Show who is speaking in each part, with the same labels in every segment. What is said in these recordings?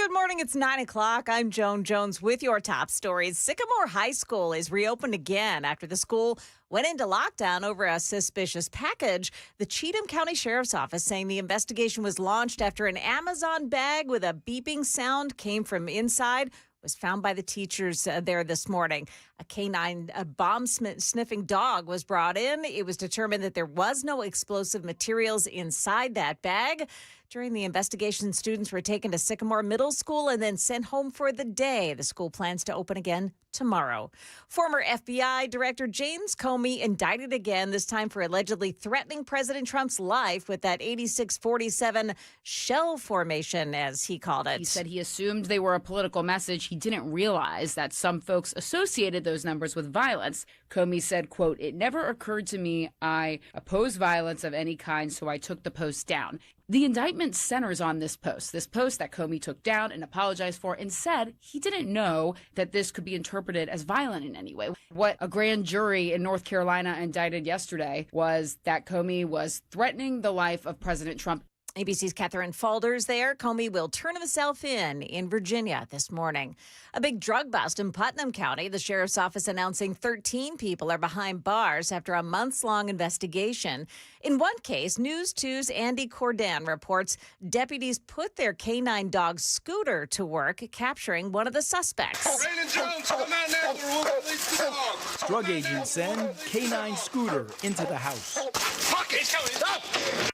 Speaker 1: Good morning. It's 9 o'clock. I'm Joan Jones with your top stories. Sycamore High School is reopened again after the school went into lockdown over a suspicious package. The Cheatham County Sheriff's Office saying the investigation was launched after an Amazon bag with a beeping sound came from inside. Was found by the teachers there this morning. A canine bomb-sniffing dog was brought in. It was determined that there was no explosive materials inside that bag. During the investigation, students were taken to Sycamore Middle School and then sent home for the day. The school plans to open again tomorrow. Former FBI Director James Comey indicted again, this time for allegedly threatening President Trump's life with that 8647 shell formation, as he called it.
Speaker 2: He said he assumed they were a political message. He didn't realize that some folks associated those numbers with violence. Comey said, quote, "It never occurred to me I oppose violence of any kind, so I took the post down." The indictment centers on this post that Comey took down and apologized for, and said he didn't know that this could be interpreted as violent in any way. What a grand jury in North Carolina indicted yesterday was that Comey was threatening the life of President Trump.
Speaker 1: ABC's Catherine Falders there. Comey will turn himself in Virginia this morning. A big drug bust in Putnam County. The sheriff's office announcing 13 people are behind bars after a months-long investigation. In one case, News 2's Andy Cordan reports deputies put their canine dog Scooter to work, capturing one of the suspects.
Speaker 3: Raymond Jones, come out now. We'll release the dog.
Speaker 4: Drug agents send canine Scooter into the house.
Speaker 3: He's coming. Stop.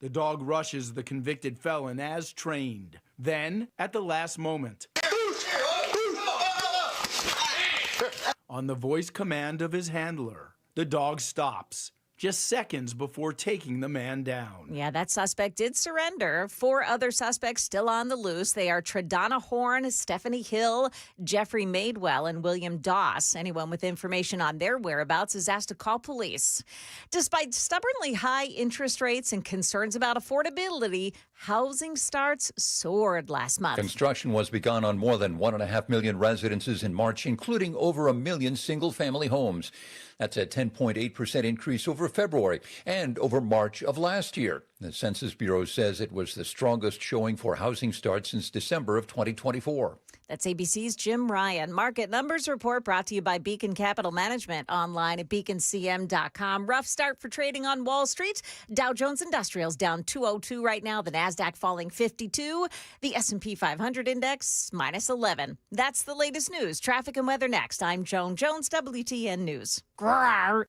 Speaker 4: The dog rushes the convicted felon as trained. Then, at the last moment, on the voice command of his handler, the dog stops, just seconds before taking the man down.
Speaker 1: Yeah, that suspect did surrender. 4 other suspects still on the loose. They are Tredana Horn, Stephanie Hill, Jeffrey Madewell, and William Doss. Anyone with information on their whereabouts is asked to call police. Despite stubbornly high interest rates and concerns about affordability, housing starts soared last month.
Speaker 5: Construction was begun on more than 1.5 million residences in March, including over 1 million single-family homes. That's a 10.8% increase over February and over March of last year. The Census Bureau says it was the strongest showing for housing starts since December of 2024.
Speaker 1: That's ABC's Jim Ryan. Market Numbers Report brought to you by Beacon Capital Management, online at beaconcm.com. Rough start for trading on Wall Street. Dow Jones Industrials down 202 right now. The Nasdaq falling 52. The S&P 500 index minus 11. That's the latest news. Traffic and weather next. I'm Joan Jones, WTN News. Grrr.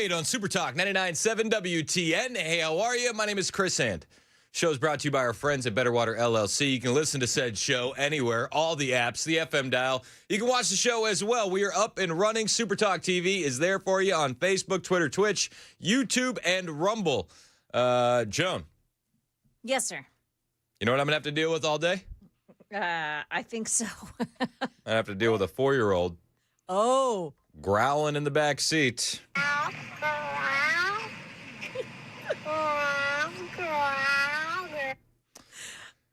Speaker 6: 8 on Super Talk 99.7 WTN. Hey, how are you? My name is Chris Hand. Show's brought to you by our friends at Better Water LLC. You can listen to said show anywhere, all the apps, the FM dial. You can watch the show as well. We are up and running. Super Talk TV is there for you on Facebook, Twitter, Twitch, YouTube, and Rumble. Joan.
Speaker 1: Yes, sir.
Speaker 6: You know what I'm going to have to deal with all day?
Speaker 1: I think so.
Speaker 6: I have to deal with a 4-year-old
Speaker 1: Oh.
Speaker 6: growling in the back seat.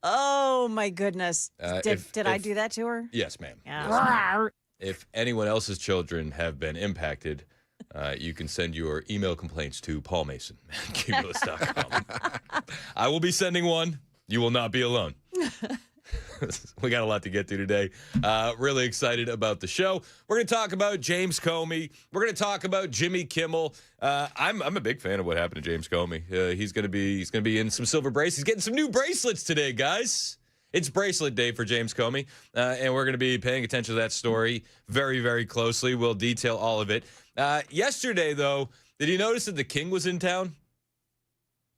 Speaker 1: Oh, my goodness. Did I
Speaker 6: if-
Speaker 1: do that to her?
Speaker 6: Yes, ma'am.
Speaker 1: Yeah.
Speaker 6: If anyone else's children have been impacted, you can send your email complaints to Paul Mason at Cumulus.com. I will be sending one. You will not be alone. We got a lot to get to today. Really excited about the show. We're going to talk about James Comey. We're going to talk about Jimmy Kimmel. I'm a big fan of what happened to James Comey. He's going to be in some silver bracelets. He's getting some new bracelets today, guys. It's bracelet day for James Comey, and we're going to be paying attention to that story very, very closely. We'll detail all of it. Yesterday, though, did you notice that the king was in town?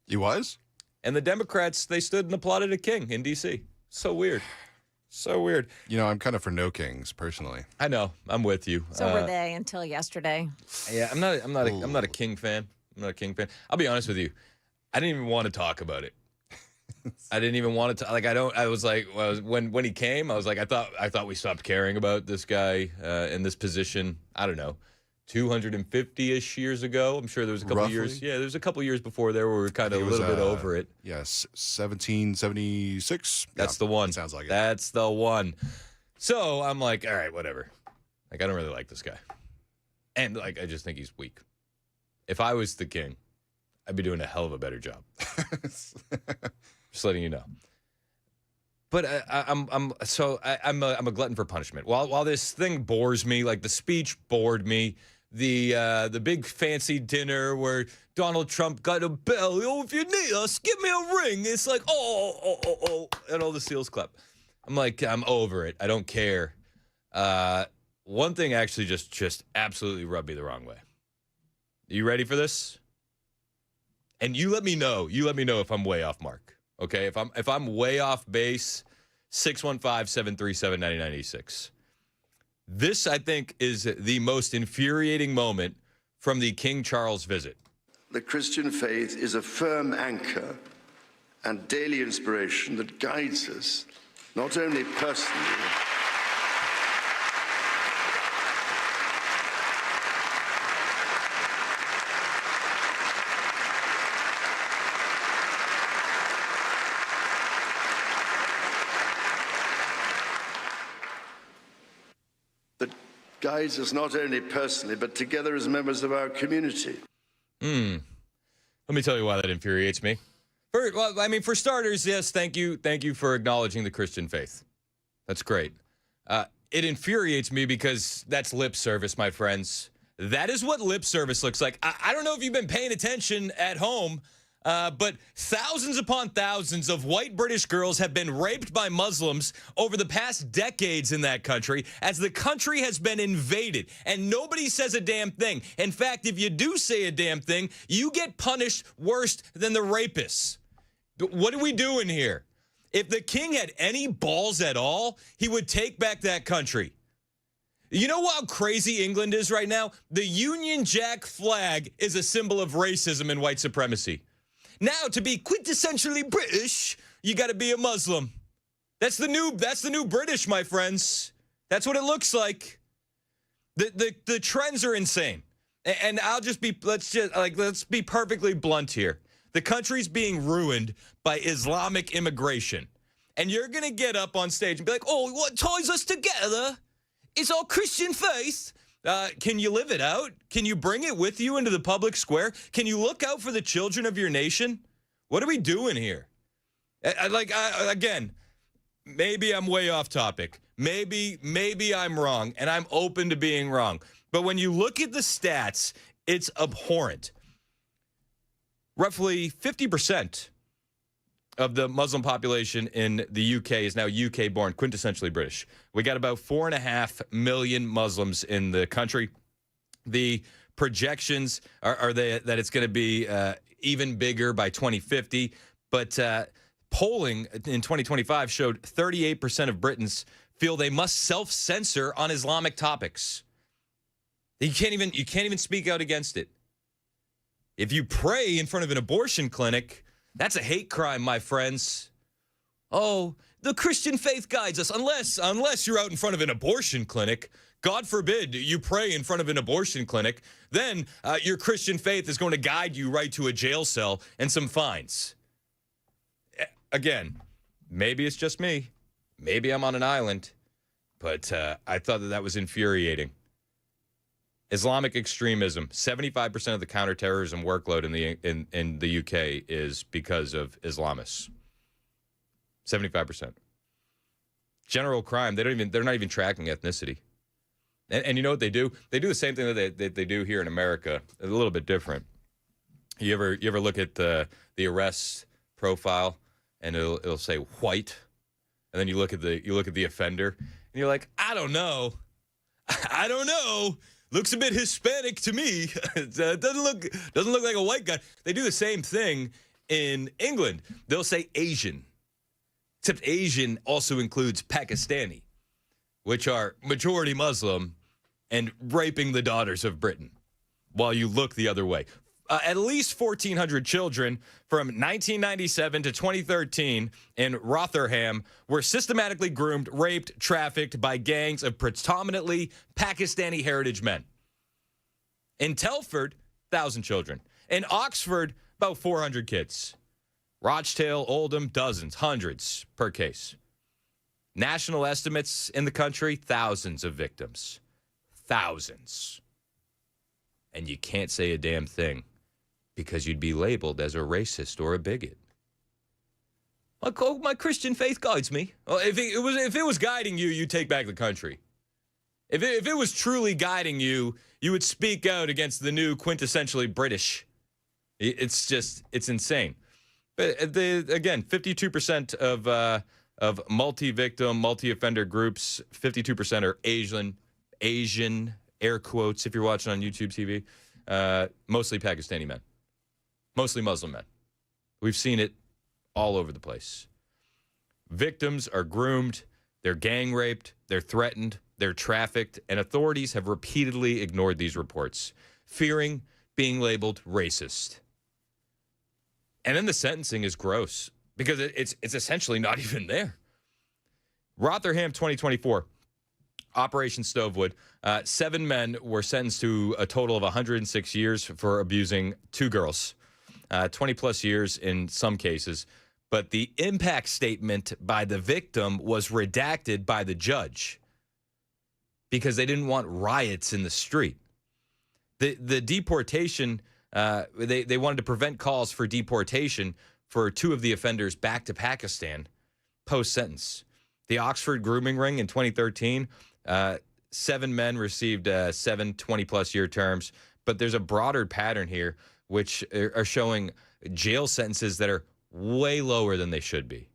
Speaker 7: He was?
Speaker 6: And the Democrats, they stood and applauded a king in D.C. So weird. So weird.
Speaker 7: You know, I'm kind of for no kings, personally.
Speaker 6: I know. I'm with you.
Speaker 1: So were they until yesterday.
Speaker 6: Yeah, I'm not a king fan. I'm not a king fan. I'll be honest with you. I didn't even want to talk about it. I didn't even want to when he came, I was like, I thought we stopped caring about this guy in this position. I don't know. 250-ish years ago. I'm sure there was a couple
Speaker 7: Roughly.
Speaker 6: years. Yeah, there was a couple years before there where we were kind of a little bit over it.
Speaker 7: Yes, 1776.
Speaker 6: That's the one.
Speaker 7: Sounds like it.
Speaker 6: That's the one. So I'm like, all right, whatever. Like, I don't really like this guy. And, like, I just think he's weak. If I was the king, I'd be doing a hell of a better job. Just letting you know. But I'm a glutton for punishment. While this thing bores me, like the speech bored me, the big fancy dinner where Donald Trump got a bell. Oh, if you need us, give me a ring. It's like, oh, and all the seals clap. I'm like, I'm over it. I don't care. One thing actually just absolutely rubbed me the wrong way. You ready for this? And you let me know. You let me know if I'm way off mark. Okay? If I'm way off base, 615-737-9986. This, I think, is the most infuriating moment from the King Charles visit.
Speaker 8: The Christian faith is a firm anchor and daily inspiration that guides us, not only personally, but together as members of our community.
Speaker 6: Let me tell you why that infuriates me. For starters, yes, thank you for acknowledging the Christian faith. That's great. It infuriates me because that's lip service, my friends. That is what lip service looks like. I don't know if you've been paying attention at home, but thousands upon thousands of white British girls have been raped by Muslims over the past decades in that country as the country has been invaded, and nobody says a damn thing. In fact, if you do say a damn thing, you get punished worse than the rapists. What are we doing here? If the king had any balls at all, he would take back that country. You know how crazy England is right now? The Union Jack flag is a symbol of racism and white supremacy. Now, to be quintessentially British, you got to be a Muslim. That's the new British, my friends. That's what it looks like. The trends are insane. And let's be perfectly blunt here. The country's being ruined by Islamic immigration. And you're going to get up on stage and be like, "Oh, what ties us together is our Christian faith." Can you live it out? Can you bring it with you into the public square? Can you look out for the children of your nation? What are we doing here? Again, maybe I'm way off topic. Maybe I'm wrong, and I'm open to being wrong. But when you look at the stats, it's abhorrent. Roughly 50% of the Muslim population in the UK is now UK-born, quintessentially British. We got about 4.5 million Muslims in the country. The projections are that it's going to be even bigger by 2050. But polling in 2025 showed 38% of Britons feel they must self-censor on Islamic topics. You can't even speak out against it. If you pray in front of an abortion clinic, that's a hate crime, my friends. Oh, the Christian faith guides us. Unless you're out in front of an abortion clinic, God forbid you pray in front of an abortion clinic, then your Christian faith is going to guide you right to a jail cell and some fines. Again, maybe it's just me. Maybe I'm on an island. But I thought that was infuriating. Islamic extremism, 75% of the counterterrorism workload in the UK is because of Islamists. 75%. General crime, they're not even tracking ethnicity. And you know what they do? They do the same thing that they do here in America, a little bit different. You ever look at the arrest profile and it'll say white, and then you look at the offender and you're like, I don't know. Looks a bit Hispanic to me. It doesn't look like a white guy. They do the same thing in England. They'll say Asian, except Asian also includes Pakistani, which are majority Muslim and raping the daughters of Britain, while you look the other way. At least 1,400 children from 1997 to 2013 in Rotherham were systematically groomed, raped, trafficked by gangs of predominantly Pakistani heritage men. In Telford, 1,000 children. In Oxford, about 400 kids. Rochdale, Oldham, dozens, hundreds per case. National estimates in the country, thousands of victims. Thousands. And you can't say a damn thing, because you'd be labeled as a racist or a bigot. My Christian faith guides me. Well, if it was guiding you, you'd take back the country. If it was truly guiding you, you would speak out against the new quintessentially British. It's insane. But again, 52% of multi-victim, multi-offender groups, 52% are Asian, air quotes if you're watching on YouTube TV, mostly Pakistani men. Mostly Muslim men. We've seen it all over the place. Victims are groomed, they're gang raped, they're threatened, they're trafficked, and authorities have repeatedly ignored these reports, fearing being labeled racist. And then the sentencing is gross, because it's essentially not even there. Rotherham 2024, Operation Stovewood. 7 men were sentenced to a total of 106 years for abusing 2 girls. 20 plus years in some cases, but the impact statement by the victim was redacted by the judge because they didn't want riots in the street. The deportation, they wanted to prevent calls for deportation for 2 of the offenders back to Pakistan post-sentence. The Oxford grooming ring in 2013, 7 men received 7 20-plus year terms, but there's a broader pattern here which are showing jail sentences that are way lower than they should be.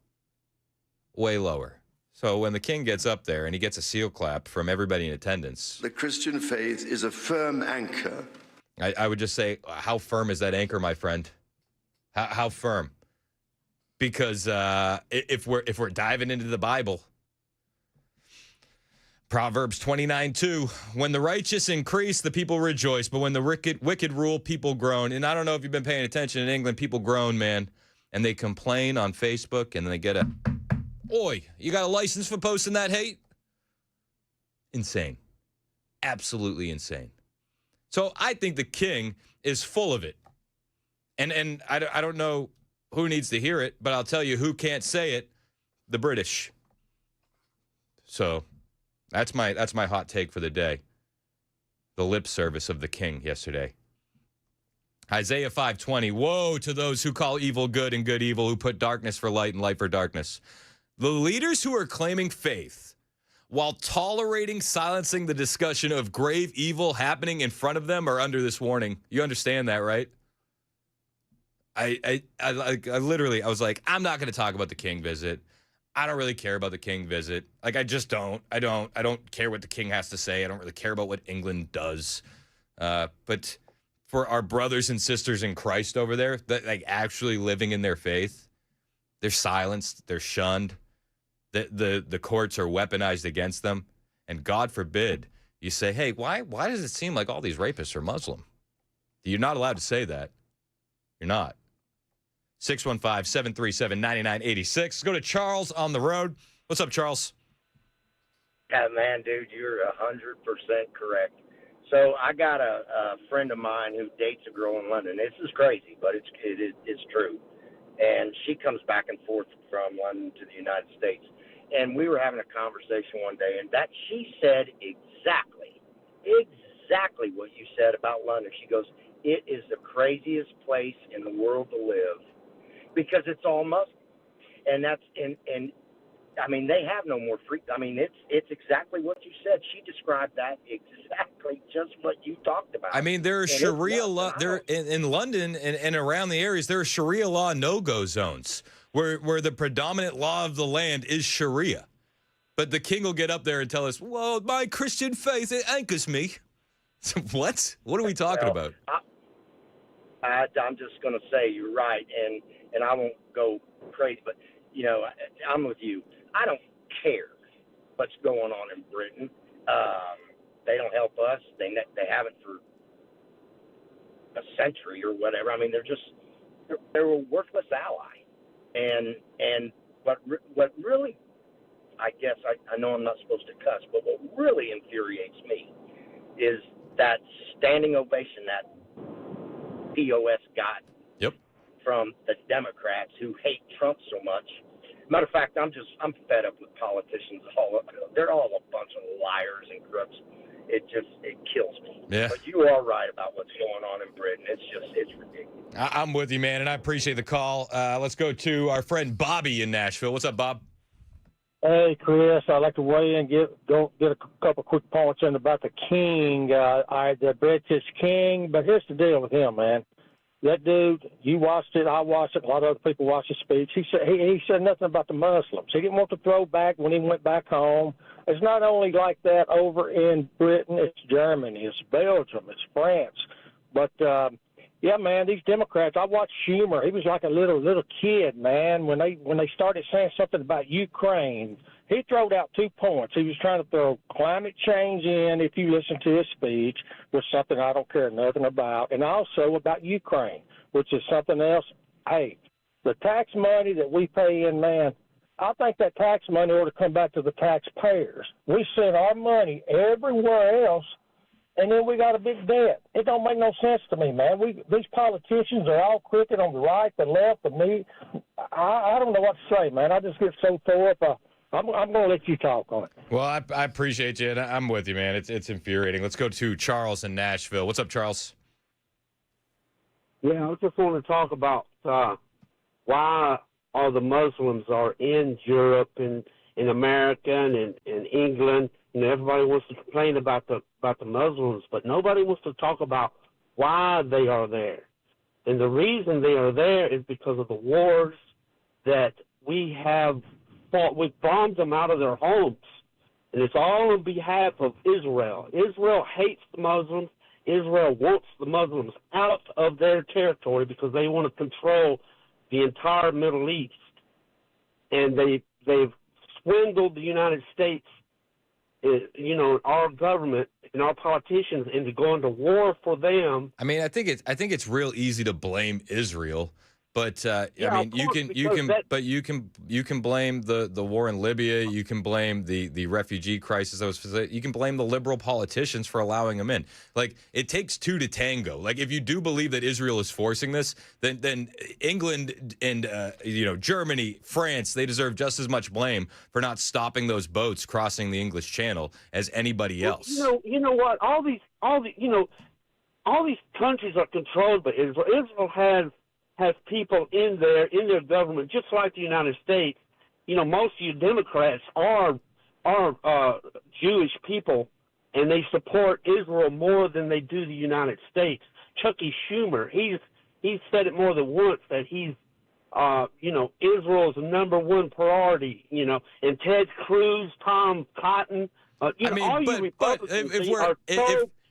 Speaker 6: Way lower. So when the king gets up there and he gets a seal clap from everybody in attendance.
Speaker 8: The Christian faith is a firm anchor.
Speaker 6: I would just say, how firm is that anchor, my friend? How firm? Because if we're diving into the Bible, Proverbs 29:2, when the righteous increase, the people rejoice, but when the wicked rule, people groan. And I don't know if you've been paying attention in England, people groan, man. And they complain on Facebook, and they get oi, you got a license for posting that hate? Insane. Absolutely insane. So I think the king is full of it. And I don't know who needs to hear it, but I'll tell you who can't say it, the British. So That's my hot take for the day. The lip service of the king yesterday. Isaiah 5:20. Woe to those who call evil good and good evil, who put darkness for light and light for darkness. The leaders who are claiming faith while tolerating silencing the discussion of grave evil happening in front of them are under this warning. You understand that, right? I literally was like, I'm not going to talk about the king visit. I don't really care about the king visit. Like, I just don't. I don't care what the king has to say. I don't really care about what England does. But for our brothers and sisters in Christ over there, that like actually living in their faith, they're silenced, they're shunned. The courts are weaponized against them. And God forbid you say, hey, why does it seem like all these rapists are Muslim? You're not allowed to say that. You're not. 615-737-9986. Let's go to Charles on the road. What's up, Charles?
Speaker 9: Yeah, man, dude, you're 100% correct. So I got a friend of mine who dates a girl in London. This is crazy, but it's true. And she comes back and forth from London to the United States. And we were having a conversation one day, and that she said exactly what you said about London. She goes, it is the craziest place in the world to live because it's all Muslim. And that's and I mean, they have no more free. I mean, it's exactly what you said. She described that exactly just what you talked about.
Speaker 6: I mean, there are Sharia law there in London and around the areas. There are Sharia law no-go zones where the predominant law of the land is Sharia. But the king will get up there and tell us, "Well, my Christian faith, it anchors me." What? What are we talking about?
Speaker 9: I'm just going to say you're right, and I won't go crazy, but you know, I'm with you. I don't care what's going on in Britain. They don't help us. They haven't for a century or whatever. I mean, they're a worthless ally. And what really, I guess I know I'm not supposed to cuss, but what really infuriates me is that standing ovation that POS got from the Democrats who hate Trump so much. Matter of fact, I'm fed up with politicians. They're all a bunch of liars and crooks. It kills me.
Speaker 6: Yeah.
Speaker 9: But you are right about what's going on in Britain. It's ridiculous.
Speaker 6: I'm with you, man, and I appreciate the call. Let's go to our friend Bobby in Nashville. What's up, Bob?
Speaker 10: Hey, Chris, I'd like to weigh in, get a couple quick points in about the king, the British king. But here's the deal with him, man. That dude, you watched it, I watched it, a lot of other people watched his speech. He said nothing about the Muslims. He didn't want to throw back when he went back home. It's not only like that over in Britain, it's Germany, it's Belgium, it's France. But, yeah, man, these Democrats, I watched Schumer. He was like a little kid, man. When they started saying something about Ukraine, he throwed out 2 points. He was trying to throw climate change in, if you listen to his speech, which is something I don't care nothing about, and also about Ukraine, which is something else. Hey, the tax money that we pay in, man, I think that tax money ought to come back to the taxpayers. We send our money everywhere else, and then we got a big debt. It don't make no sense to me, man. These politicians are all crooked on the right, the left, the me. I don't know what to say, man. I just get so tore up. I'm going to let you talk on it.
Speaker 6: Well, I appreciate you, and I'm with you, man. It's infuriating. Let's go to Charles in Nashville. What's up, Charles?
Speaker 11: Yeah, I just want to talk about why all the Muslims are in Europe and in America and in England. You know, everybody wants to complain about the Muslims, but nobody wants to talk about why they are there. And the reason they are there is because of the wars that we have fought. We've bombed them out of their homes. And it's all on behalf of Israel. Israel hates the Muslims. Israel wants the Muslims out of their territory because they want to control the entire Middle East. And they've swindled the United States, you know, our government and our politicians into going to war for them.
Speaker 6: I mean, I think it's real easy to blame Israel, but I mean, you can blame the war in Libya. You can blame the refugee crisis that was. You can blame the liberal politicians for allowing them in. Like, it takes two to tango. Like, if you do believe that Israel is forcing this, then England and Germany, France, they deserve just as much blame for not stopping those boats crossing the English Channel as anybody else.
Speaker 11: You know what? All these countries are controlled by Israel. Israel has people in their government, just like the United States. You know, most of you Democrats are Jewish people, and they support Israel more than they do the United States. Chucky Schumer, he's said it more than once that he's Israel is the number one priority. You know, and Ted Cruz, Tom Cotton.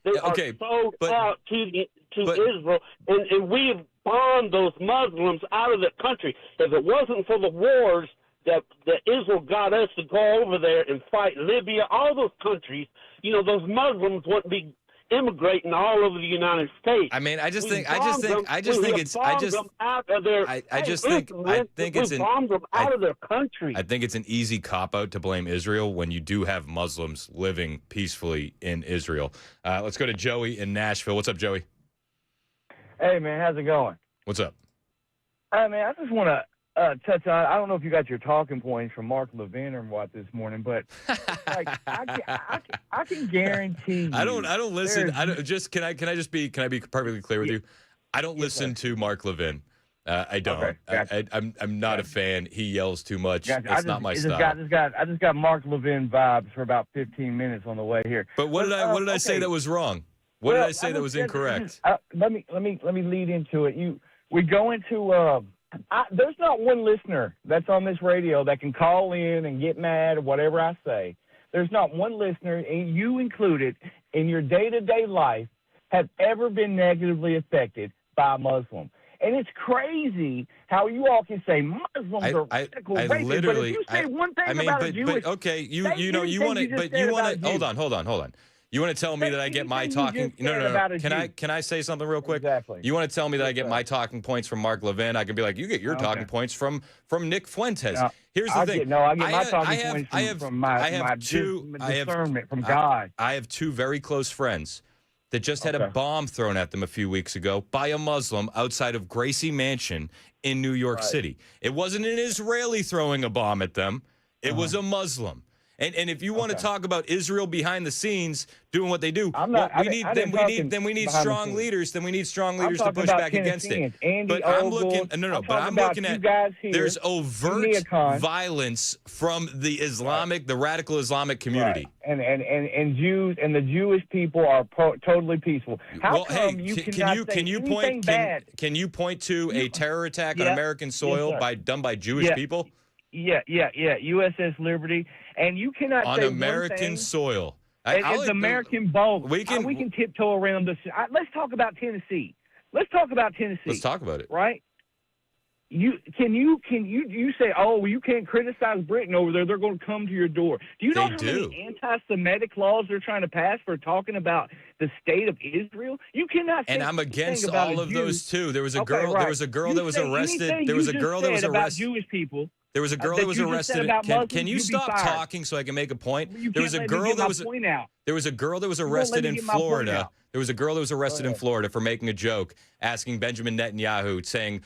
Speaker 11: They are sold out to Israel, and we have bombed those Muslims out of the country. If it wasn't for the wars that Israel got us to go over there and fight Libya, all those countries, those Muslims wouldn't be immigrating all over the United States.
Speaker 6: I mean, I just think
Speaker 11: them out of their country.
Speaker 6: I think it's an easy cop out to blame Israel when you do have Muslims living peacefully in Israel. Let's go to Joey in Nashville. What's up, Joey?
Speaker 12: Hey, man, how's it going?
Speaker 6: What's up?
Speaker 12: Man, I just want to touch on, I don't know if you got your talking points from Mark Levin or what this morning, but like I can guarantee you.
Speaker 6: I don't listen. Can I be perfectly clear with you? I don't listen to Mark Levin. I don't.
Speaker 12: Okay, gotcha.
Speaker 6: I'm not a fan. He yells too much.
Speaker 12: Gotcha.
Speaker 6: It's not my style.
Speaker 12: I just got Mark Levin vibes for about 15 minutes on the way here.
Speaker 6: But what did I say that was wrong? What did I say that was incorrect?
Speaker 12: Let me lead into it. We go into there's not one listener that's on this radio that can call in and get mad or whatever I say. There's not one listener, and you included, in your day-to-day life have ever been negatively affected by a Muslim. And it's crazy how you all can say Muslims are radical racist, but if you say one thing about a Jewish...
Speaker 6: But okay, you want to... Hold on. You want to tell me that I get my talking... No. Can I say something real quick?
Speaker 12: Exactly.
Speaker 6: You want to tell me that I get my talking points from Mark Levin? I can be like, you get your talking points from Nick Fuentes. Here's the thing.
Speaker 12: I get my talking points from my discernment from God.
Speaker 6: I have two very close friends that just had a bomb thrown at them a few weeks ago by a Muslim outside of Gracie Mansion in New York City. It wasn't an Israeli throwing a bomb at them. It was a Muslim. And if you want to talk about Israel behind the scenes doing what they do, we need strong leaders. Then we need strong leaders to push back against it. But I'm looking at there's overt violence from the the radical Islamic community.
Speaker 12: Right. And Jews and the Jewish people are totally peaceful.
Speaker 6: Can you point to a terror attack on American soil done by Jewish people?
Speaker 12: Yeah. USS Liberty. And you cannot
Speaker 6: on
Speaker 12: say
Speaker 6: American soil.
Speaker 12: It's American boat. We can tiptoe around this. Let's talk about Tennessee. Let's talk about it. Right? You say, you can't criticize Britain over there. They're going to come to your door. Do you know how many anti-Semitic laws they're trying to pass for talking about the state of Israel? You cannot.
Speaker 6: And I'm against all of those too. There was a girl. There was a girl that was arrested. There was a girl that was arrested
Speaker 12: about Jewish people.
Speaker 6: There was a girl that was arrested. Can you stop talking so I can make a point? There was a girl that was arrested in Florida. There was a girl that was arrested in Florida for making a joke, asking Benjamin Netanyahu, saying,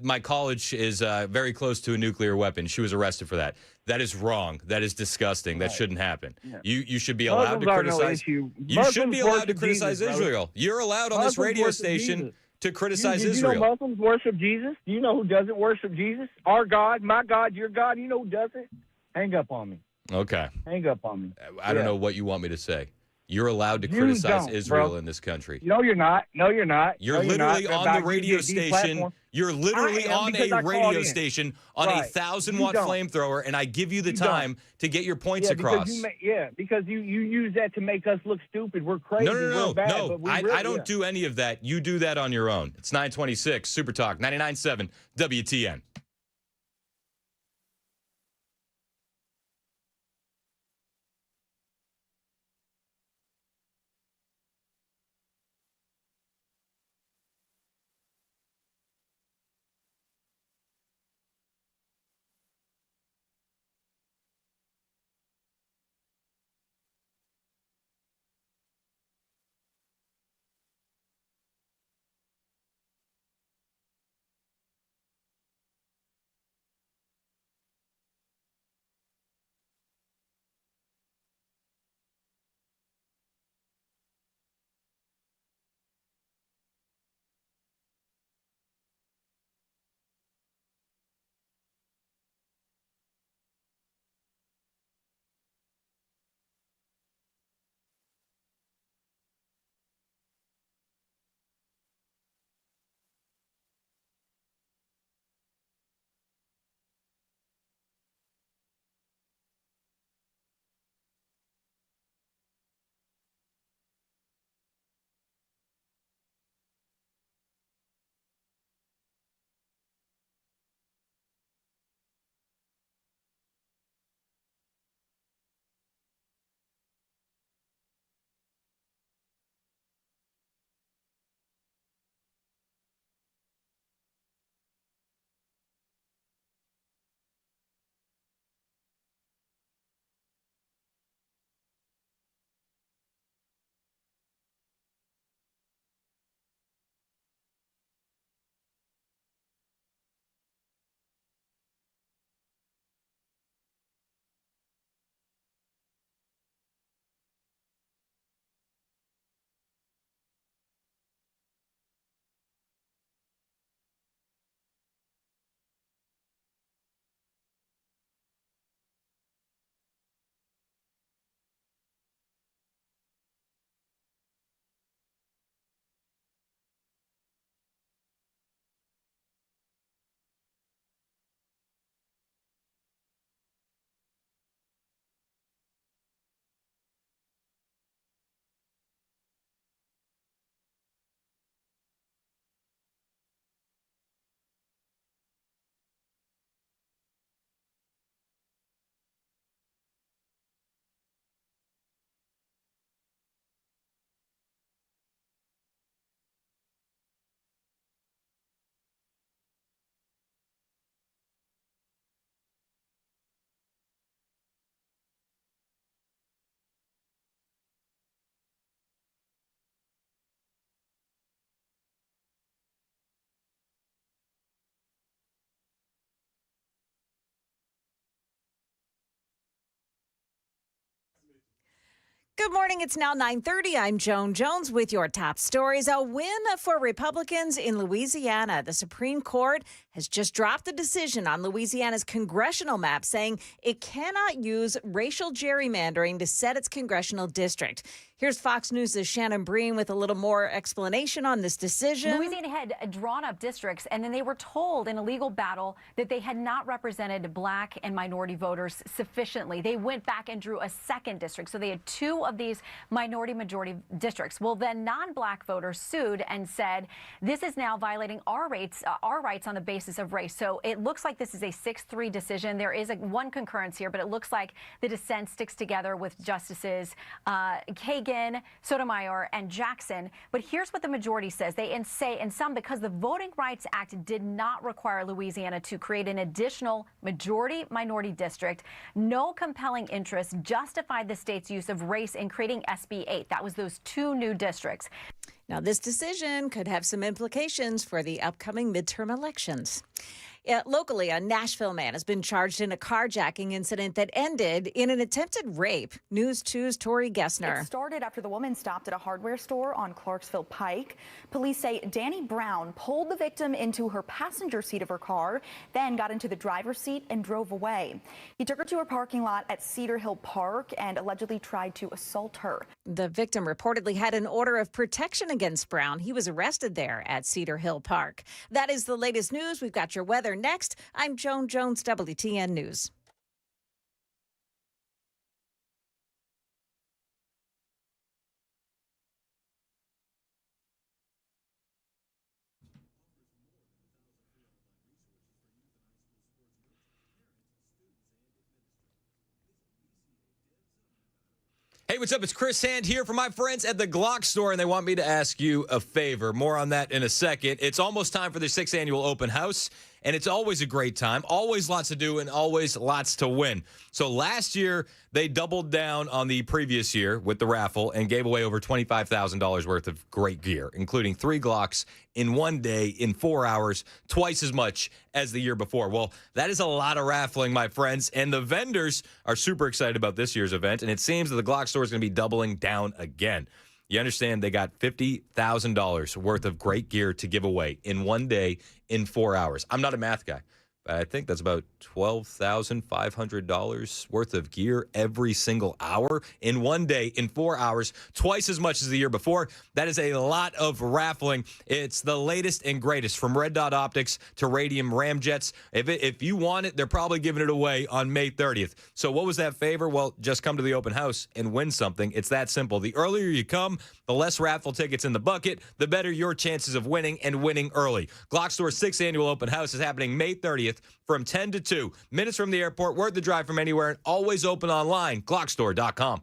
Speaker 6: my college is very close to a nuclear weapon. She was arrested for that. That is wrong. That is disgusting. That shouldn't happen. Yeah. You should be allowed to criticize. You should be allowed to criticize Israel. You're allowed on this radio station to criticize Israel.
Speaker 12: You know Muslims worship Jesus? Do you know who doesn't worship Jesus? Our God, my God, your God. You know who doesn't? Hang up on me.
Speaker 6: Okay.
Speaker 12: Hang up on me.
Speaker 6: I don't know what you want me to say. You're allowed to criticize Israel in this country.
Speaker 12: No, you're not.
Speaker 6: You're literally on the radio station. You're literally on a radio station on a 1,000-watt flamethrower, and I give you the time to get your points across.
Speaker 12: Because you use that to make us look stupid. We're crazy.
Speaker 6: No. I don't do any of that. You do that on your own. It's 926 Super Talk 99.7 WTN.
Speaker 1: Good morning. It's now 9:30. I'm Joan Jones with your top stories. A win for Republicans in Louisiana. The Supreme Court has just dropped the decision on Louisiana's congressional map, saying it cannot use racial gerrymandering to set its congressional district. Here's Fox News' Shannon Breen with a little more explanation on this decision.
Speaker 13: Louisiana had drawn up districts, and then they were told in a legal battle that they had not represented black and minority voters sufficiently. They went back and drew a second district. So they had two of these minority-majority districts. Well, then non-black voters sued and said, this is now violating our rights on the basis of race. So it looks like this is a 6-3 decision. There is one concurrence here, but it looks like the dissent sticks together with Justices Kagan, Sotomayor, and Jackson. But here's what the majority says. They say in some, because the Voting Rights Act did not require Louisiana to create an additional majority-minority district, no compelling interest justified the state's use of race in creating SB 8. That was those two new districts.
Speaker 1: Now, this decision could have some implications for the upcoming midterm elections. Locally, a Nashville man has been charged in a carjacking incident that ended in an attempted rape. News 2's Tori Gessner.
Speaker 14: It started after the woman stopped at a hardware store on Clarksville Pike. Police say Danny Brown pulled the victim into her passenger seat of her car, then got into the driver's seat and drove away. He took her to a parking lot at Cedar Hill Park and allegedly tried to assault her.
Speaker 1: The victim reportedly had an order of protection against Brown. He was arrested there at Cedar Hill Park. That is the latest news. We've got your weather next. I'm Joan Jones, WTN News.
Speaker 6: Hey, what's up? It's Chris Hand here from my friends at the Glock store, and they want me to ask you a favor. More on that in a second. It's almost time for the 6th annual open house, and it's always a great time, always lots to do, and always lots to win. So last year, they doubled down on the previous year with the raffle and gave away over $25,000 worth of great gear, including 3 Glocks in one day, in 4 hours, twice as much as the year before. Well, that is a lot of raffling, my friends, and the vendors are super excited about this year's event, and it seems that the Glock store is going to be doubling down again. You understand they got $50,000 worth of great gear to give away in one day, in 4 hours. I'm not a math guy, but I think that's about $12,500 worth of gear every single hour in one day, in 4 hours, twice as much as the year before. That is a lot of raffling. It's the latest and greatest, from Red Dot Optics to Radium Ramjets. If you want it, they're probably giving it away on May 30th. So what was that favor? Well, just come to the open house and win something. It's that simple. The earlier you come, the less raffle tickets in the bucket, the better your chances of winning, and winning early. Glock Store's 6th annual open house is happening May 30th from 10 to 2. Minutes from the airport, worth the drive from anywhere, and always open online, glockstore.com.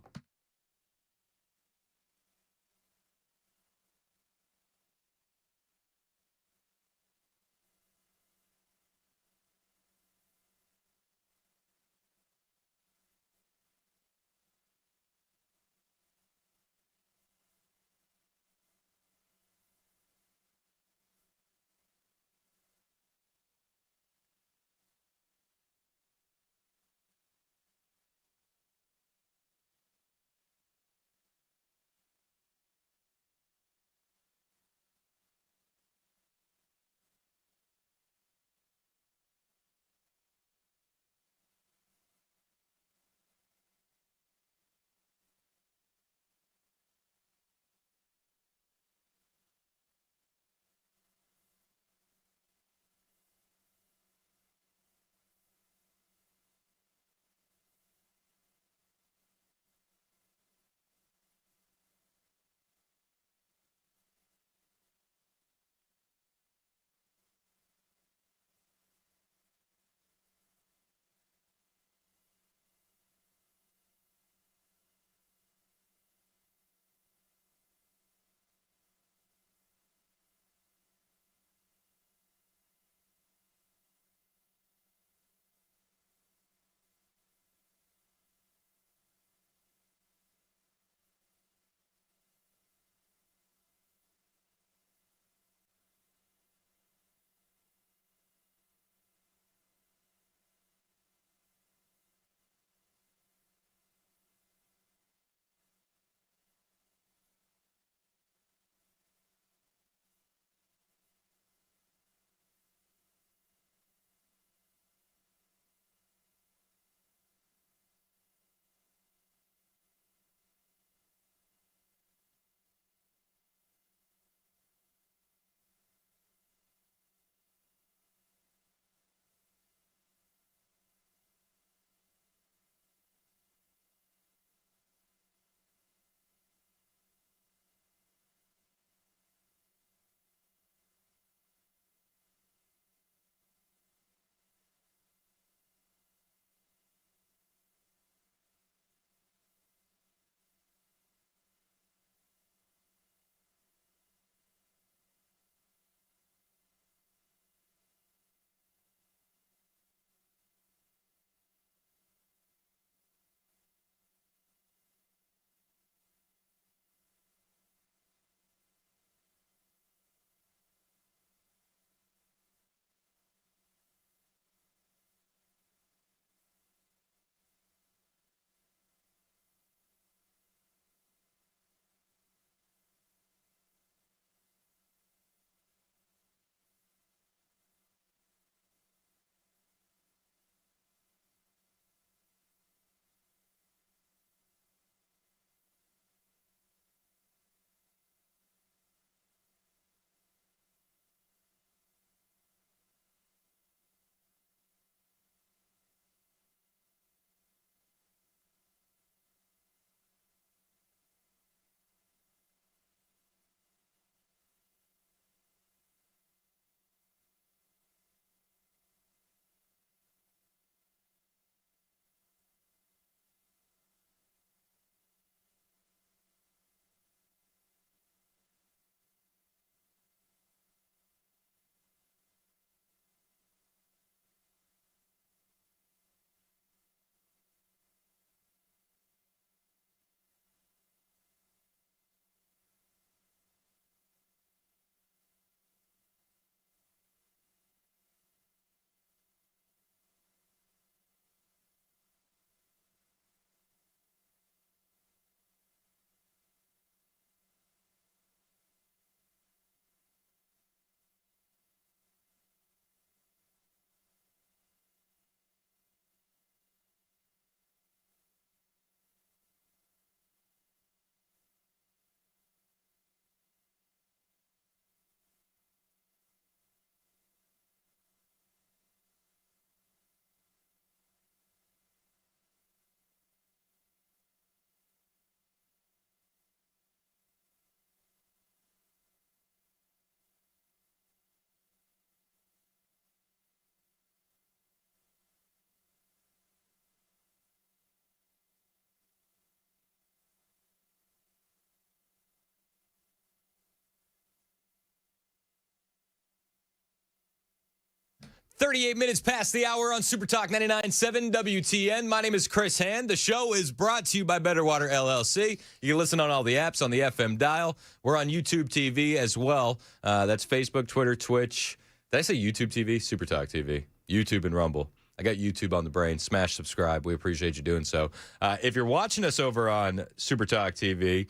Speaker 6: 38 minutes past the hour on Super Talk 99.7 WTN. My name is Chris Hand. The show is brought to you by Better Water LLC. You can listen on all the apps on the FM dial. We're on YouTube TV as well. That's Facebook, Twitter, Twitch. Did I say YouTube TV? Super Talk TV. YouTube and Rumble. I got YouTube on the brain. Smash subscribe. We appreciate you doing so. If you're watching us over on Super Talk TV,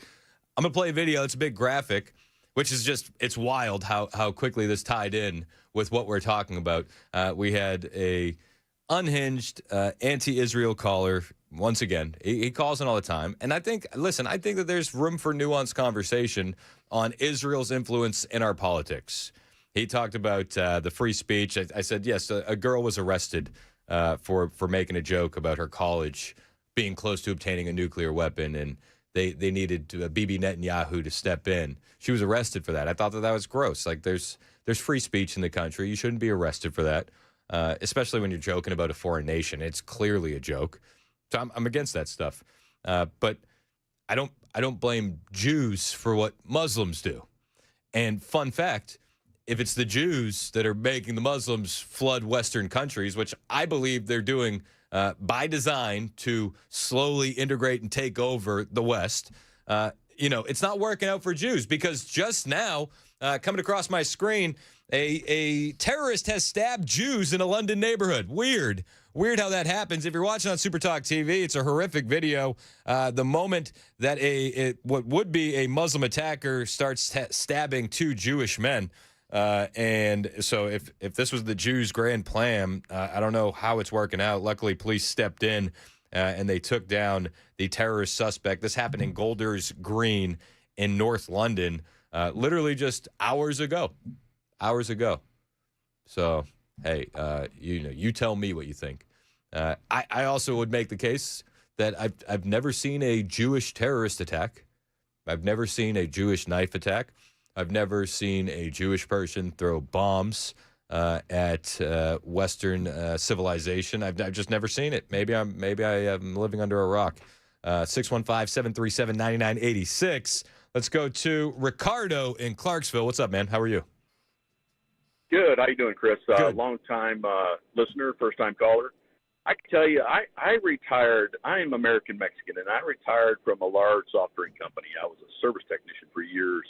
Speaker 6: I'm going to play a video. It's a big graphic, which is just, it's wild how quickly this tied in with what we're talking about. We had a unhinged anti-Israel caller. Once again, he calls in all the time. And I think that there's room for nuanced conversation on Israel's influence in our politics. He talked about the free speech. I said, yes, a girl was arrested for making a joke about her college being close to obtaining a nuclear weapon, and they needed Bibi Netanyahu to step in. She was arrested for that. I thought that was gross. Like, there's free speech in the country. You shouldn't be arrested for that, especially when you're joking about a foreign nation. It's clearly a joke. So I'm against that stuff. But I don't blame Jews for what Muslims do. And fun fact, if it's the Jews that are making the Muslims flood Western countries, which I believe they're doing by design to slowly integrate and take over the West, it's not working out for Jews, because just now, coming across my screen, a terrorist has stabbed Jews in a London neighborhood. Weird how that happens. If you're watching on Super Talk TV, it's a horrific video. The moment that what would be a Muslim attacker starts stabbing two Jewish men. And so if this was the Jews' grand plan, I don't know how it's working out. Luckily, police stepped in and they took down the terrorist suspect. This happened in Golders Green in North London, literally just hours ago. So, hey, you tell me what you think. I also would make the case that I've never seen a Jewish terrorist attack. I've never seen a Jewish knife attack. I've never seen a Jewish person throw bombs at Western civilization. I've just never seen it. Maybe I am living under a rock. 615-737-9986. Let's go to Ricardo in Clarksville. What's up, man? How are you?
Speaker 15: Good. How you doing, Chris? Long-time listener, first-time caller. I can tell you, I retired. I am American-Mexican, and I retired from a large soft drink company. I was a service technician for years.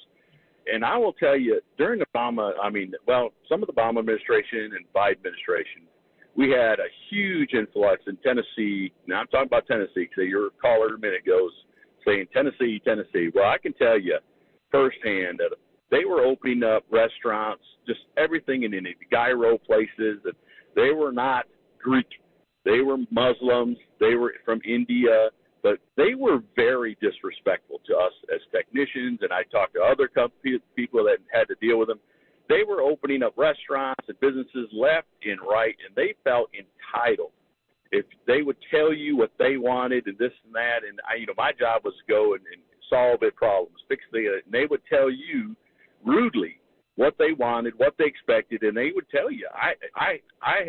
Speaker 15: And I will tell you, during Obama, some of the Obama administration and Biden administration, we had a huge influx in Tennessee. Now, I'm talking about Tennessee, because your caller a minute ago was saying Tennessee. Well, I can tell you firsthand that they were opening up restaurants, just everything in the gyro places. And they were not Greek. They were Muslims. They were from India. But they were very disrespectful to us as technicians, and I talked to other people that had to deal with them. They were opening up restaurants and businesses left and right, and they felt entitled. If they would tell you what they wanted and this and that, and my job was to go and solve their problems, fix and they would tell you rudely what they wanted, what they expected, and they would tell you, I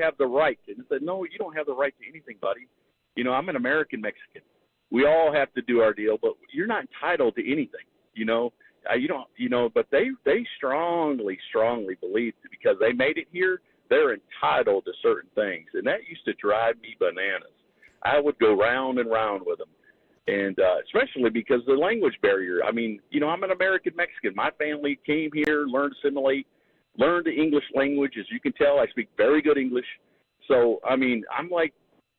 Speaker 15: have the right. And I said, no, you don't have the right to anything, buddy. I'm an American Mexican. We all have to do our deal, but you're not entitled to anything, but they strongly believe that because they made it here, they're entitled to certain things. And that used to drive me bananas. I would go round and round with them. And especially because the language barrier. I'm an American Mexican. My family came here, learned to assimilate, learned the English language. As you can tell, I speak very good English. So, I'm like,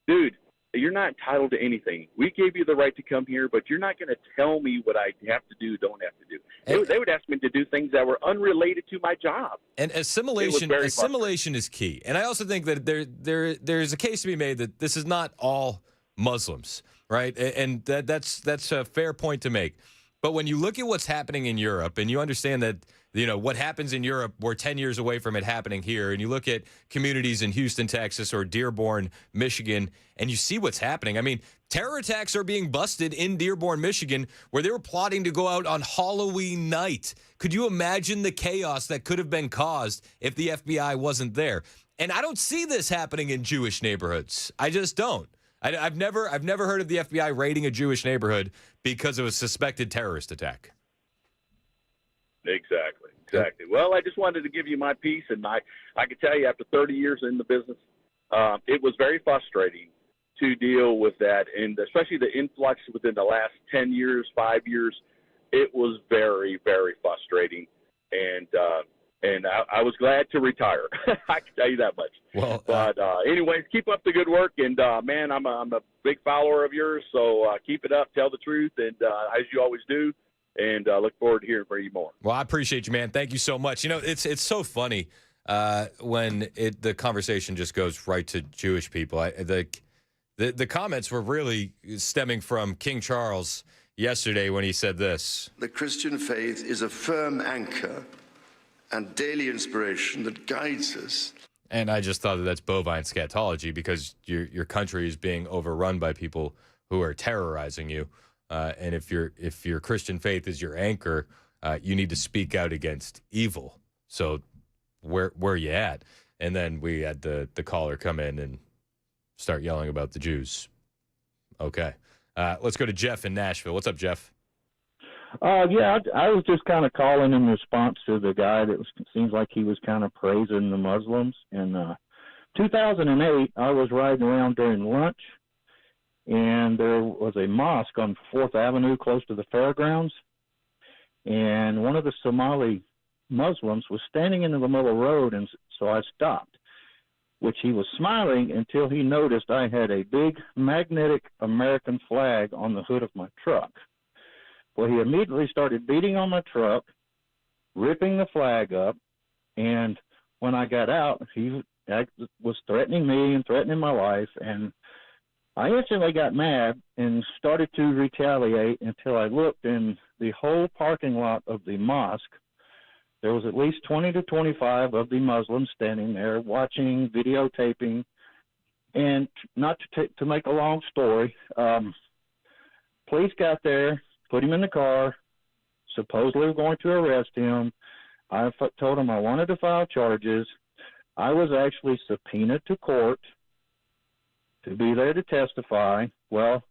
Speaker 15: dude, you're not entitled to anything. We gave you the right to come here, but you're not going to tell me what I have to do, don't have to do. They would ask me to do things that were unrelated to my job.
Speaker 6: And assimilation is key. And I also think that there's a case to be made that this is not all Muslims, right? And that's a fair point to make. But when you look at what's happening in Europe, and you understand that what happens in Europe, we're 10 years away from it happening here, and you look at communities in Houston, Texas, or Dearborn, Michigan, and you see what's happening. Terror attacks are being busted in Dearborn, Michigan, where they were plotting to go out on Halloween night. Could you imagine the chaos that could have been caused if the FBI wasn't there? And I don't see this happening in Jewish neighborhoods. I just don't. I've never heard of the FBI raiding a Jewish neighborhood because of a suspected terrorist attack.
Speaker 15: Exactly. Exactly. Well, I just wanted to give you my piece, and I can tell you after 30 years in the business, it was very frustrating to deal with that, and especially the influx within the last 10 years, 5 years, it was very, very frustrating, and I was glad to retire. I can tell you that much.
Speaker 6: Well,
Speaker 15: but anyways, keep up the good work, and man, I'm a big follower of yours, so keep it up, tell the truth, and as you always do, and look forward to hearing from you more.
Speaker 6: Well, I appreciate you, man. Thank you so much. You know, it's so funny when the conversation just goes right to Jewish people. The comments were really stemming from King Charles yesterday when he said this.
Speaker 8: The Christian faith is a firm anchor and daily inspiration that guides us.
Speaker 6: And I just thought that's bovine scatology, because your country is being overrun by people who are terrorizing you. And if your Christian faith is your anchor, you need to speak out against evil. So where are you at? And then we had the caller come in and start yelling about the Jews. Okay. Let's go to Jeff in Nashville. What's up, Jeff?
Speaker 16: Yeah, I was just kind of calling in response to the guy that seems like he was kind of praising the Muslims. In 2008, I was riding around during lunch, and there was a mosque on 4th Avenue close to the fairgrounds, and one of the Somali Muslims was standing in the middle of the road, and so I stopped, which he was smiling until he noticed I had a big magnetic American flag on the hood of my truck. Well, he immediately started beating on my truck, ripping the flag up, and when I got out, he was threatening me and threatening my life, and I instantly got mad and started to retaliate until I looked in the whole parking lot of the mosque. There was at least 20 to 25 of the Muslims standing there watching, videotaping, and not to make a long story, police got there, put him in the car, supposedly were going to arrest him. I told him I wanted to file charges. I was actually subpoenaed to court to be there to testify. Well,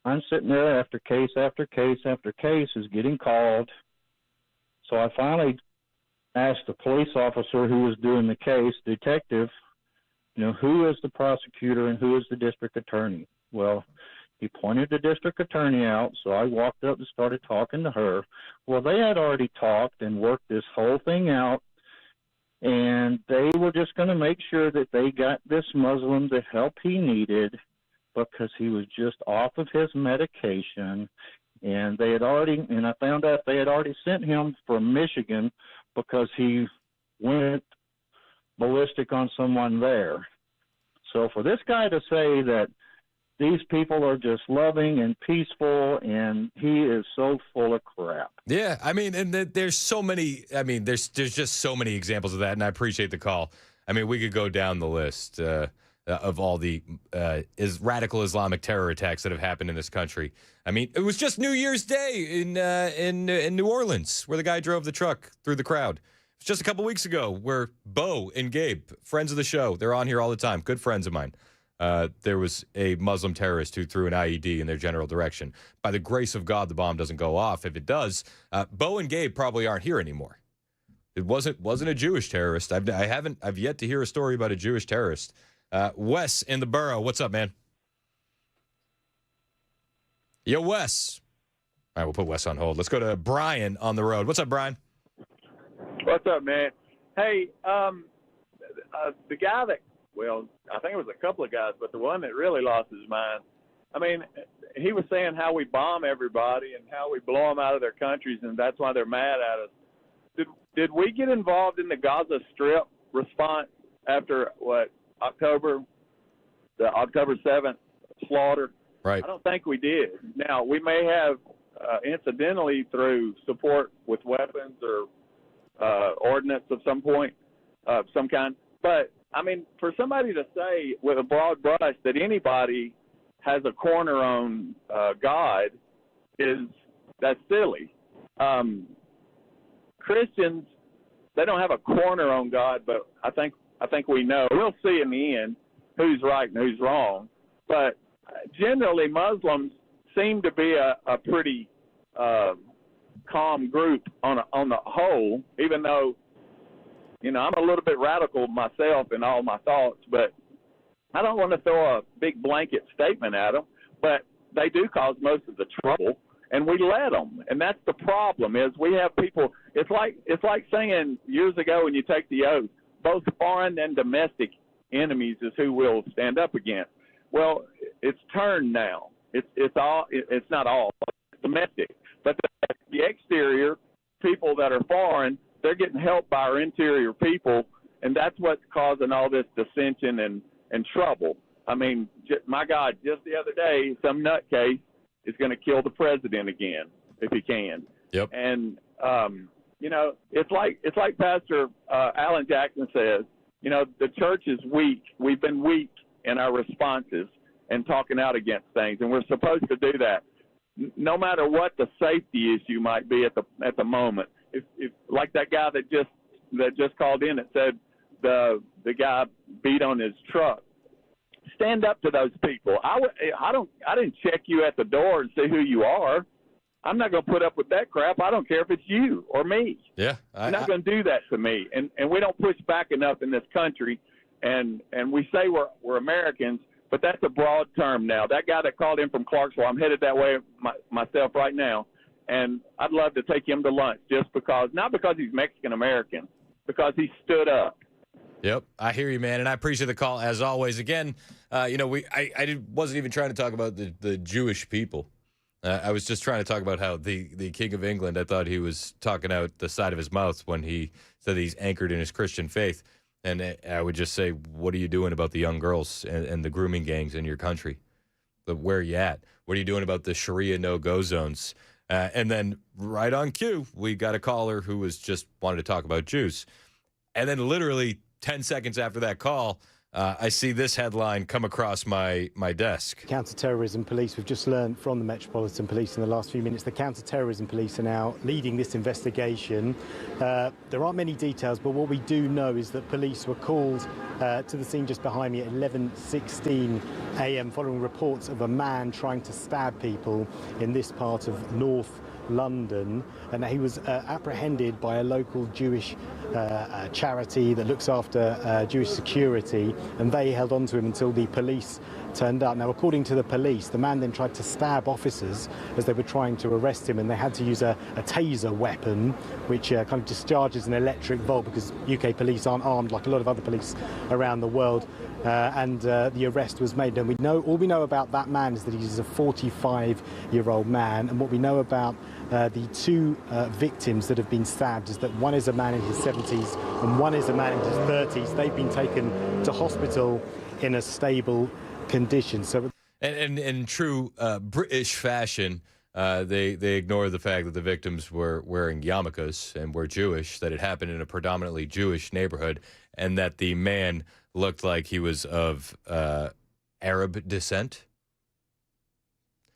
Speaker 16: I'm sitting there after case after case after case is getting called. So I finally asked the police officer who was doing the case, detective, who is the prosecutor and who is the district attorney? Well, he pointed the district attorney out, so I walked up and started talking to her. Well, they had already talked and worked this whole thing out, and they were just going to make sure that they got this Muslim the help he needed because he was just off of his medication. And they had already, and I found out they had already sent him from Michigan because he went ballistic on someone there. So for this guy to say that these people are just loving and peaceful, and he is so full of crap.
Speaker 6: Yeah, I mean, and there's so many. I mean, there's just so many examples of that, and I appreciate the call. I mean, we could go down the list of all the radical Islamic terror attacks that have happened in this country. I mean, it was just New Year's Day in New Orleans where the guy drove the truck through the crowd. It was just a couple weeks ago where Bo and Gabe, friends of the show, they're on here all the time, good friends of mine. There was a Muslim terrorist who threw an IED in their general direction. By the grace of God, the bomb doesn't go off. If it does, Bo and Gabe probably aren't here anymore. It wasn't a Jewish terrorist. I've yet to hear a story about a Jewish terrorist. Wes in the borough, what's up, man? Yo, Wes. All right, we'll put Wes on hold. Let's go to Brian on the road. What's up, Brian?
Speaker 17: What's up, man? Hey, the guy that, well, I think it was a couple of guys, but the one that really lost his mind, I mean, he was saying how we bomb everybody and how we blow them out of their countries, and that's why they're mad at us. Did we get involved in the Gaza Strip response after, October 7th slaughter?
Speaker 6: Right.
Speaker 17: I don't think we did. Now, we may have incidentally through support with weapons or ordnance of some point, some kind. But, I mean, for somebody to say with a broad brush that anybody has a corner on God, that's silly. Christians, they don't have a corner on God, but I think we know. We'll see in the end who's right and who's wrong. But generally, Muslims seem to be a pretty calm group on the whole, even though, I'm a little bit radical myself in all my thoughts, but I don't want to throw a big blanket statement at them, but they do cause most of the trouble, and we let them. And that's the problem is we have people, it's like saying years ago when you take the oath, both foreign and domestic enemies is who we'll stand up against. Well, it's turned now. It's not all it's domestic, but the exterior people that are foreign, they're getting helped by our interior people, and that's what's causing all this dissension and trouble. I mean, my God, just the other day, some nutcase is going to kill the president again if he can.
Speaker 6: Yep.
Speaker 17: And it's like Pastor Alan Jackson says. The church is weak. We've been weak in our responses and talking out against things, and we're supposed to do that, no matter what the safety issue might be at the moment. If like that guy that just called in that said the guy beat on his truck. Stand up to those people. I didn't check you at the door and see who you are. I'm not going to put up with that crap. I don't care if it's you or me.
Speaker 6: Yeah.
Speaker 17: You're not going to do that to me. And we don't push back enough in this country. And we say we're Americans, but that's a broad term now. That guy that called in from Clarksville, I'm headed that way myself right now. And I'd love to take him to lunch not because he's Mexican-American, because he stood up.
Speaker 6: Yep, I hear you, man, and I appreciate the call as always. Again, I wasn't even trying to talk about the Jewish people. I was just trying to talk about how the King of England, I thought he was talking out the side of his mouth when he said he's anchored in his Christian faith. And I would just say, what are you doing about the young girls and the grooming gangs in your country? Where are you at? What are you doing about the Sharia no-go zones? And then right on cue, we got a caller who was just wanted to talk about Jews. And then literally 10 seconds after that call, I see this headline come across my desk.
Speaker 18: Counter-terrorism police, we've just learned from the Metropolitan Police in the last few minutes, the counter-terrorism police are now leading this investigation. There aren't many details, but what we do know is that police were called to the scene just behind me at 11:16 a.m. following reports of a man trying to stab people in this part of North London, and he was apprehended by a local Jewish charity that looks after Jewish security, and they held on to him until the police turned up. Now, according to the police, the man then tried to stab officers as they were trying to arrest him, and they had to use a taser weapon, which kind of discharges an electric volt, because UK police aren't armed like a lot of other police around the world. And the arrest was made. And all we know about that man is that he's a 45-year-old man. And what we know about the two victims that have been stabbed is that one is a man in his 70s and one is a man in his 30s. They've been taken to hospital in a stable condition. So,
Speaker 6: and in true British fashion, they ignore the fact that the victims were wearing yarmulkes and were Jewish, that it happened in a predominantly Jewish neighborhood, and that the man looked like he was of Arab descent.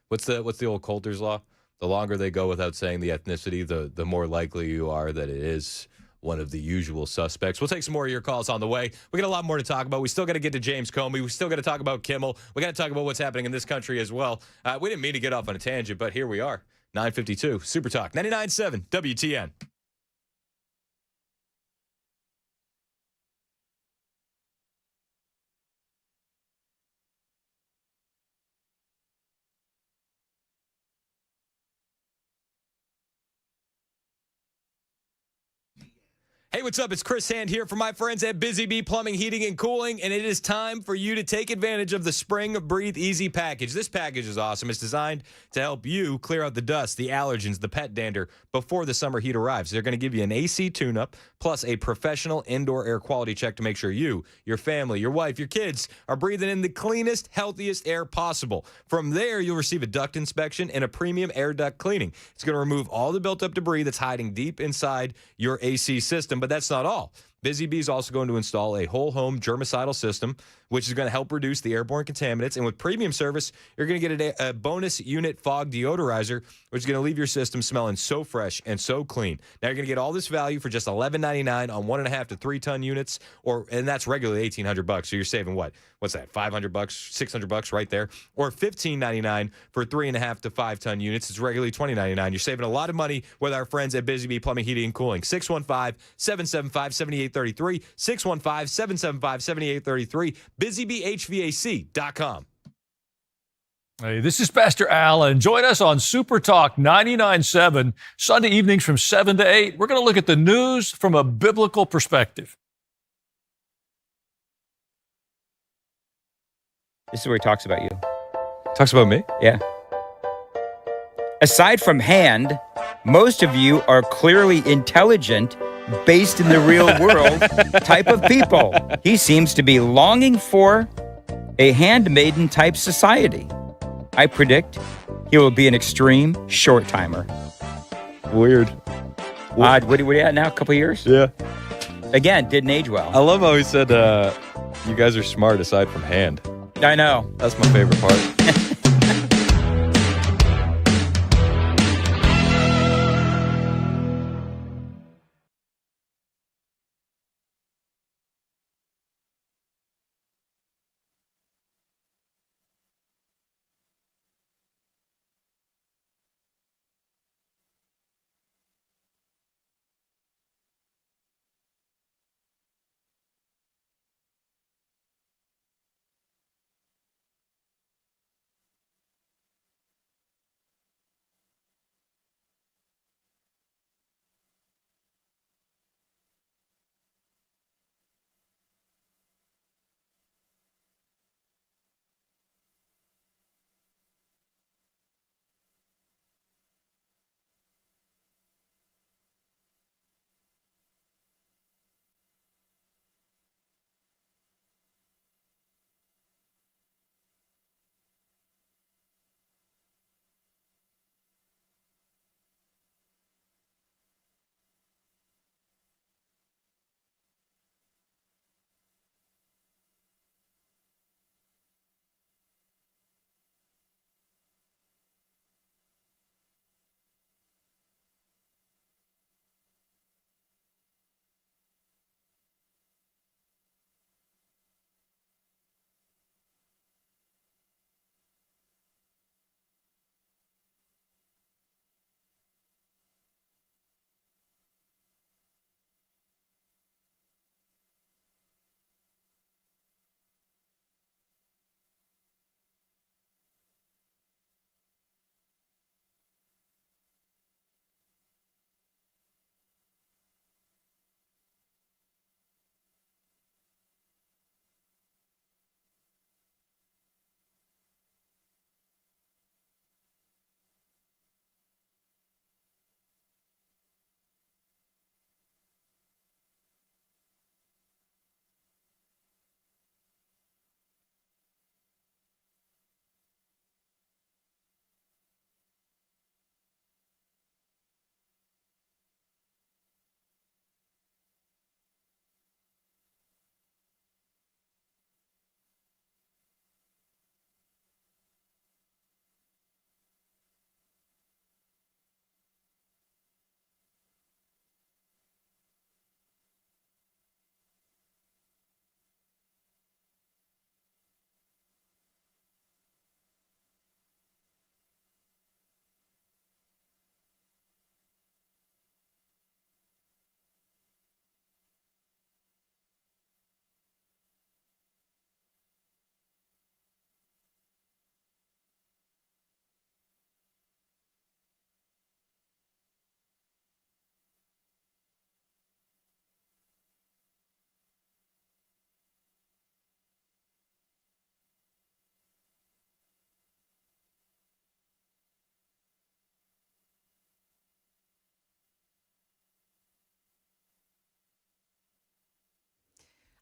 Speaker 6: What's the old Coulter's law? The longer they go without saying the ethnicity, the more likely you are that it is one of the usual suspects. We'll take some more of your calls on the way. We got a lot more to talk about. We still got to get to James Comey. We still got to talk about Kimmel. We got to talk about what's happening in this country as well. We didn't mean to get off on a tangent, but here we are. 9:52 Super Talk 99.7 WTN. Hey, what's up? It's Chris Hand here from my friends at Busy Bee Plumbing, Heating, and Cooling, and it is time for you to take advantage of the Spring Breathe Easy package. This package is awesome. It's designed to help you clear out the dust, the allergens, the pet dander before the summer heat arrives. They're going to give you an AC tune-up plus a professional indoor air quality check to make sure you, your family, your wife, your kids are breathing in the cleanest, healthiest air possible. From there, you'll receive a duct inspection and a premium air duct cleaning. It's going to remove all the built-up debris that's hiding deep inside your AC system. But that's not all. Busy Bee is also going to install a whole home germicidal system, which is going to help reduce the airborne contaminants. And with premium service, you're going to get a bonus unit fog deodorizer, which is going to leave your system smelling so fresh and so clean. Now you're going to get all this value for just $11.99 on 1.5 to 3 ton units, and that's regularly $1,800. So you're saving what? What's that? $500, $600 right there, or $15.99 for 3.5 to 5 ton units. It's regularly $20.99. You're saving a lot of money with our friends at Busy Bee Plumbing, Heating, and Cooling. 615-775-7833. 615-775-7833. BusyBeeHVAC.com.
Speaker 19: Hey, this is Pastor Allen. Join us on Super Talk 99.7, Sunday evenings from 7 to 8. We're going to look at the news from a biblical perspective.
Speaker 20: This is where he talks about you.
Speaker 6: Talks about me?
Speaker 20: Yeah. Aside from hand, most of you are clearly intelligent, based in the real world type of people. He seems to be longing for a handmaiden type society. I predict he will be an extreme short timer.
Speaker 6: Weird.
Speaker 20: Odd. What are you at now? A couple years?
Speaker 6: Yeah.
Speaker 20: Again, didn't age well.
Speaker 6: I love how he said, you guys are smart aside from hand.
Speaker 20: I know.
Speaker 6: That's my favorite part.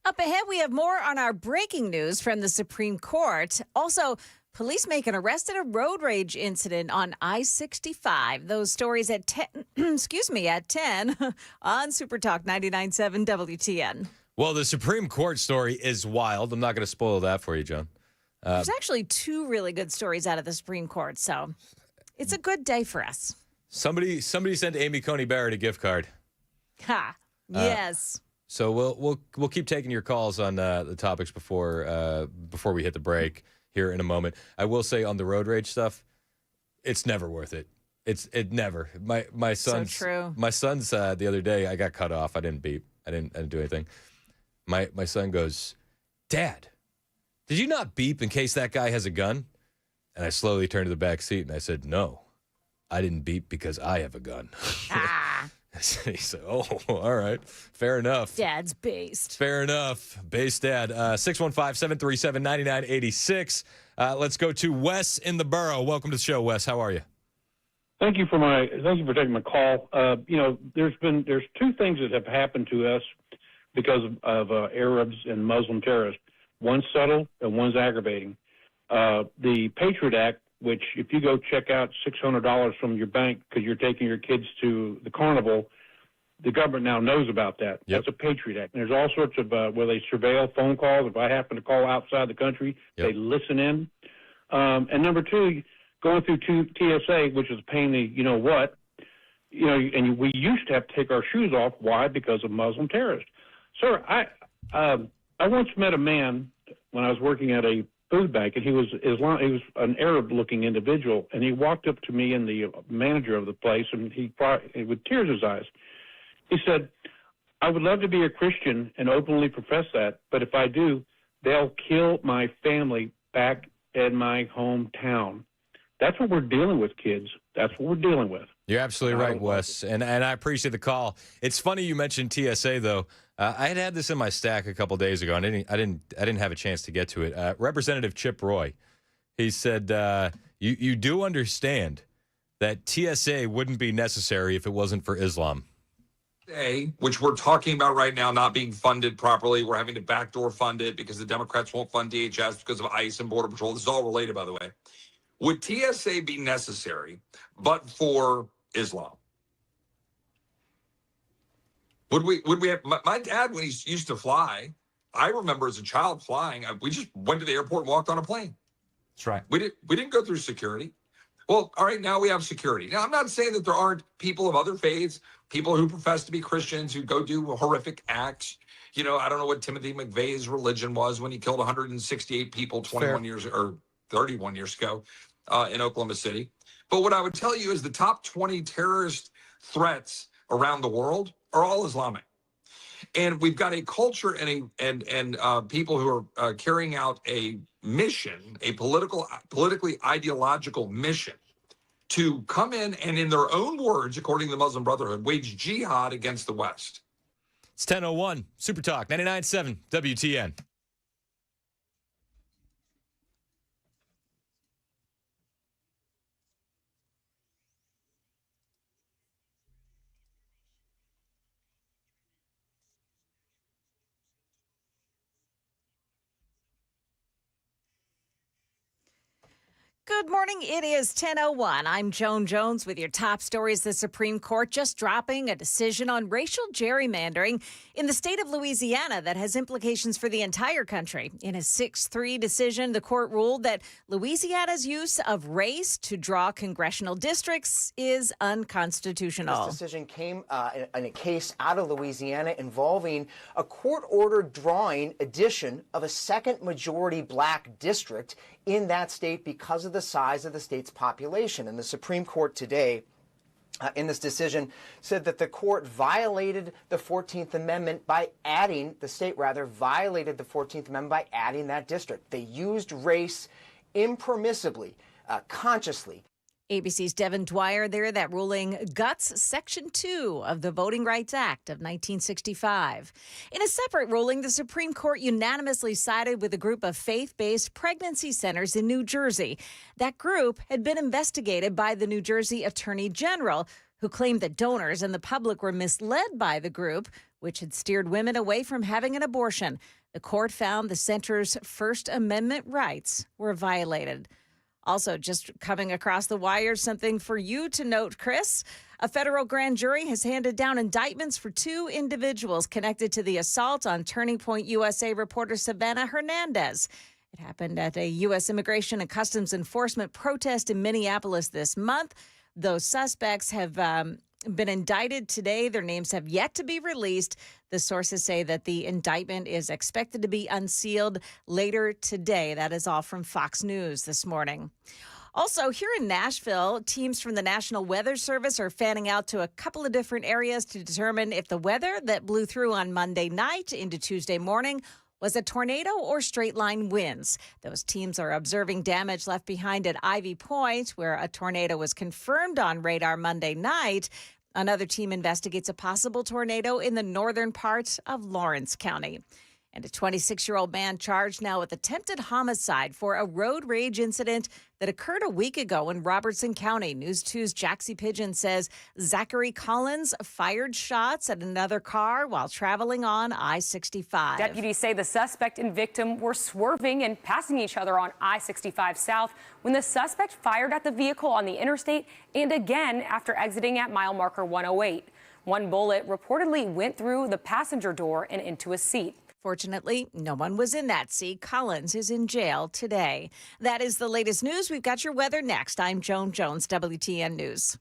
Speaker 1: Up ahead, we have more on our breaking news from the Supreme Court. Also, Police make an arrest in a road rage incident on I-65. Those stories at 10, at 10 on Super Talk 99.7 WTN.
Speaker 6: Well, the Supreme Court story is wild. I'm not going to spoil that for you, John.
Speaker 1: There's actually two really good stories out of the Supreme Court, so it's a good day for us.
Speaker 6: Somebody sent Amy Coney Barrett a gift card.
Speaker 1: Ha! Yes.
Speaker 6: So we'll keep taking your calls on the topics before we hit the break here in a moment. I will say on the road rage stuff, it's never worth it. It never. My son's
Speaker 1: so true.
Speaker 6: My son's the other day I got cut off. I didn't beep. I didn't do anything. My son goes, "Dad, did you not beep in case that guy has a gun?" And I slowly turned to the back seat and I said, "No, I didn't beep because I have a gun." He said, "Oh, all right. Fair enough."
Speaker 1: Dad's based.
Speaker 6: Fair enough. Based dad. 615-737-9986. Let's go to Wes in the borough. Welcome to the show, Wes. How are you?
Speaker 16: Thank you for taking my call. There's two things that have happened to us because of Arabs and Muslim terrorists. One's subtle and one's aggravating. The Patriot Act, which if you go check out $600 from your bank because you're taking your kids to the carnival, the government now knows about that.
Speaker 6: Yep.
Speaker 16: That's a Patriot Act. And there's all sorts of where they surveil phone calls. If I happen to call outside the country, they listen in. And number two, going through TSA, which is a pain in the you-know-what, and we used to have to take our shoes off. Why? Because of Muslim terrorists. Sir, I once met a man when I was working at a food bank, and he was an Arab-looking individual, and he walked up to me and the manager of the place, and he with tears in his eyes, he said, "I would love to be a Christian and openly profess that, but if I do, they'll kill my family back in my hometown." That's what we're dealing with, kids. That's what we're dealing with.
Speaker 6: You're absolutely right, Wes, and I appreciate the call. It's funny you mentioned TSA though. I had this in my stack a couple days ago, and I didn't have a chance to get to it. Representative Chip Roy, he said, "You do understand that TSA wouldn't be necessary if it wasn't for Islam."
Speaker 3: Which we're talking about right now, not being funded properly. We're having to backdoor fund it because the Democrats won't fund DHS because of ICE and Border Patrol. This is all related, by the way. Would TSA be necessary but for Islam? Would we have, my dad, when he used to fly, I remember as a child flying, we just went to the airport and walked on a plane.
Speaker 6: That's right.
Speaker 3: We didn't go through security. Well, all right, now we have security. Now, I'm not saying that there aren't people of other faiths, people who profess to be Christians who go do horrific acts. I don't know what Timothy McVeigh's religion was when he killed 168 people 31 years ago in Oklahoma City. But what I would tell you is the top 20 terrorist threats around the world are all Islamic. And we've got a culture and people who are carrying out a mission, a politically ideological mission, to come in their own words, according to the Muslim Brotherhood, wage jihad against the West.
Speaker 6: It's 10:01 Super Talk 99.7 WTN.
Speaker 1: Good morning. It is 10:01. I'm Joan Jones with your top stories. The Supreme Court just dropping a decision on racial gerrymandering in the state of Louisiana that has implications for the entire country. In a 6-3 decision, the court ruled that Louisiana's use of race to draw congressional districts is unconstitutional.
Speaker 21: This decision came in a case out of Louisiana involving a court-ordered drawing addition of a second majority black district in that state because of the size of the state's population. And the Supreme Court today, in this decision, said that the court violated the 14th Amendment by adding, the state rather, violated the 14th Amendment by adding that district. They used race impermissibly, consciously.
Speaker 1: ABC's Devin Dwyer there. That ruling guts Section 2 of the Voting Rights Act of 1965. In a separate ruling, the Supreme Court unanimously sided with a group of faith-based pregnancy centers in New Jersey. That group had been investigated by the New Jersey Attorney General, who claimed that donors and the public were misled by the group, which had steered women away from having an abortion. The court found the center's First Amendment rights were violated. Also, just coming across the wire, something for you to note, Chris. A federal grand jury has handed down indictments for 2 individuals connected to the assault on Turning Point USA reporter Savannah Hernandez. It happened at a U.S. Immigration and Customs Enforcement protest in Minneapolis this month. Those suspects have been indicted today. Their names have yet to be released. The sources say that the indictment is expected to be unsealed later today. That is all from Fox News this morning. Also, here in Nashville, teams from the National Weather Service are fanning out to a couple of different areas to determine if the weather that blew through on Monday night into Tuesday morning was a tornado or straight line winds. Those teams are observing damage left behind at Ivy Point, where a tornado was confirmed on radar Monday night. Another team investigates a possible tornado in the northern part of Lawrence County. And a 26-year-old man charged now with attempted homicide for a road rage incident that occurred a week ago in Robertson County. News 2's Jaxie Pigeon says Zachary Collins fired shots at another car while traveling on I-65.
Speaker 2: Deputies say the suspect and victim were swerving and passing each other on I-65 South when the suspect fired at the vehicle on the interstate and again after exiting at mile marker 108. One bullet reportedly went through the passenger door and into a seat.
Speaker 1: Fortunately, no one was in that seat. Collins is in jail today. That is the latest news. We've got your weather next. I'm Joan Jones, WTN News.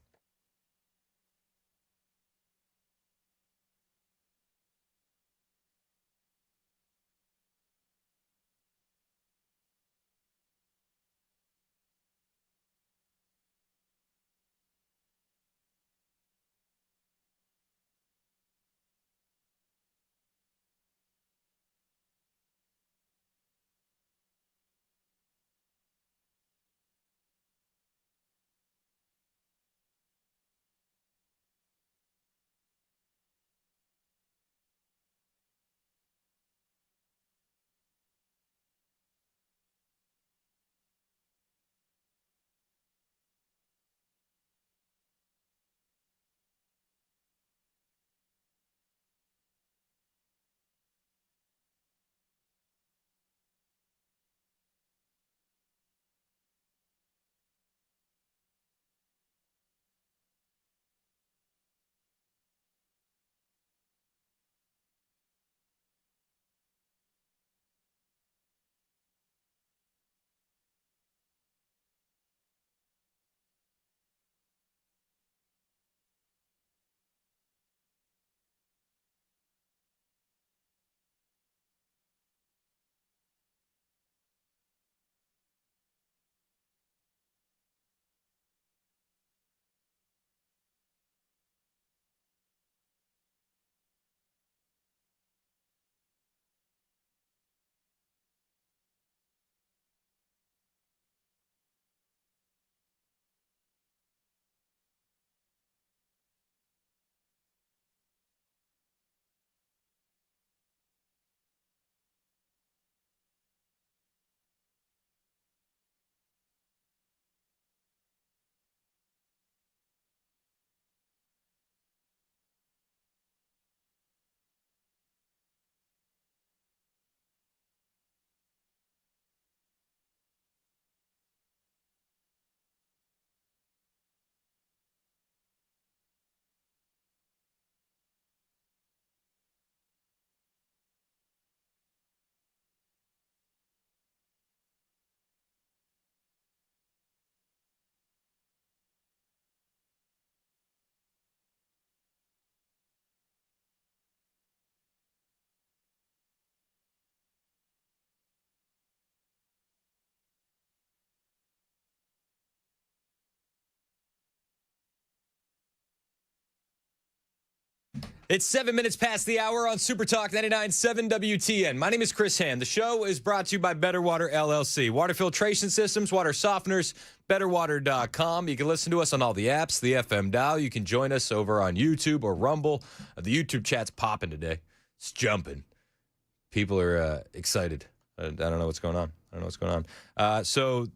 Speaker 6: It's 7 minutes past the hour on Super Talk 99.7 WTN. My name is Chris Hand. The show is brought to you by Better Water LLC. Water filtration systems, water softeners, betterwater.com. You can listen to us on all the apps, the FM dial. You can join us over on YouTube or Rumble. The YouTube chat's popping today. It's jumping. People are excited. I don't know what's going on. So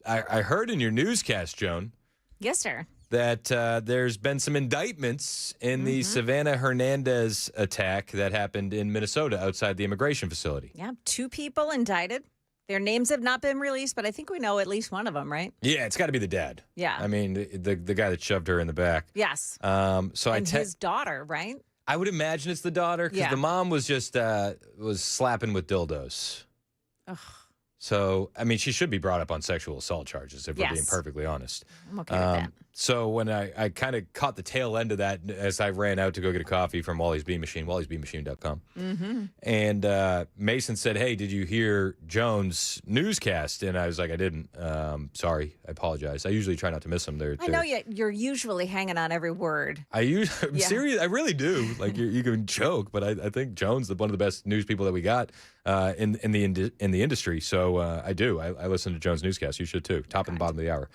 Speaker 6: I heard in your newscast, Joan.
Speaker 1: Yes, sir.
Speaker 6: That there's been some indictments in the Savannah Hernandez attack that happened in Minnesota outside the immigration facility.
Speaker 1: Yeah, 2 people indicted. Their names have not been released, but I think we know at least one of them, right?
Speaker 6: Yeah, it's got to be the dad.
Speaker 1: Yeah.
Speaker 6: I mean, the guy that shoved her in the back.
Speaker 1: Yes.
Speaker 6: So
Speaker 1: and his daughter, right?
Speaker 6: I would imagine it's the daughter because the mom was just was slapping with dildos.
Speaker 1: Ugh.
Speaker 6: So, I mean, she should be brought up on sexual assault charges, if we're being perfectly honest.
Speaker 1: I'm okay with that.
Speaker 6: So when I kind of caught the tail end of that as I ran out to go get a coffee from Wally's Bean Machine, wallysbeanmachine.com.
Speaker 1: Mm-hmm.
Speaker 6: And Mason said, hey, did you hear Jones' newscast? And I was like, I didn't. Sorry, I apologize. I usually try not to miss them.
Speaker 1: I know you're usually hanging on every word.
Speaker 6: I'm serious. I really do. Like you can joke, but I think Jones is one of the best news people that we got in the industry. So I do. I listen to Jones' newscast. You should too. Top and bottom of the hour.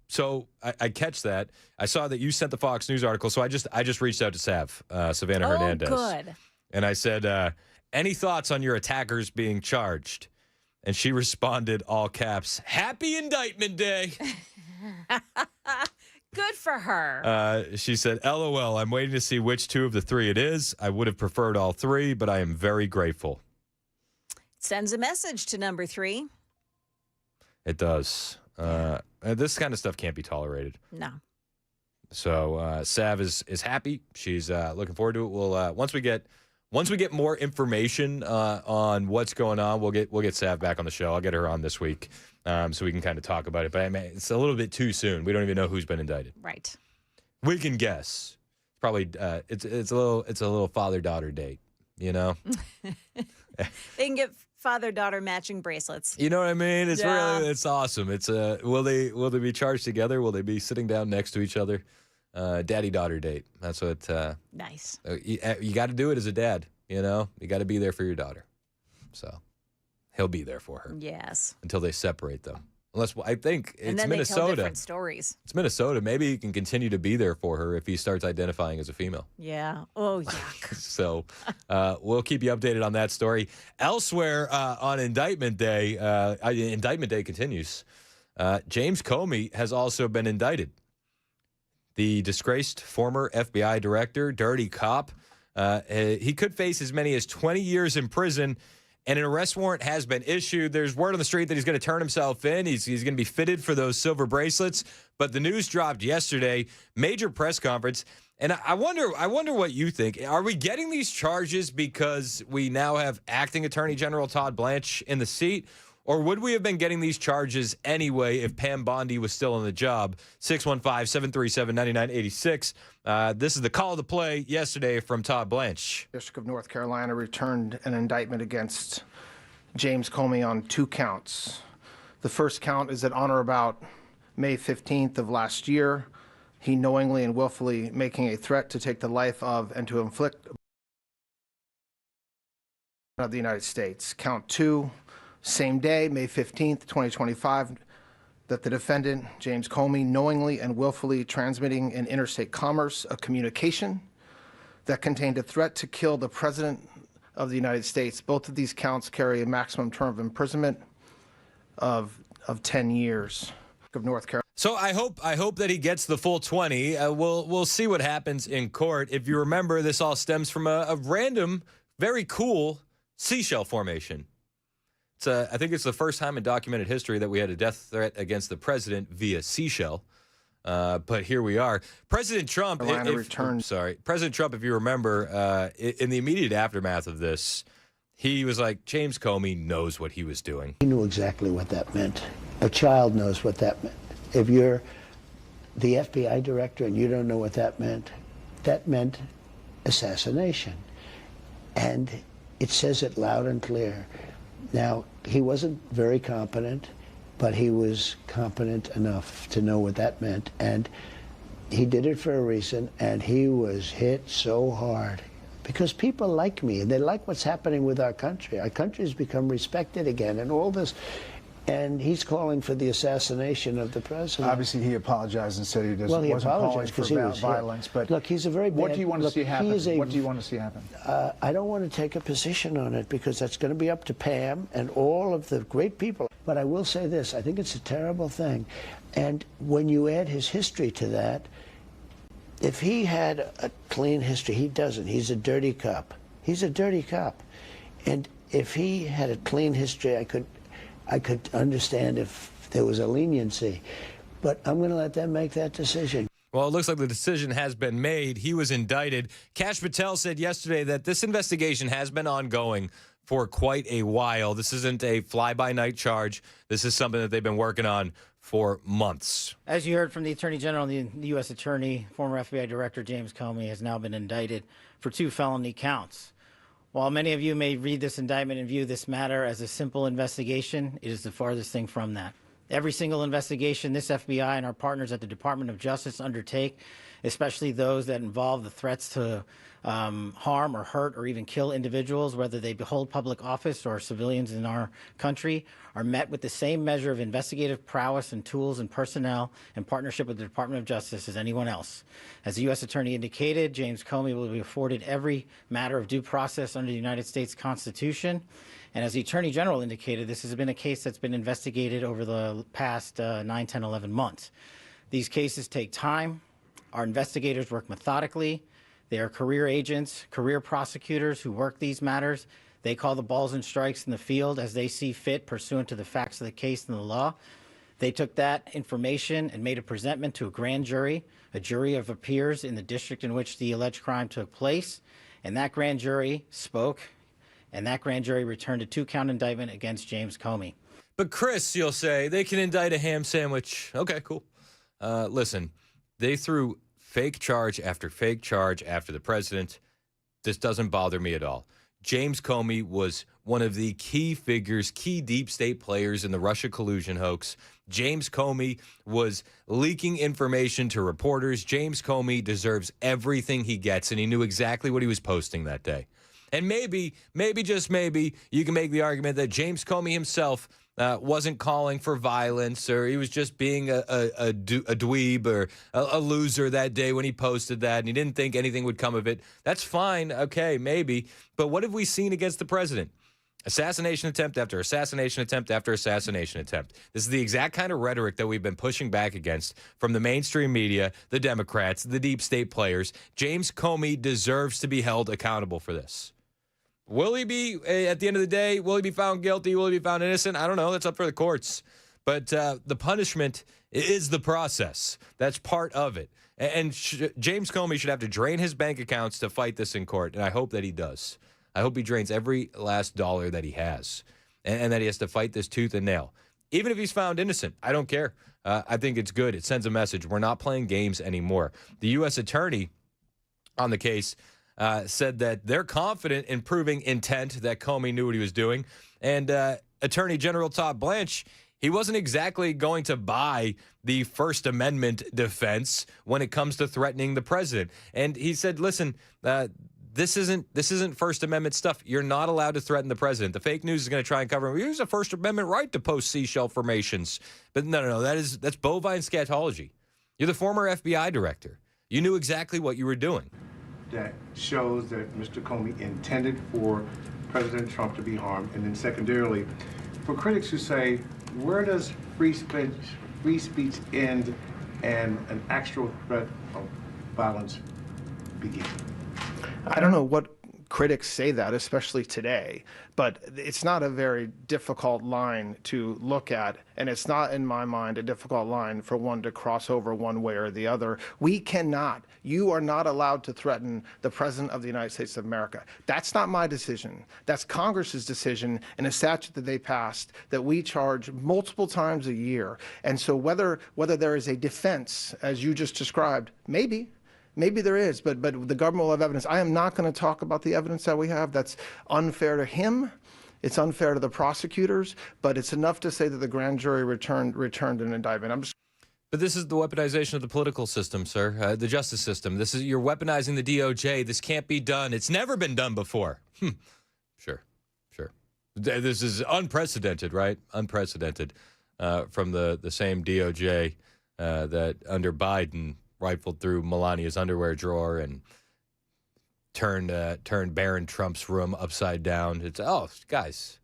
Speaker 6: So I catch that. I saw that you sent the Fox News article. So I just reached out to Savannah Hernandez.
Speaker 1: Good.
Speaker 6: And I said, any thoughts on your attackers being charged? And she responded, all caps, Happy Indictment Day.
Speaker 1: Good for her.
Speaker 6: She said, LOL, I'm waiting to see which two of the three it is. I would have preferred all three, but I am very grateful.
Speaker 1: Sends a message to number 3.
Speaker 6: It does. This kind of stuff can't be tolerated.
Speaker 1: No.
Speaker 6: So Sav is happy. She's looking forward to it. We'll once we get more information on what's going on, we'll get Sav back on the show. I'll get her on this week so we can kind of talk about it. But I mean, it's a little bit too soon. We don't even know who's been indicted.
Speaker 1: Right.
Speaker 6: We can guess. Probably it's a little father-daughter date. You know.
Speaker 1: They can get father-daughter matching bracelets.
Speaker 6: You know what I mean? It's awesome. It's will they be charged together? Will they be sitting down next to each other? Daddy-daughter date. That's what.
Speaker 1: Nice.
Speaker 6: You got to do it as a dad. You know, you got to be there for your daughter. So he'll be there for her.
Speaker 1: Yes.
Speaker 6: Until they separate them. Unless I think it's
Speaker 1: and then
Speaker 6: Minnesota.
Speaker 1: They tell different stories.
Speaker 6: It's Minnesota. Maybe he can continue to be there for her if he starts identifying as a female.
Speaker 1: Yeah. Oh, yuck.
Speaker 6: So we'll keep you updated on that story. Elsewhere on Indictment Day, Indictment Day continues. James Comey has also been indicted. The disgraced former FBI director, dirty cop, he could face as many as 20 years in prison. And an arrest warrant has been issued. There's word on the street that he's going to turn himself in. He's going to be fitted for those silver bracelets. But the news dropped yesterday, major press conference. And I wonder what you think. Are we getting these charges because we now have acting Attorney General Todd Blanche in the seat? Or would we have been getting these charges anyway if Pam Bondi was still on the job? 615-737-9986. This is the call to play yesterday from Todd Blanche.
Speaker 4: District of North Carolina returned an indictment against James Comey on 2 counts. The first count is that on or about May 15th of last year, he knowingly and willfully making a threat to take the life of and to inflict of the United States. Count 2. Same day, May 15th, 2025, that the defendant, James Comey, knowingly and willfully transmitting in interstate commerce a communication that contained a threat to kill the President of the United States. Both of these counts carry a maximum term of imprisonment of 10 years. Of North Carolina.
Speaker 6: So I hope that he gets the full 20. We'll see what happens in court. If you remember, this all stems from a random, very cool seashell formation. I think it's the first time in documented history that we had a death threat against the president via seashell. But here we are. President Trump, President Trump, if you remember, in the immediate aftermath of this, he was like, James Comey knows what he was doing.
Speaker 22: He knew exactly what that meant. A child knows what that meant. If you're the FBI director and you don't know what that meant assassination. And it says it loud and clear. Now, he wasn't very competent, but he was competent enough to know what that meant. And he did it for a reason, and he was hit so hard. Because people like me, and they like what's happening with our country. Our country's become respected again, and all this. And he's calling for the assassination of the president.
Speaker 23: Obviously, he apologized and said he wasn't calling for violence. But
Speaker 22: look, he's a very bad.
Speaker 23: What do you want to see happen? What do you want to see happen?
Speaker 22: I don't want to take a position on it because that's going to be up to Pam and all of the great people. But I will say this: I think it's a terrible thing. And when you add his history to that, if he had a clean history, he doesn't. He's a dirty cop. He's a dirty cop. And if he had a clean history, I could I could understand if there was a leniency. But I'm going to let them make that decision.
Speaker 6: Well, it looks like the decision has been made. He was indicted. Kash Patel said yesterday that this investigation has been ongoing for quite a while. This isn't a fly-by-night charge. This is something that they've been working on for months.
Speaker 5: As you heard from the Attorney General, the U.S. Attorney, former FBI Director James Comey, has now been indicted for 2 felony counts. While many of you may read this indictment and view this matter as a simple investigation, it is the farthest thing from that. Every single investigation this FBI and our partners at the Department of Justice undertake, especially those that involve the threats to harm or hurt or even kill individuals, whether they hold public office or civilians in our country, are met with the same measure of investigative prowess and tools and personnel in partnership with the Department of Justice as anyone else. As the U.S. Attorney indicated, James Comey will be afforded every matter of due process under the United States Constitution. And as the Attorney General indicated, this has been a case that's been investigated over the past 9, 10, 11 months. These cases take time. Our investigators work methodically. They are career agents, career prosecutors who work these matters. They call the balls and strikes in the field as they see fit pursuant to the facts of the case and the law. They took that information and made a presentment to a grand jury, a jury of peers in the district in which the alleged crime took place. And that grand jury spoke, and that grand jury returned a 2-count indictment against James Comey.
Speaker 6: But Chris, you'll say, they can indict a ham sandwich. Okay, cool. Listen, they threw fake charge after the president. This doesn't bother me at all. James Comey was one of the key figures, key deep state players in the Russia collusion hoax. James Comey was leaking information to reporters. James Comey deserves everything he gets, and he knew exactly what he was posting that day. And maybe, just maybe, you can make the argument that James Comey himself wasn't calling for violence, or he was just being a dweeb or a loser that day when he posted that, and he didn't think anything would come of it. That's fine. Okay, maybe. But what have we seen against the president? Assassination attempt after assassination attempt after assassination attempt. This is the exact kind of rhetoric that we've been pushing back against from the mainstream media, the Democrats, the deep state players. James Comey deserves to be held accountable for this. Will he be, at the end of the day, will he be found guilty? Will he be found innocent? I don't know. That's up for the courts. But the punishment is the process. That's part of it. And James Comey should have to drain his bank accounts to fight this in court, and I hope that he does. I hope he drains every last dollar that he has, and that he has to fight this tooth and nail. Even if he's found innocent, I don't care. I think it's good. It sends a message. We're not playing games anymore. The U.S. attorney on the case said that they're confident in proving intent, that Comey knew what he was doing. And Attorney General Todd Blanche, he wasn't exactly going to buy the First Amendment defense when it comes to threatening the president. And he said, listen, this isn't First Amendment stuff. You're not allowed to threaten the president. The fake news is going to try and cover him. Use a First Amendment right to post seashell formations. But no, that's bovine scatology. You're the former FBI director. You knew exactly what you were doing.
Speaker 23: That shows that Mr. Comey intended for President Trump to be harmed. And then secondarily, for critics who say, where does free speech end and an actual threat of violence begin?
Speaker 4: I don't know what critics say that, especially today, but it's not a very difficult line to look at, and it's not, in my mind, a difficult line for one to cross over one way or the other. You are not allowed to threaten the President of the United States of America. That's not my decision. That's Congress's decision in a statute that they passed that we charge multiple times a year. And so whether there is a defense, as you just described, maybe there is, but the government will have evidence. I am not going to talk about the evidence that we have. That's unfair to him. It's unfair to the prosecutors, but it's enough to say that the grand jury returned an indictment.
Speaker 6: But this is the weaponization of the political system, sir, the justice system. You're weaponizing the DOJ. This can't be done. It's never been done before. Sure. This is unprecedented, right? Unprecedented from the same DOJ that under Biden rifled through Melania's underwear drawer and turned Barron Trump's room upside down. It's guys,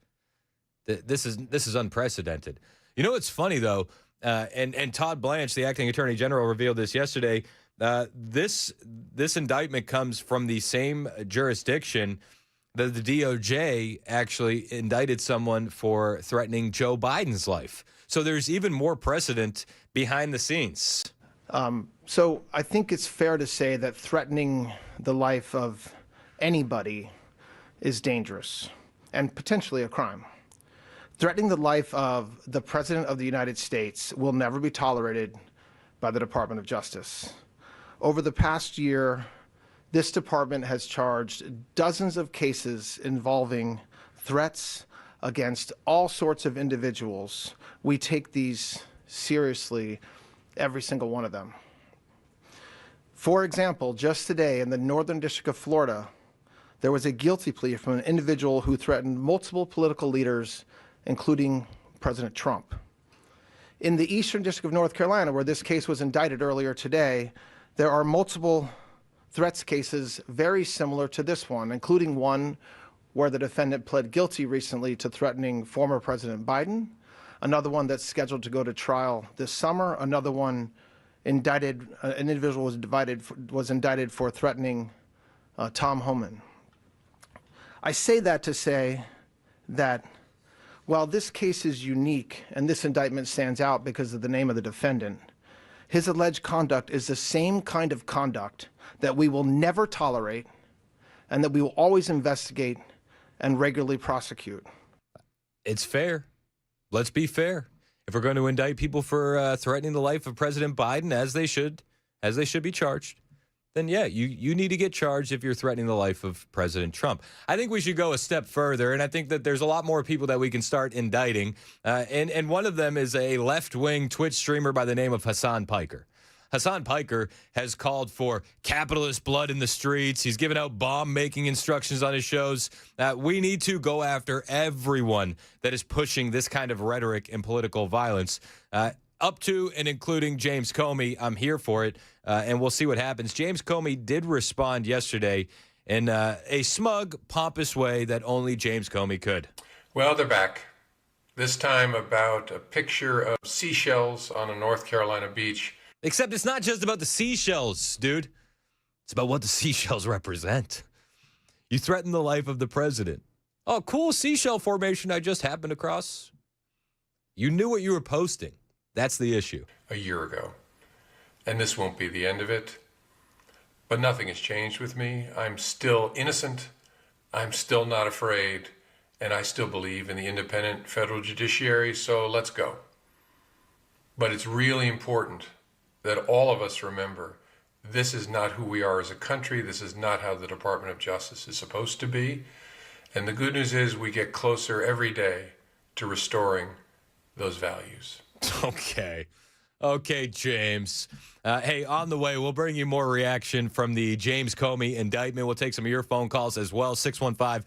Speaker 6: this is unprecedented. You know what's funny though, and Todd Blanche, the acting attorney general, revealed this yesterday. This indictment comes from the same jurisdiction the DOJ actually indicted someone for threatening Joe Biden's life. So there's even more precedent behind the scenes.
Speaker 4: So I think it's fair to say that threatening the life of anybody is dangerous and potentially a crime. Threatening the life of the President of the United States will never be tolerated by the Department of Justice. Over the past year, this department has charged dozens of cases involving threats against all sorts of individuals. We take these seriously, every single one of them. For example, just today in the Northern District of Florida, there was a guilty plea from an individual who threatened multiple political leaders, including President Trump. In the Eastern District of North Carolina, where this case was indicted earlier today, there are multiple threats cases very similar to this one, including one where the defendant pled guilty recently to threatening former President Biden, another one that's scheduled to go to trial this summer, another one indicted, an individual was indicted for threatening Tom Homan. I say that to say that while this case is unique and this indictment stands out because of the name of the defendant, his alleged conduct is the same kind of conduct that we will never tolerate and that we will always investigate and regularly prosecute.
Speaker 6: It's fair. Let's be fair. If we're going to indict people for threatening the life of President Biden, as they should be charged, then yeah, you need to get charged if you're threatening the life of President Trump. I think we should go a step further, and I think that there's a lot more people that we can start indicting, and one of them is a left-wing Twitch streamer by the name of Hassan Piker. Hassan Piker has called for capitalist blood in the streets. He's given out bomb-making instructions on his shows. We need to go after everyone that is pushing this kind of rhetoric and political violence, up to and including James Comey. I'm here for it, and we'll see what happens. James Comey did respond yesterday in a smug, pompous way that only James Comey could.
Speaker 7: Well, they're back. This time about a picture of seashells on a North Carolina beach.
Speaker 6: Except it's not just about the seashells, dude. It's about what the seashells represent. You threaten the life of the president. Oh, cool seashell formation I just happened across. You knew what you were posting. That's the issue.
Speaker 7: A year ago. And this won't be the end of it. But nothing has changed with me. I'm still innocent. I'm still not afraid. And I still believe in the independent federal judiciary. So let's go. But it's really important that all of us remember this is not who we are as a country. This is not how the Department of Justice is supposed to be. And the good news is we get closer every day to restoring those values.
Speaker 6: Okay, James. Hey, on the way, we'll bring you more reaction from the James Comey indictment. We'll take some of your phone calls as well. 615,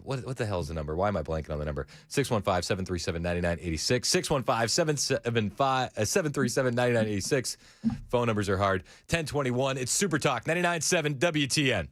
Speaker 6: what the hell is the number? Why am I blanking on the number? 615-737-9986. 615-737-9986. Phone numbers are hard. 1021. It's Super Talk 99.7 WTN.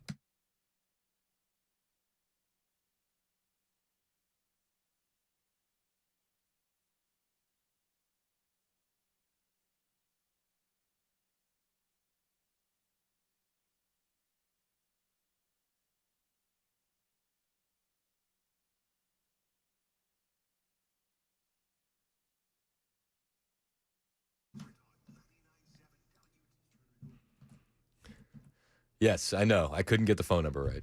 Speaker 6: Yes, I know. I couldn't get the phone number right.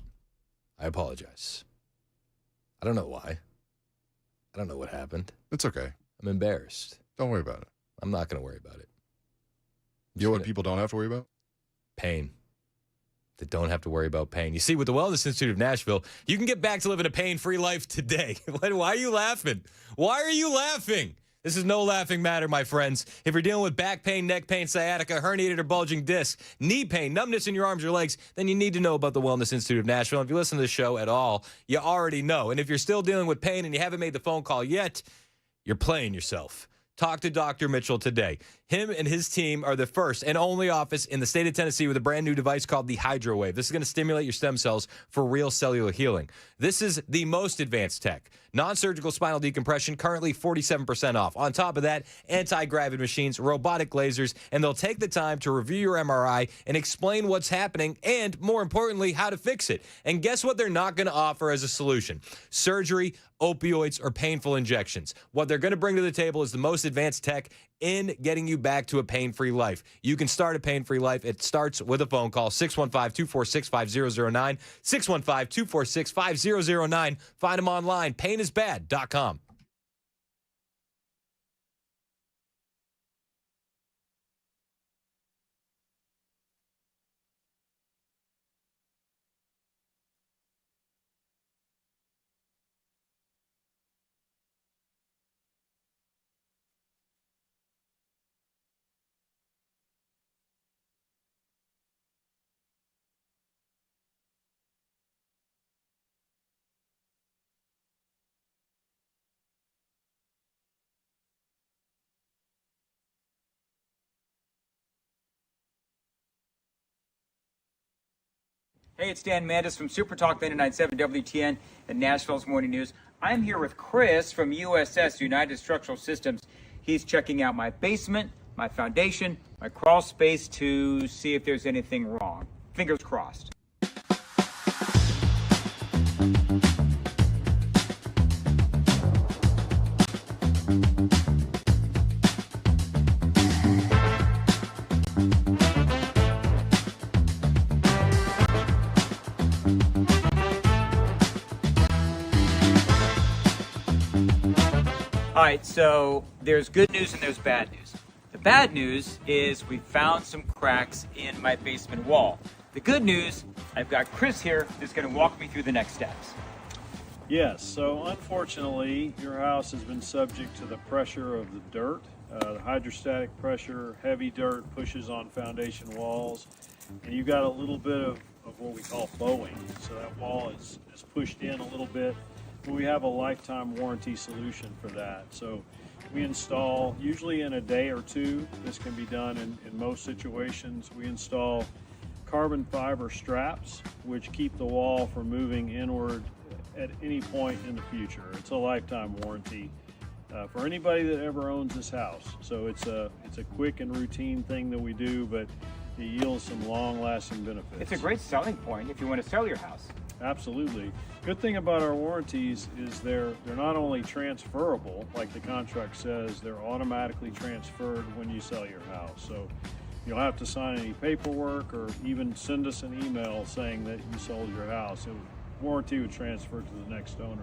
Speaker 6: I apologize. I don't know why. I don't know what happened.
Speaker 9: It's okay.
Speaker 6: I'm embarrassed.
Speaker 9: Don't worry about it.
Speaker 6: I'm not going to worry about it.
Speaker 9: You know what people don't have to worry about?
Speaker 6: Pain. They don't have to worry about pain. You see, with the Wellness Institute of Nashville, you can get back to living a pain-free life today. Why are you laughing? Why are you laughing? This is no laughing matter, my friends. If you're dealing with back pain, neck pain, sciatica, herniated or bulging discs, knee pain, numbness in your arms or legs, then you need to know about the Wellness Institute of Nashville. If you listen to the show at all, you already know. And if you're still dealing with pain and you haven't made the phone call yet, you're playing yourself. Talk to Dr. Mitchell today. Him and his team are the first and only office in the state of Tennessee with a brand new device called the HydroWave. This is going to stimulate your stem cells for real cellular healing. This is the most advanced tech. Non-surgical spinal decompression, currently 47% off. On top of that, anti-gravity machines, robotic lasers, and they'll take the time to review your MRI and explain what's happening and, more importantly, how to fix it. And guess what they're not going to offer as a solution? Surgery, opioids, or painful injections. What they're going to bring to the table is the most advanced tech in getting you back to a pain-free life. You can start a pain-free life. It starts with a phone call, 615-246-5009, 615-246-5009. Find them online, painisbad.com.
Speaker 10: Hey, it's Dan Mandis from Super Talk 99.7 WTN and Nashville's Morning News. I'm here with Chris from USS, United Structural Systems. He's checking out my basement, my foundation, my crawl space to see if there's anything wrong. Fingers crossed. All right, so there's good news and there's bad news. The bad news is we found some cracks in my basement wall. The good news, I've got Chris here who's going to walk me through the next steps.
Speaker 11: Yes, so unfortunately, your house has been subject to the pressure of the dirt. The hydrostatic pressure, heavy dirt pushes on foundation walls, and you got a little bit of what we call bowing. So that wall is pushed in a little bit. We have a lifetime warranty solution for that. So we install, usually in a day or two, this can be done in most situations. We install carbon fiber straps, which keep the wall from moving inward at any point in the future. It's a lifetime warranty for anybody that ever owns this house. So it's a quick and routine thing that we do, but it yields some long-lasting benefits.
Speaker 10: It's a great selling point if you want to sell your house.
Speaker 11: Absolutely. Good thing about our warranties is they're not only transferable, like the contract says, they're automatically transferred when you sell your house. So you don't have to sign any paperwork or even send us an email saying that you sold your house. Warranty would transfer to the next owner.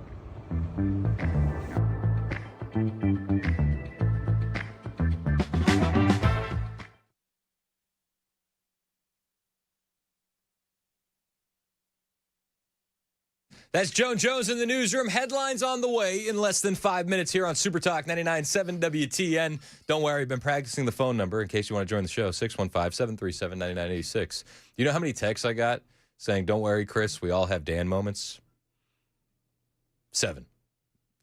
Speaker 6: That's Joan Jones in the newsroom. Headlines on the way in less than 5 minutes here on Super Talk 99.7 WTN. Don't worry, I've been practicing the phone number in case you want to join the show, 615-737-9986. You know how many texts I got saying, don't worry, Chris, we all have Dan moments? 7.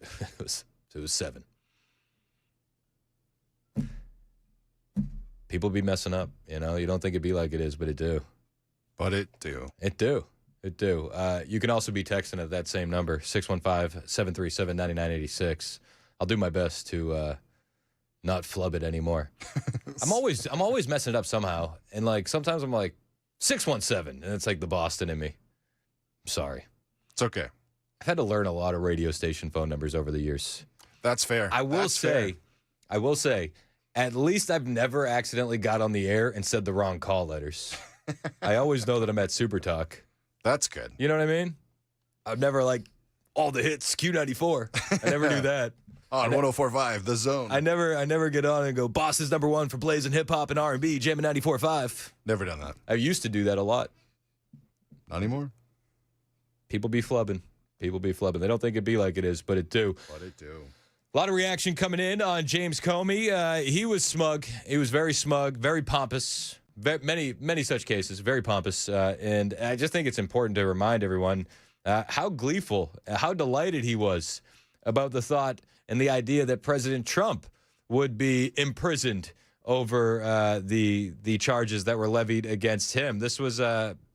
Speaker 6: It was 7. People be messing up, you know? You don't think it'd be like it is, but it do.
Speaker 9: But it do.
Speaker 6: It do. It do. You can also be texting at that same number, 615-737-9986. I'll do my best to not flub it anymore. I'm always messing it up somehow. And like sometimes I'm like 617, and it's like the Boston in me. I'm sorry.
Speaker 9: It's okay.
Speaker 6: I've had to learn a lot of radio station phone numbers over the years.
Speaker 9: That's fair.
Speaker 6: I will say, at least I've never accidentally got on the air and said the wrong call letters. I always know that I'm at Super Talk.
Speaker 9: That's good.
Speaker 6: You know what I mean? I've never like all the hits Q94. I never do that.
Speaker 9: On 104.5, The Zone.
Speaker 6: I never get on and go, Boss is number one for blazing hip hop and R&B, jamming 94.5.
Speaker 9: Never done that.
Speaker 6: I used to do that a lot.
Speaker 9: Not anymore.
Speaker 6: People be flubbing. They don't think it'd be like it is, but it do.
Speaker 9: But it do.
Speaker 6: A lot of reaction coming in on James Comey. He was smug. He was very smug, very pompous. Many such cases, very pompous. And I just think it's important to remind everyone how gleeful, how delighted he was about the thought and the idea that President Trump would be imprisoned over the charges that were levied against him. This was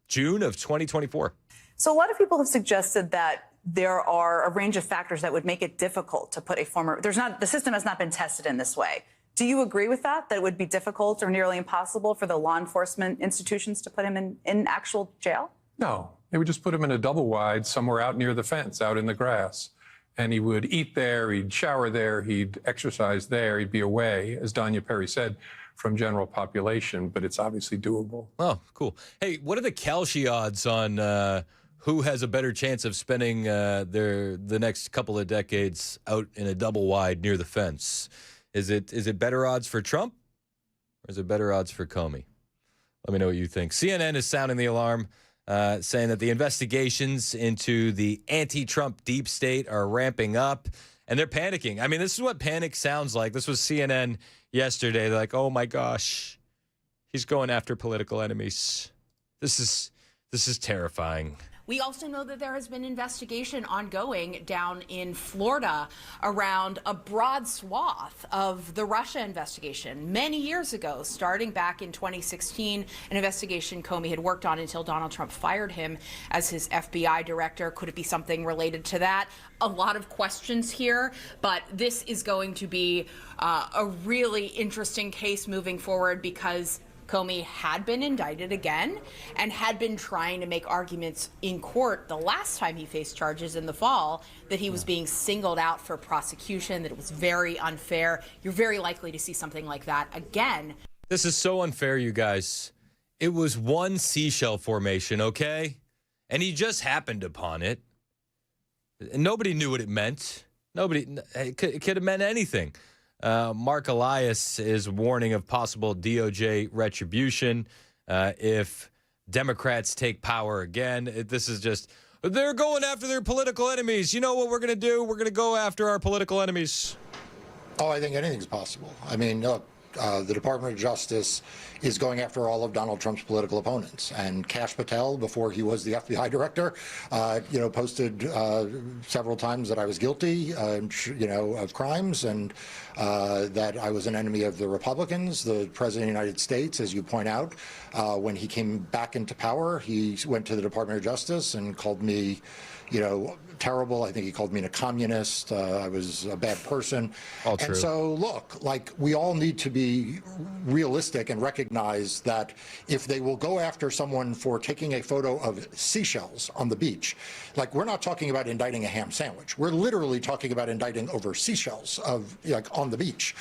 Speaker 6: June of 2024.
Speaker 12: So a lot of people have suggested that there are a range of factors that would make it difficult to put a former, the system has not been tested in this way. Do you agree with that it would be difficult or nearly impossible for the law enforcement institutions to put him in actual jail?
Speaker 7: No, they would just put him in a double wide somewhere out near the fence, out in the grass. And he would eat there, he'd shower there, he'd exercise there, he'd be away, as Danya Perry said, from general population, but it's obviously doable.
Speaker 6: Oh, cool. Hey, what are the Kalshi odds on who has a better chance of spending the next couple of decades out in a double wide near the fence? Is it better odds for Trump or is it better odds for Comey? Let me know what you think. CNN is sounding the alarm, saying that the investigations into the anti-Trump deep state are ramping up, and they're panicking. I mean, this is what panic sounds like. This was CNN yesterday. They're like, oh, my gosh, he's going after political enemies. This is terrifying.
Speaker 13: We also know that there has been investigation ongoing down in Florida around a broad swath of the Russia investigation. Many years ago, starting back in 2016, an investigation Comey had worked on until Donald Trump fired him as his FBI director. Could it be something related to that? A lot of questions here, but this is going to be a really interesting case moving forward because Comey had been indicted again and had been trying to make arguments in court the last time he faced charges in the fall that he was being singled out for prosecution, that it was very unfair. You're very likely to see something like that again.
Speaker 6: This is so unfair, you guys. It was one seashell formation, okay? And he just happened upon it. Nobody knew what it meant. It could have meant anything. Mark Elias is warning of possible DOJ retribution if Democrats take power again. This is just, they're going after their political enemies. You know what we're going to do? We're going to go after our political enemies.
Speaker 14: Oh, I think anything's possible. I mean, look, the Department of Justice is going after all of Donald Trump's political opponents. And Kash Patel, before he was the FBI director, posted several times that I was guilty, of crimes and that I was an enemy of the Republicans. The President of the United States, as you point out, when he came back into power, he went to the Department of Justice and called me, terrible. I think he called me a communist. I was a bad person.
Speaker 6: All true.
Speaker 14: And so, look, like, we all need to be realistic and recognize that if they will go after someone for taking a photo of seashells on the beach, like, we're not talking about indicting a ham sandwich. We're literally talking about indicting over seashells on the beach.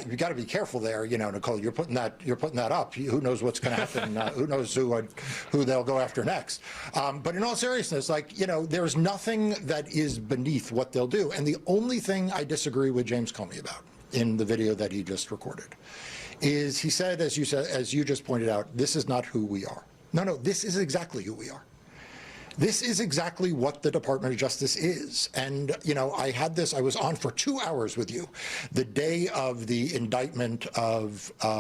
Speaker 14: You got to be careful there, Nicole. You're putting that up. Who knows what's going to happen? Who knows who they'll go after next? But in all seriousness, there's nothing that is beneath what they'll do. And the only thing I disagree with James Comey about in the video that he just recorded is he said, as you just pointed out, this is not who we are. No, this is exactly who we are. This is exactly what the Department of Justice is. And, I was on for 2 hours with you the day of the indictment of I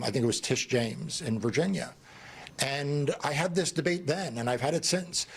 Speaker 14: think it was Tish James in Virginia. And I had this debate then, and I've had it since.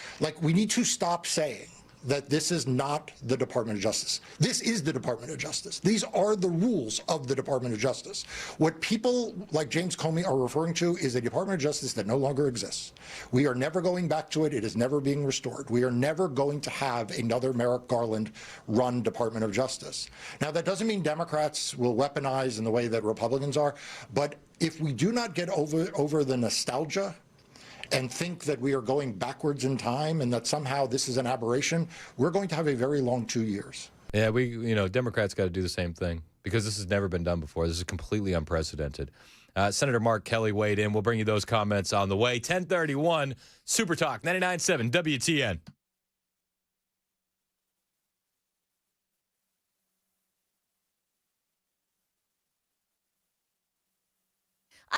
Speaker 14: We need to stop saying that this is not the Department of Justice. This is the Department of Justice. These are the rules of the Department of Justice. What people like James Comey are referring to is a Department of Justice that no longer exists. We are never going back to it. It is never being restored. We are never going to have another Merrick Garland-run Department of Justice. Now, that doesn't mean Democrats will weaponize in the way that Republicans are, but if we do not get over the nostalgia and think that we are going backwards in time and that somehow this is an aberration, we're going to have a very long 2 years.
Speaker 6: Yeah, Democrats got to do the same thing because this has never been done before. This is completely unprecedented. Senator Mark Kelly weighed in. We'll bring you those comments on the way. 1031 Super Talk 99.7 WTN.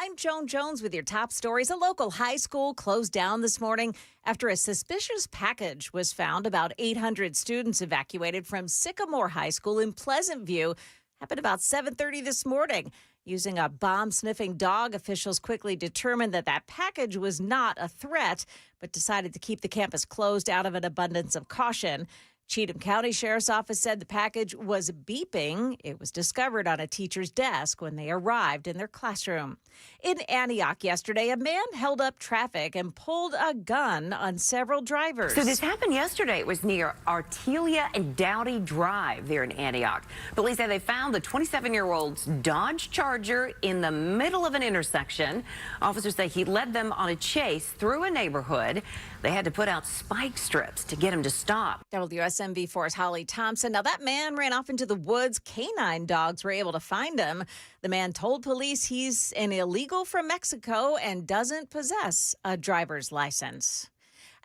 Speaker 1: I'm Joan Jones with your top stories. A local high school closed down this morning after a suspicious package was found. About 800 students evacuated from Sycamore High School in Pleasant View. Happened about 7:30 this morning. Using a bomb-sniffing dog, officials quickly determined that package was not a threat, but decided to keep the campus closed out of an abundance of caution. Cheatham County Sheriff's Office said the package was beeping. It was discovered on a teacher's desk when they arrived in their classroom. In Antioch yesterday, a man held up traffic and pulled a gun on several drivers.
Speaker 8: So this happened yesterday. It was near Artelia and Dowdy Drive there in Antioch. Police say they found the 27-year-old's Dodge Charger in the middle of an intersection. Officers say he led them on a chase through a neighborhood. They had to put out spike strips to get him to stop.
Speaker 1: WSMV4's Holly Thompson. Now, that man ran off into the woods. Canine dogs were able to find him. The man told police he's an illegal from Mexico and doesn't possess a driver's license.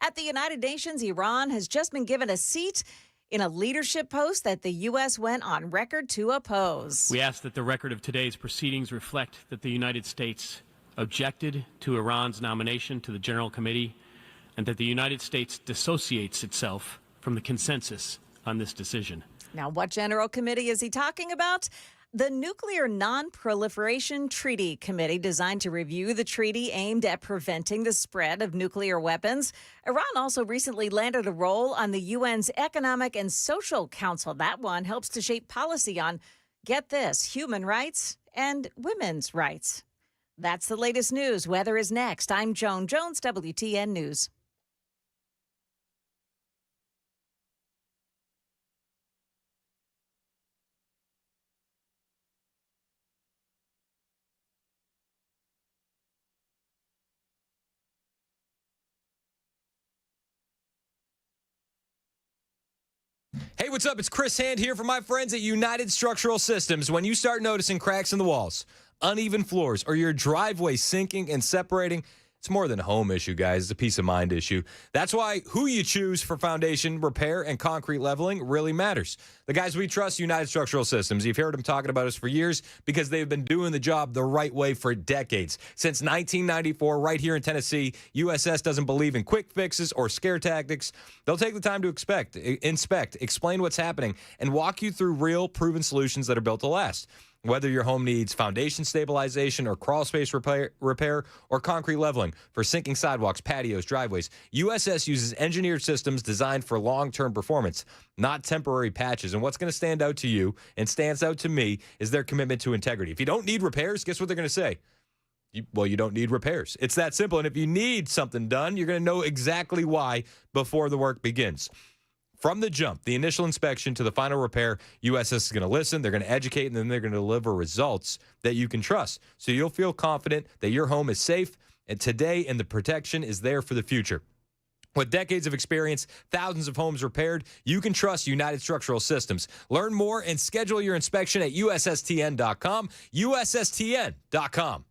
Speaker 1: At the United Nations, Iran has just been given a seat in a leadership post that the U.S. went on record to oppose.
Speaker 15: We ask that the record of today's proceedings reflect that the United States objected to Iran's nomination to the General Committee and that the United States dissociates itself from the consensus on this decision.
Speaker 1: Now, what General Committee is he talking about? The Nuclear Non-Proliferation Treaty Committee, designed to review the treaty aimed at preventing the spread of nuclear weapons. Iran also recently landed a role on the UN's Economic and Social Council. That one helps to shape policy on, get this, human rights and women's rights. That's the latest news. Weather is next. I'm Joan Jones, WTN News.
Speaker 6: Hey, what's up? It's Chris Hand here for my friends at United Structural Systems. When you start noticing cracks in the walls, uneven floors, or your driveway sinking and separating, it's more than a home issue, guys. It's a peace of mind issue. That's why who you choose for foundation repair and concrete leveling really matters. The guys we trust, United Structural Systems. You've heard them talking about us for years because they've been doing the job the right way for decades. Since 1994, right here in Tennessee, USS doesn't believe in quick fixes or scare tactics. They'll take the time to inspect, explain what's happening, and walk you through real, proven solutions that are built to last. Whether your home needs foundation stabilization or crawl space repair or concrete leveling for sinking sidewalks, patios, driveways, USS uses engineered systems designed for long-term performance, not temporary patches. And what's going to stand out to you and stands out to me is their commitment to integrity. If you don't need repairs, guess what they're going to say? You don't need repairs. It's that simple. And if you need something done, you're going to know exactly why before the work begins. From the jump, the initial inspection to the final repair, USS is going to listen, they're going to educate, and then they're going to deliver results that you can trust. So you'll feel confident that your home is safe and today and the protection is there for the future. With decades of experience, thousands of homes repaired, you can trust United Structural Systems. Learn more and schedule your inspection at USSTN.com, USSTN.com.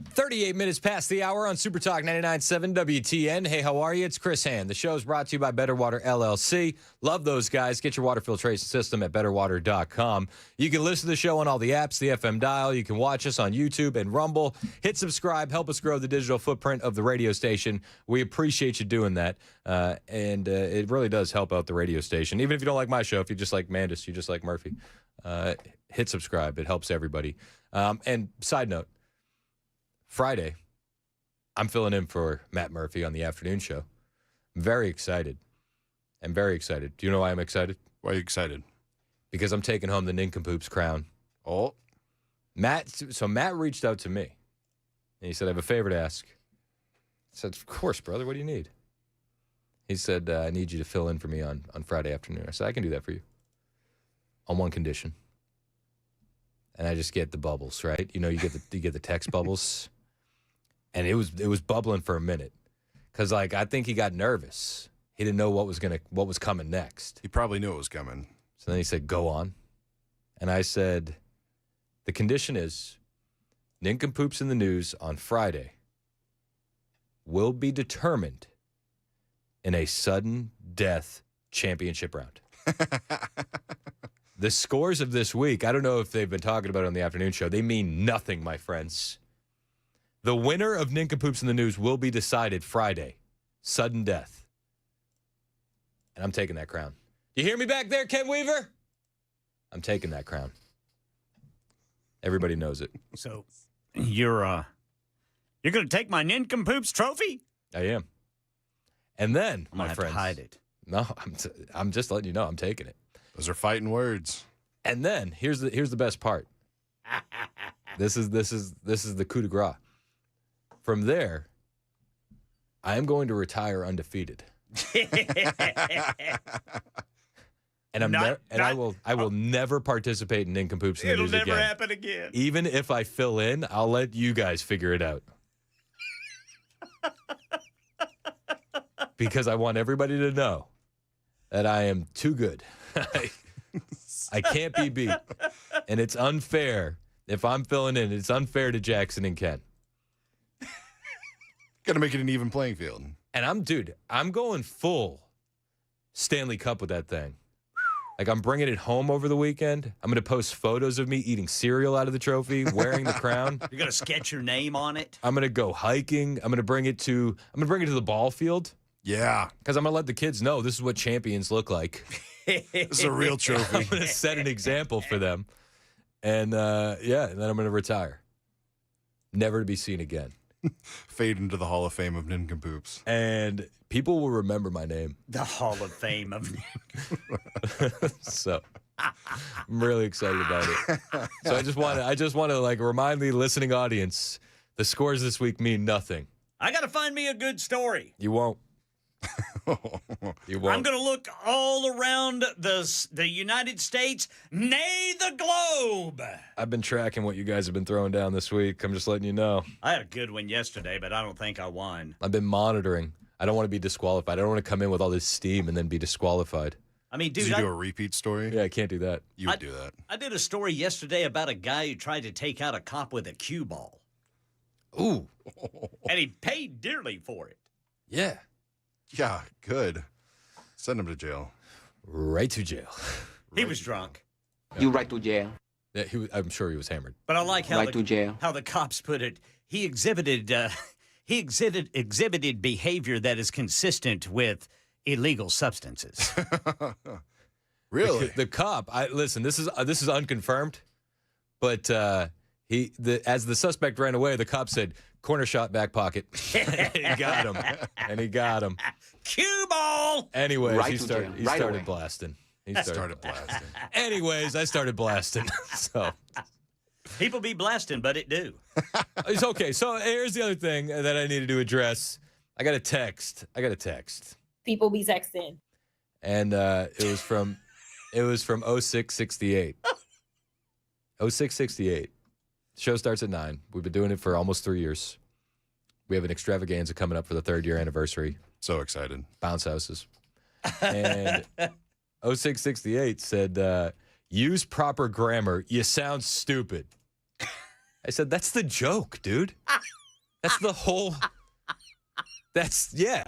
Speaker 6: 38 minutes past the hour on Super Talk 99.7 WTN. Hey, how are you? It's Chris Hand. The show is brought to you by Better Water LLC. Love those guys. Get your water filtration system at betterwater.com. You can listen to the show on all the apps, the FM dial. You can watch us on YouTube and Rumble. Hit subscribe. Help us grow the digital footprint of the radio station. We appreciate you doing that. And it really does help out the radio station. Even if you don't like my show, if you just like Mandis, you just like Murphy, hit subscribe. It helps everybody. And side note, Friday, I'm filling in for Matt Murphy on the afternoon show. I'm very excited. I'm very excited. Do you know why I'm excited?
Speaker 9: Why are you excited?
Speaker 6: Because I'm taking home the Nincompoops crown.
Speaker 9: Oh.
Speaker 6: Matt reached out to me, and he said, I have a favor to ask. I said, of course, brother. What do you need? He said, I need you to fill in for me on Friday afternoon. I said, I can do that for you. On one condition. And I just get the bubbles, right? You know, you get the text bubbles. And it was bubbling for a minute, because I think he got nervous. He didn't know what was coming next.
Speaker 9: He probably knew it was coming.
Speaker 6: So then he said, "Go on," and I said, "The condition is, Nincompoops in the News on Friday will be determined in a sudden death championship round." The scores of this week, I don't know if they've been talking about it on the afternoon show. They mean nothing, my friends. The winner of Nincompoops in the News will be decided Friday. Sudden death. And I'm taking that crown. You hear me back there, Ken Weaver? I'm taking that crown. Everybody knows it.
Speaker 17: So you're going to take my Nincompoops trophy?
Speaker 6: I am. And then,
Speaker 17: I'm gonna
Speaker 6: my
Speaker 17: have to
Speaker 6: friends.
Speaker 17: hide it.
Speaker 6: No, I'm just letting you know I'm taking it.
Speaker 9: Those are fighting words.
Speaker 6: And then here's the best part. This is the coup de grace. From there, I am going to retire undefeated. And I will never participate in Nincompoops in the News again.
Speaker 17: It'll never happen again.
Speaker 6: Even if I fill in, I'll let you guys figure it out. Because I want everybody to know that I am too good. I can't be beat. And it's unfair. If I'm filling in, it's unfair to Jackson and Ken.
Speaker 9: Got to make it an even playing field.
Speaker 6: And I'm going full Stanley Cup with that thing. Like, I'm bringing it home over the weekend. I'm going to post photos of me eating cereal out of the trophy, wearing the crown.
Speaker 17: You're going to sketch your name on it?
Speaker 6: I'm going to go hiking. I'm going to bring it to the ball field.
Speaker 9: Yeah.
Speaker 6: Because I'm going to let the kids know this is what champions look like.
Speaker 9: This is a real trophy.
Speaker 6: I'm going to set an example for them. And, and then I'm going to retire. Never to be seen again.
Speaker 9: Fade into the Hall of Fame of Nincompoops.
Speaker 6: And people will remember my name.
Speaker 17: The Hall of Fame of
Speaker 6: So I'm really excited about it. So I just want to like remind the listening audience, the scores this week mean nothing.
Speaker 17: I got to find me a good story.
Speaker 6: You won't. You won't.
Speaker 17: I'm going to look all around the United States, nay, the globe.
Speaker 6: I've been tracking what you guys have been throwing down this week. I'm just letting you know.
Speaker 17: I had a good one yesterday, but I don't think I won.
Speaker 6: I've been monitoring. I don't want to be disqualified. I don't want to come in with all this steam and then be disqualified.
Speaker 17: I mean, dude,
Speaker 9: did you do a repeat story?
Speaker 6: Yeah, I can't do that.
Speaker 9: You would do that.
Speaker 17: I did a story yesterday about a guy who tried to take out a cop with a cue ball.
Speaker 6: Ooh.
Speaker 17: And he paid dearly for it.
Speaker 6: Yeah.
Speaker 9: Yeah, good. Send him to jail.
Speaker 6: Right to jail.
Speaker 17: He was drunk.
Speaker 18: You right to jail.
Speaker 6: Yeah, I'm sure he was hammered.
Speaker 17: But I like how
Speaker 18: Right to jail.
Speaker 17: how the cops put it. He exhibited behavior that is consistent with illegal substances.
Speaker 9: Really?
Speaker 6: The cop. Listen. This is unconfirmed, but as the suspect ran away, the cop said, "Corner shot, back pocket." He got him, and he got him.
Speaker 17: Cue ball.
Speaker 6: Anyways,
Speaker 18: Right
Speaker 6: he
Speaker 18: to
Speaker 6: started
Speaker 18: jail. Right away.
Speaker 6: blasting. He
Speaker 9: Started blasting.
Speaker 6: Anyways, I started blasting. So
Speaker 17: People be blasting, but it do.
Speaker 6: it's okay. So here's the other thing that I needed to address. I got a text.
Speaker 19: People be sexting.
Speaker 6: And it was from 0668. 0668. Show starts at 9. We've been doing it for almost 3 years. We have an extravaganza coming up for the 3rd year anniversary.
Speaker 9: So excited.
Speaker 6: Bounce houses. And 0668 said, use proper grammar. You sound stupid. I said, that's the joke, dude. That's the whole. Yeah.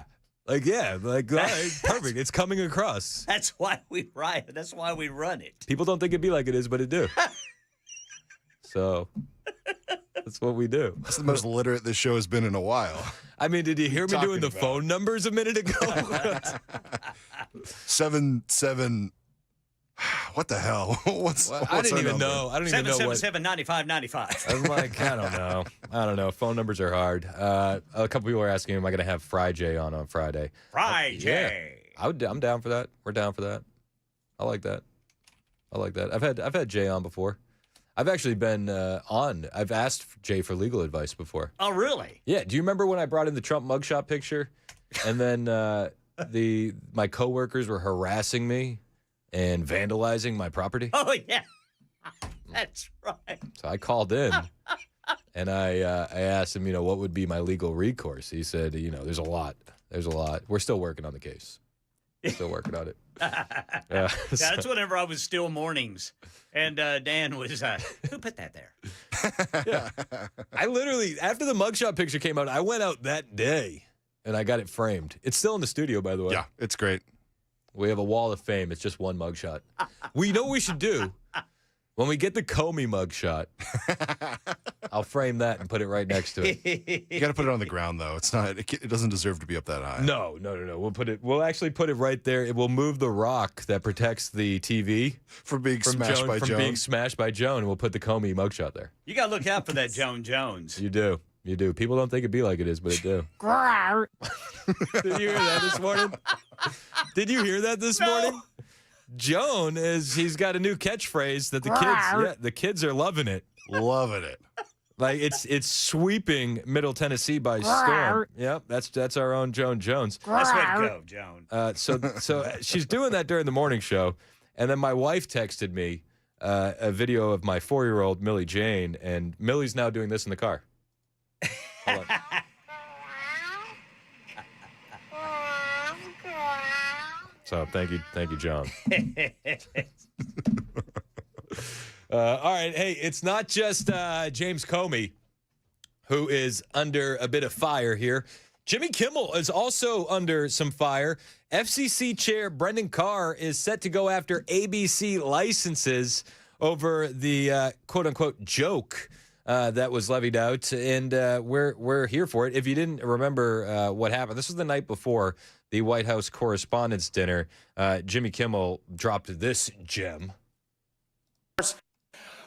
Speaker 6: All right, perfect. It's coming across.
Speaker 17: That's why we riot. That's why we run it.
Speaker 6: People don't think it'd be like it is, but it do. So that's what we do.
Speaker 9: That's the most literate this show has been in a while.
Speaker 6: I mean, did you hear me doing the phone numbers a minute ago?
Speaker 9: 77. What the hell? What's
Speaker 6: I didn't even know. I don't even know what.
Speaker 17: 777-9595.
Speaker 6: I'm like, I don't know. Phone numbers are hard. A couple people are asking, am I going to have Fry J on Friday?
Speaker 17: Fry J.
Speaker 6: Yeah, I'm down for that. We're down for that. I like that. I've had Jay on before. I've actually been on. I've asked Jay for legal advice before.
Speaker 17: Oh, really?
Speaker 6: Yeah. Do you remember when I brought in the Trump mugshot picture, and then my coworkers were harassing me and vandalizing my property?
Speaker 17: Oh, yeah. That's right.
Speaker 6: So I called in, and I asked him, what would be my legal recourse? He said, there's a lot. We're still working on the case. Still working on it.
Speaker 17: Yeah, that's whenever I was still mornings, and Dan was, who put that there?
Speaker 6: Yeah. I literally, after the mugshot picture came out, I went out that day, and I got it framed. It's still in the studio, by the way.
Speaker 9: Yeah, it's great.
Speaker 6: We have a wall of fame. It's just one mugshot. You know what we should do? When we get the Comey mugshot, I'll frame that and put it right next to it.
Speaker 9: You got to put it on the ground, though. It's not. It doesn't deserve to be up that high.
Speaker 6: No. We'll actually put it right there. It will move the rock that protects the TV
Speaker 9: from being smashed by Joan.
Speaker 6: Being smashed by Joan, and we'll put the Comey mugshot there.
Speaker 17: You got to look out for that Joan Jones.
Speaker 6: You do. People don't think it'd be like it is, but it do. Did you hear that this morning? Did you hear that this morning? Joan he's got a new catchphrase that the kids are loving it.
Speaker 9: Loving it.
Speaker 6: Like it's sweeping Middle Tennessee by storm. Yep, that's our own Joan Jones.
Speaker 17: That's way to go, Joan.
Speaker 6: So she's doing that during the morning show, and then my wife texted me a video of my 4-year-old Millie Jane, and Millie's now doing this in the car. Hold on. So thank you, John. All right, hey, it's not just James Comey who is under a bit of fire here. Jimmy Kimmel is also under some fire. FCC Chair Brendan Carr is set to go after ABC licenses over the quote-unquote joke that was levied out, and we're here for it. If you didn't remember what happened, this was the night before the White House Correspondents' Dinner. Jimmy Kimmel dropped this gem.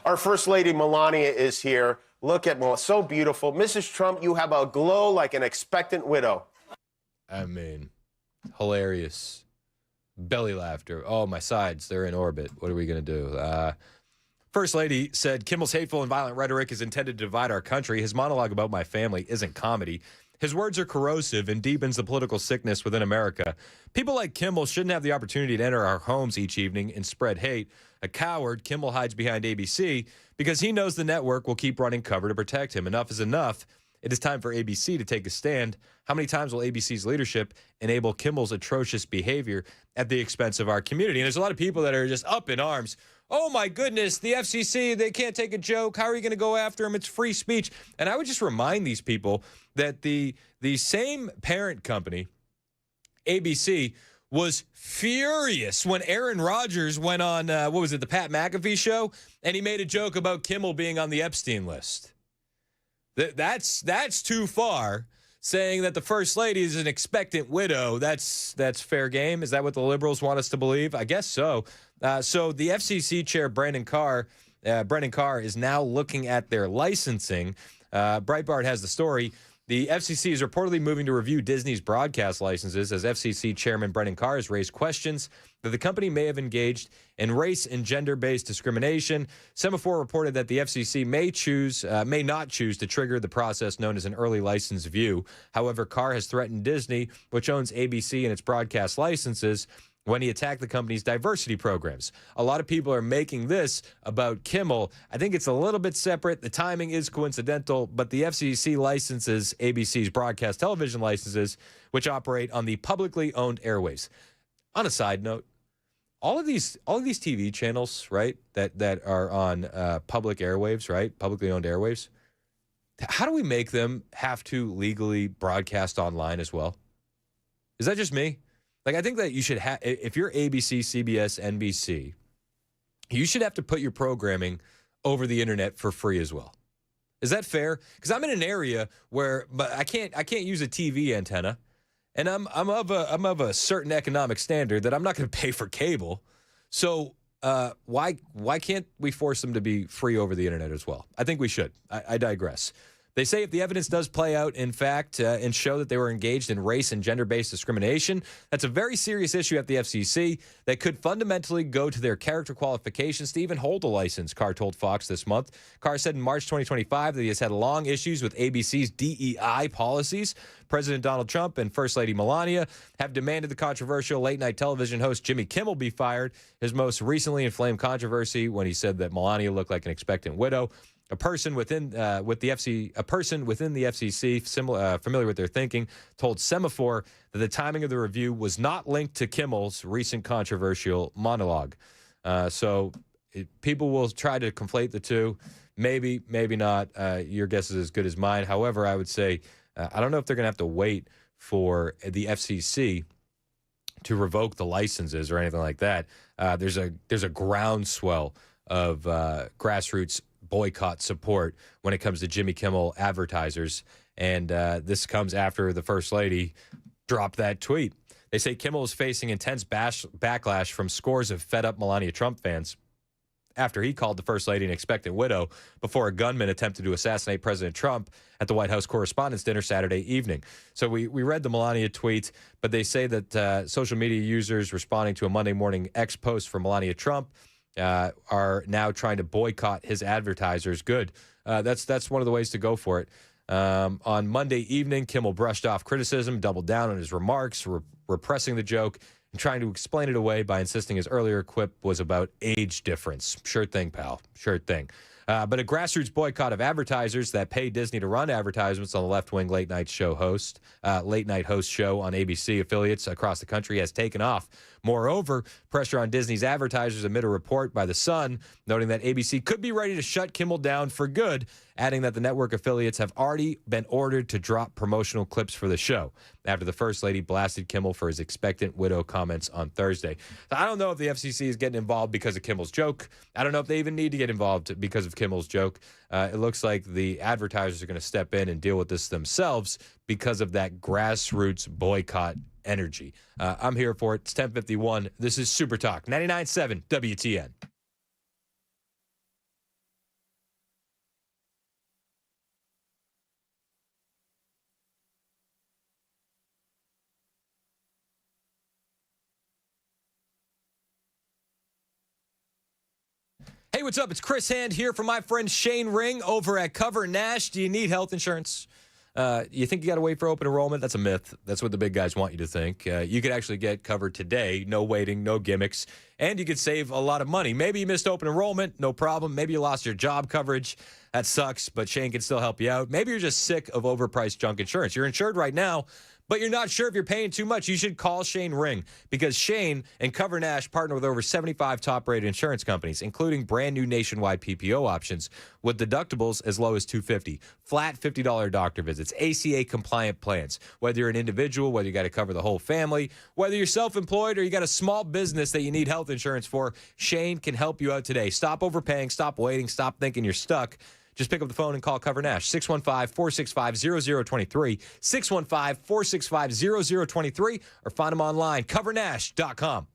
Speaker 16: Our First Lady Melania is here. Look at Melania, so beautiful. Mrs. Trump, you have a glow like an expectant widow.
Speaker 6: I mean, hilarious. Belly laughter. Oh, my sides, they're in orbit. What are we going to do? First Lady said Kimmel's hateful and violent rhetoric is intended to divide our country. His monologue about my family isn't comedy. His words are corrosive and deepens the political sickness within America. People like Kimmel shouldn't have the opportunity to enter our homes each evening and spread hate. A coward, Kimmel hides behind ABC because he knows the network will keep running cover to protect him. Enough is enough. It is time for ABC to take a stand. How many times will ABC's leadership enable Kimmel's atrocious behavior at the expense of our community? And there's a lot of people that are just up in arms. Oh, my goodness, the FCC, they can't take a joke. How are you going to go after him? It's free speech. And I would just remind these people that the same parent company, ABC, was furious when Aaron Rodgers went on, the Pat McAfee show, and he made a joke about Kimmel being on the Epstein list. That's too far. Saying that the First Lady is an expectant widow, that's fair game. Is that what the liberals want us to believe? I guess so. So the FCC chair, Brendan Carr, is now looking at their licensing. Breitbart has the story. The FCC is reportedly moving to review Disney's broadcast licenses as FCC Chairman Brendan Carr has raised questions that the company may have engaged in race and gender-based discrimination. Semaphore reported that the FCC may not choose to trigger the process known as an early license review. However, Carr has threatened Disney, which owns ABC and its broadcast licenses, when he attacked the company's diversity programs. A lot of people are making this about Kimmel. I think it's a little bit separate. The timing is coincidental, but the FCC licenses ABC's broadcast television licenses, which operate on the publicly owned airwaves. On a side note, all of these TV channels, right, that are on public airwaves, right, publicly owned airwaves, how do we make them have to legally broadcast online as well? Is that just me? Like, I think that you should have, if you're ABC, CBS, NBC, you should have to put your programming over the internet for free as well. Is that fair? Because I'm in an area where, but I can't use a TV antenna, and I'm of a certain economic standard that I'm not going to pay for cable. So why can't we force them to be free over the internet as well? I think we should. I digress. They say if the evidence does play out, in fact, and show that they were engaged in race and gender-based discrimination, that's a very serious issue at the FCC that could fundamentally go to their character qualifications to even hold a license, Carr told Fox this month. Carr said in March 2025 that he has had long issues with ABC's DEI policies. President Donald Trump and First Lady Melania have demanded the controversial late-night television host Jimmy Kimmel be fired. His most recently inflamed controversy when he said that Melania looked like an expectant widow. A person within the FCC, familiar with their thinking, told Semaphore that the timing of the review was not linked to Kimmel's recent controversial monologue. People will try to conflate the two. Maybe, maybe not. Your guess is as good as mine. However, I would say I don't know if they're going to have to wait for the FCC to revoke the licenses or anything like that. There's a groundswell of grassroots boycott support when it comes to Jimmy Kimmel advertisers. And this comes after the First Lady dropped that tweet. They say Kimmel is facing intense backlash from scores of fed-up Melania Trump fans after he called the First Lady an expectant widow before a gunman attempted to assassinate President Trump at the White House Correspondents' Dinner Saturday evening. So we read the Melania tweet, but they say that social media users responding to a Monday morning X post from Melania Trump are now trying to boycott his advertisers. Good. That's one of the ways to go for it. On Monday evening, Kimmel brushed off criticism, doubled down on his remarks, repressing the joke, and trying to explain it away by insisting his earlier quip was about age difference. Sure thing, pal. Sure thing. But a grassroots boycott of advertisers that pay Disney to run advertisements on the left-wing late night host show on ABC affiliates across the country has taken off. Moreover, pressure on Disney's advertisers amid a report by The Sun noting that ABC could be ready to shut Kimmel down for good, adding that the network affiliates have already been ordered to drop promotional clips for the show after the First Lady blasted Kimmel for his expectant widow comments on Thursday. So I don't know if the FCC is getting involved because of Kimmel's joke. I don't know if they even need to get involved because of Kimmel's joke. It looks like the advertisers are going to step in and deal with this themselves because of that grassroots boycott energy. I'm here for it. It's 10:51. This is Super Talk 99.7 WTN. Hey, what's up? It's Chris Hand here from my friend Shane Ring over at Cover Nash. Do you need health insurance? You think you got to wait for open enrollment? That's a myth. That's what the big guys want you to think. You could actually get covered today. No waiting, no gimmicks. And you could save a lot of money. Maybe you missed open enrollment. No problem. Maybe you lost your job coverage. That sucks, but Shane can still help you out. Maybe you're just sick of overpriced junk insurance. You're insured right now, but you're not sure if you're paying too much. You should call Shane Ring because Shane and Cover Nash partner with over 75 top-rated insurance companies, including brand new nationwide PPO options with deductibles as low as $250, flat $50 doctor visits, ACA-compliant plans. Whether you're an individual, whether you got to cover the whole family, whether you're self-employed or you got a small business that you need health insurance for, Shane can help you out today. Stop overpaying, stop waiting, stop thinking you're stuck. Just pick up the phone and call Cover Nash, 615-465-0023, 615-465-0023, or find them online, covernash.com.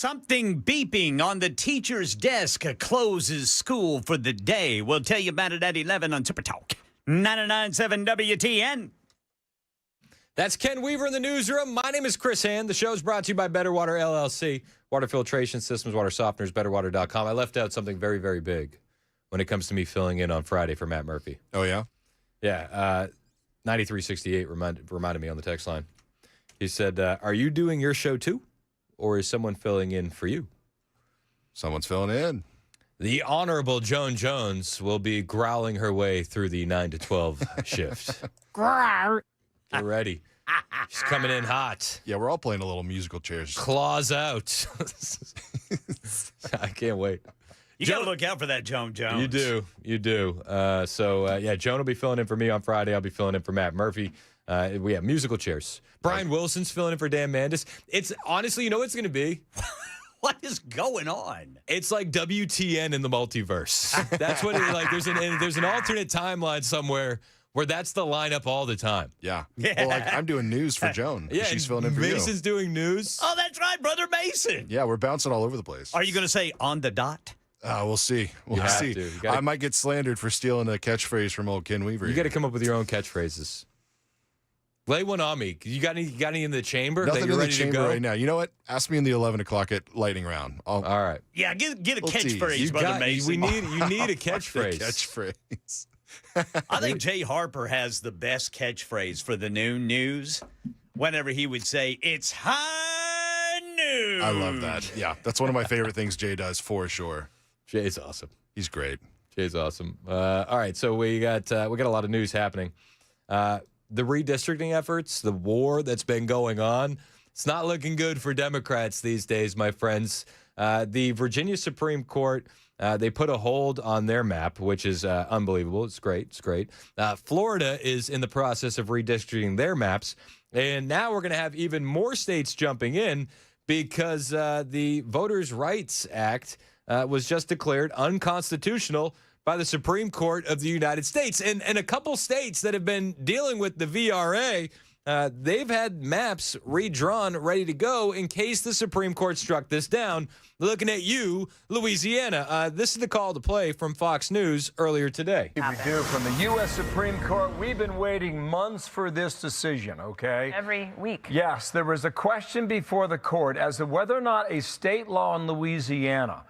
Speaker 17: Something beeping on the teacher's desk closes school for the day. We'll tell you about it at 11 on Super Talk 99.7 WTN.
Speaker 6: That's Ken Weaver in the newsroom. My name is Chris Hand. The show is brought to you by Better Water LLC, water filtration systems, water softeners, betterwater.com. I left out something very, very big when it comes to me filling in on Friday for Matt Murphy.
Speaker 9: Oh, yeah?
Speaker 6: Yeah. 9368 reminded me on the text line. He said, are you doing your show too? Or is someone filling in for you?
Speaker 9: Someone's filling in.
Speaker 6: The Honorable Joan Jones will be growling her way through the 9 to 12 shift. Get ready. She's coming in hot.
Speaker 9: Yeah, we're all playing a little musical chairs.
Speaker 6: Claws out. I can't wait.
Speaker 17: You got to look out for that Joan Jones.
Speaker 6: You do. You do. Yeah, Joan will be filling in for me on Friday. I'll be filling in for Matt Murphy. We have musical chairs. Brian Wilson's filling in for Dan Mandis. It's honestly, you know what it's going to be?
Speaker 17: What is going on?
Speaker 6: It's like WTN in the multiverse. That's what it like. There's an alternate timeline somewhere where that's the lineup all the time.
Speaker 9: Yeah. Well, like I'm doing news for Joan.
Speaker 6: Yeah,
Speaker 9: she's filling in for you.
Speaker 6: Mason's doing news.
Speaker 17: Oh, that's right, Brother Mason.
Speaker 9: Yeah, we're bouncing all over the place.
Speaker 17: Are you going to say on the dot?
Speaker 9: We'll see. We'll see. I might get slandered for stealing a catchphrase from old Ken Weaver.
Speaker 6: You got to come up with your own catchphrases. Lay one on me. You got any in the chamber?
Speaker 9: Nothing
Speaker 6: that you're
Speaker 9: in the
Speaker 6: ready
Speaker 9: chamber
Speaker 6: to go?
Speaker 9: right now. You know what? Ask me in the 11 o'clock at lightning round.
Speaker 6: All right.
Speaker 17: Yeah, get a
Speaker 9: Little tease.
Speaker 17: catchphrase, Brother Mason.
Speaker 6: You need a catchphrase.
Speaker 9: Catchphrase.
Speaker 17: I think Jay Harper has the best catchphrase for the noon news. Whenever he would say, "It's high noon."
Speaker 9: I love that. Yeah, that's one of my favorite things Jay does for sure.
Speaker 6: Jay's awesome.
Speaker 9: He's great.
Speaker 6: Jay's awesome. All right, so we got a lot of news happening. The redistricting efforts, the war that's been going on, it's not looking good for Democrats these days, my friends. The Virginia Supreme Court, they put a hold on their map, which is unbelievable. It's great. It's great. Florida is in the process of redistricting their maps, and now we're going to have even more states jumping in because the Voters' Rights Act was just declared unconstitutional by the Supreme Court of the United States. And a couple states that have been dealing with the VRA, they've had maps redrawn, ready to go in case the Supreme Court struck this down. Looking at you, Louisiana. This is the call to play from Fox News earlier today.
Speaker 3: We do from the U.S. Supreme Court. We've been waiting months for this decision, okay?
Speaker 18: Every week.
Speaker 3: Yes, there was a question before the court as to whether or not a state law in Louisiana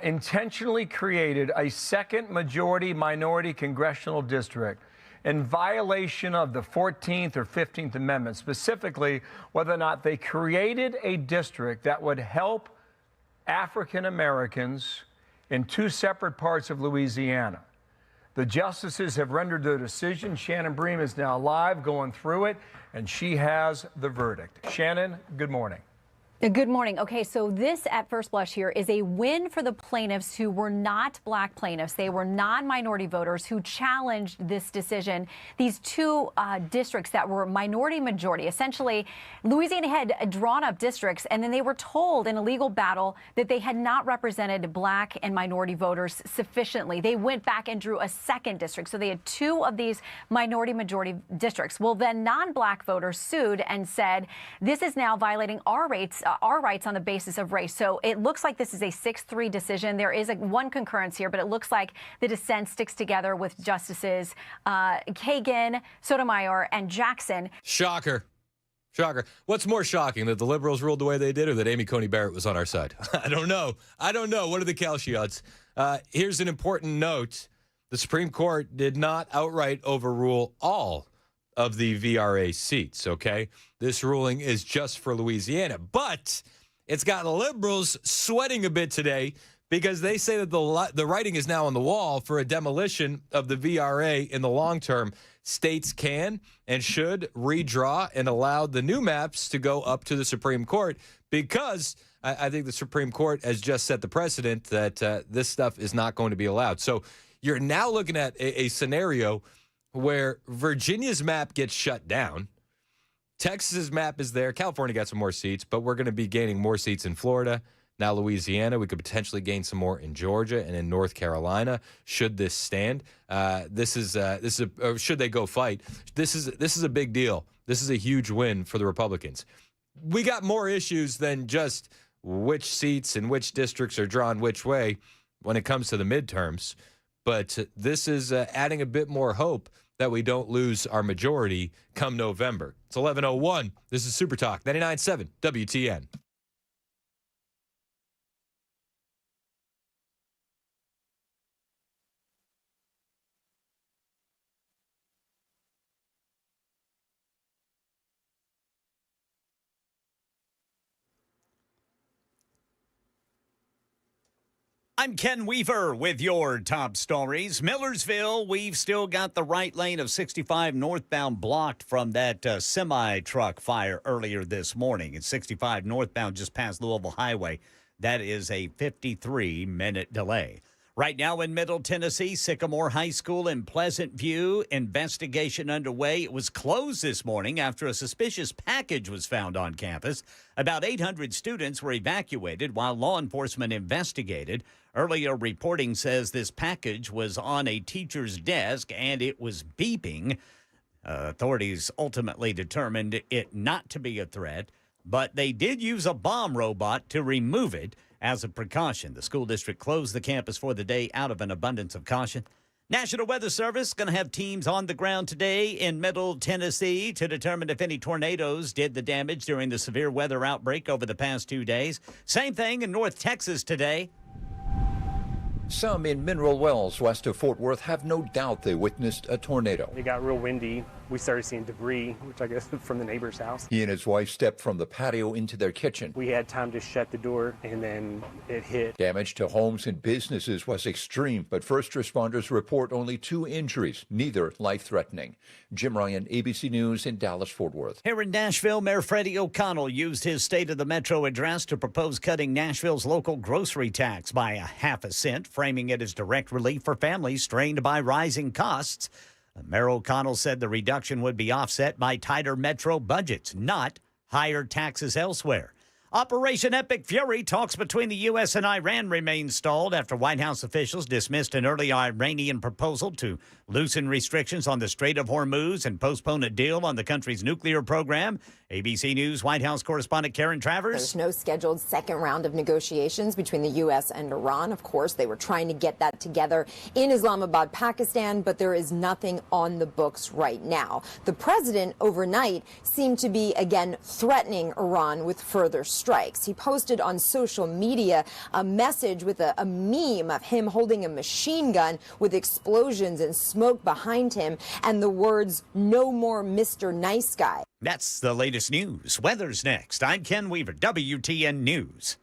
Speaker 3: intentionally created a second majority-minority congressional district in violation of the 14th or 15th Amendment, specifically whether or not they created a district that would help African Americans in two separate parts of Louisiana. The justices have rendered their decision. Shannon Bream is now live going through it, and she has the verdict. Shannon, good morning.
Speaker 20: Good morning. Okay, so this at first blush here is a win for the plaintiffs who were not black plaintiffs. They were non-minority voters who challenged this decision. These two districts that were minority majority. Essentially, Louisiana had drawn up districts and then they were told in a legal battle that they had not represented black and minority voters sufficiently. They went back and drew a second district. So they had two of these minority majority districts. Well, then non-black voters sued and said, this is now violating our rights on the basis of race. So it looks like this is a 6-3 decision. There is one concurrence here, but it looks like the dissent sticks together with Justices Kagan, Sotomayor, and Jackson.
Speaker 6: Shocker. Shocker. What's more shocking, that the liberals ruled the way they did or that Amy Coney Barrett was on our side? I don't know. What are the Kalshi odds? Here's an important note. The Supreme Court did not outright overrule all of the VRA seats, okay? This ruling is just for Louisiana, but it's got liberals sweating a bit today because they say that the writing is now on the wall for a demolition of the VRA in the long term. States can and should redraw and allow the new maps to go up to the Supreme Court because I think the Supreme Court has just set the precedent that this stuff is not going to be allowed. So you're now looking at a scenario where Virginia's map gets shut down. Texas's map is there. California got some more seats, but we're going to be gaining more seats in Florida. Now Louisiana, we could potentially gain some more in Georgia and in North Carolina. Should this stand? Should they go fight? This is a big deal. This is a huge win for the Republicans. We got more issues than just which seats and which districts are drawn which way when it comes to the midterms. But this is adding a bit more hope that we don't lose our majority come November. It's 11:01. This is Super Talk 99.7 WTN.
Speaker 17: I'm Ken Weaver with your top stories. Millersville, we've still got the right lane of 65 northbound blocked from that semi-truck fire earlier this morning. It's 65 northbound just past Louisville Highway. That is a 53-minute delay. Right now in Middle Tennessee, Sycamore High School in Pleasant View, investigation underway. It was closed this morning after a suspicious package was found on campus. About 800 students were evacuated while law enforcement investigated. Earlier reporting says this package was on a teacher's desk and it was beeping. Authorities ultimately determined it not to be a threat, but they did use a bomb robot to remove it. As a precaution, the school district closed the campus for the day out of an abundance of caution. National Weather Service going to have teams on the ground today in Middle Tennessee to determine if any tornadoes did the damage during the severe weather outbreak over the past 2 days. Same thing in North Texas today.
Speaker 2: Some in Mineral Wells, west of Fort Worth, have no doubt they witnessed a tornado.
Speaker 18: It got real windy. We started seeing debris, which I guess from the neighbor's house.
Speaker 2: He and his wife stepped from the patio into their kitchen.
Speaker 18: We had time to shut the door, and then it hit.
Speaker 2: Damage to homes and businesses was extreme, but first responders report only 2 injuries, neither life-threatening. Jim Ryan, ABC News in Dallas-Fort Worth.
Speaker 17: Here in Nashville, Mayor Freddie O'Connell used his State of the Metro address to propose cutting Nashville's local grocery tax by 1/2 cent, framing it as direct relief for families strained by rising costs. Mayor O'Connell said the reduction would be offset by tighter Metro budgets, not higher taxes elsewhere. Operation Epic Fury talks between the U.S. and Iran remain stalled after White House officials dismissed an early Iranian proposal to loosen restrictions on the Strait of Hormuz and postpone a deal on the country's nuclear program. ABC News White House correspondent Karen Travers.
Speaker 21: There's no scheduled second round of negotiations between the U.S. and Iran. Of course, they were trying to get that together in Islamabad, Pakistan, but there is nothing on the books right now. The president overnight seemed to be again threatening Iran with further strikes. He posted on social media a message with a meme of him holding a machine gun with explosions and smoke behind him and the words, "No more Mr. Nice Guy."
Speaker 17: That's the latest news. Weather's next. I'm Ken Weaver, WTN News.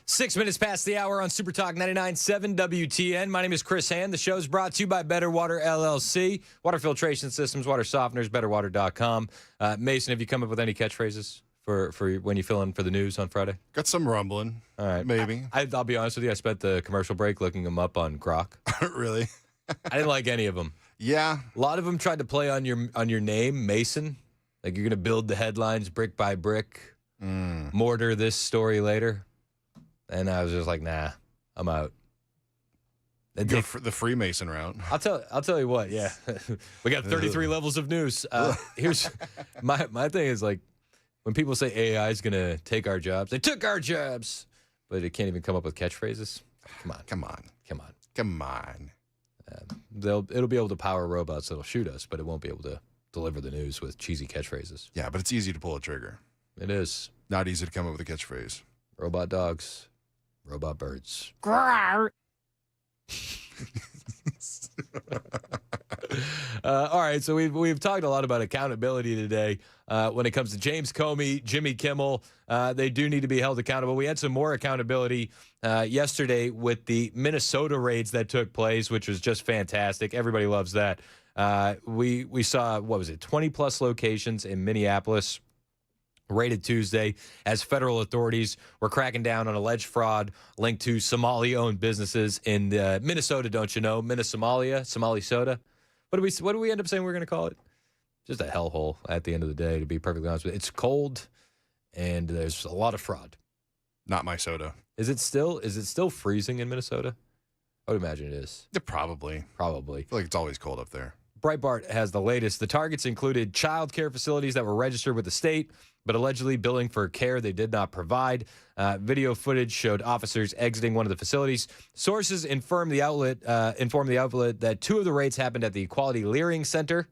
Speaker 6: 6 minutes past the hour on Super Talk 99.7 WTN. My name is Chris Hand. The show is brought to you by Better Water LLC. Water filtration systems, water softeners, betterwater.com. Mason, have you come up with any catchphrases for when you fill in for the news on Friday?
Speaker 9: Got some rumbling.
Speaker 6: All right.
Speaker 9: Maybe.
Speaker 6: I'll be honest with you. I spent the commercial break looking them up on Grok.
Speaker 9: Really?
Speaker 6: I didn't like any of them.
Speaker 9: Yeah.
Speaker 6: A lot of them tried to play on your name, Mason. Like you're going to build the headlines brick by brick, mortar this story later. And I was just like, nah, I'm out.
Speaker 9: Go for the Freemason route.
Speaker 6: I'll tell you what, yeah. We got 33 levels of news. Here's my thing is like when people say AI is going to take our jobs, they took our jobs, but it can't even come up with catchphrases. Come on. It'll be able to power robots that'll shoot us, but it won't be able to deliver the news with cheesy catchphrases.
Speaker 9: Yeah, but it's easy to pull a trigger.
Speaker 6: It is.
Speaker 9: Not easy to come up with a catchphrase.
Speaker 6: Robot dogs. Robot birds.
Speaker 19: Grrr.
Speaker 6: All right, so we've talked a lot about accountability today. When it comes to James Comey, Jimmy Kimmel, they do need to be held accountable. We had some more accountability yesterday with the Minnesota raids that took place, which was just fantastic. Everybody loves that. We saw, 20-plus locations in Minneapolis raided Tuesday as federal authorities were cracking down on alleged fraud linked to Somali-owned businesses in Minnesota, don't you know? Somali soda. What do we end up saying we're going to call it? Just a hellhole at the end of the day, to be perfectly honest with you. It's cold, and there's a lot of fraud.
Speaker 9: Not my soda.
Speaker 6: Is it still freezing in Minnesota? I would imagine it is.
Speaker 9: Yeah, probably.
Speaker 6: I
Speaker 9: feel like it's always cold up there.
Speaker 6: Breitbart has the latest. The targets included child care facilities that were registered with the state, but allegedly billing for care they did not provide. Video footage showed officers exiting one of the facilities. Sources informed the outlet that two of the raids happened at the Equality Learning Center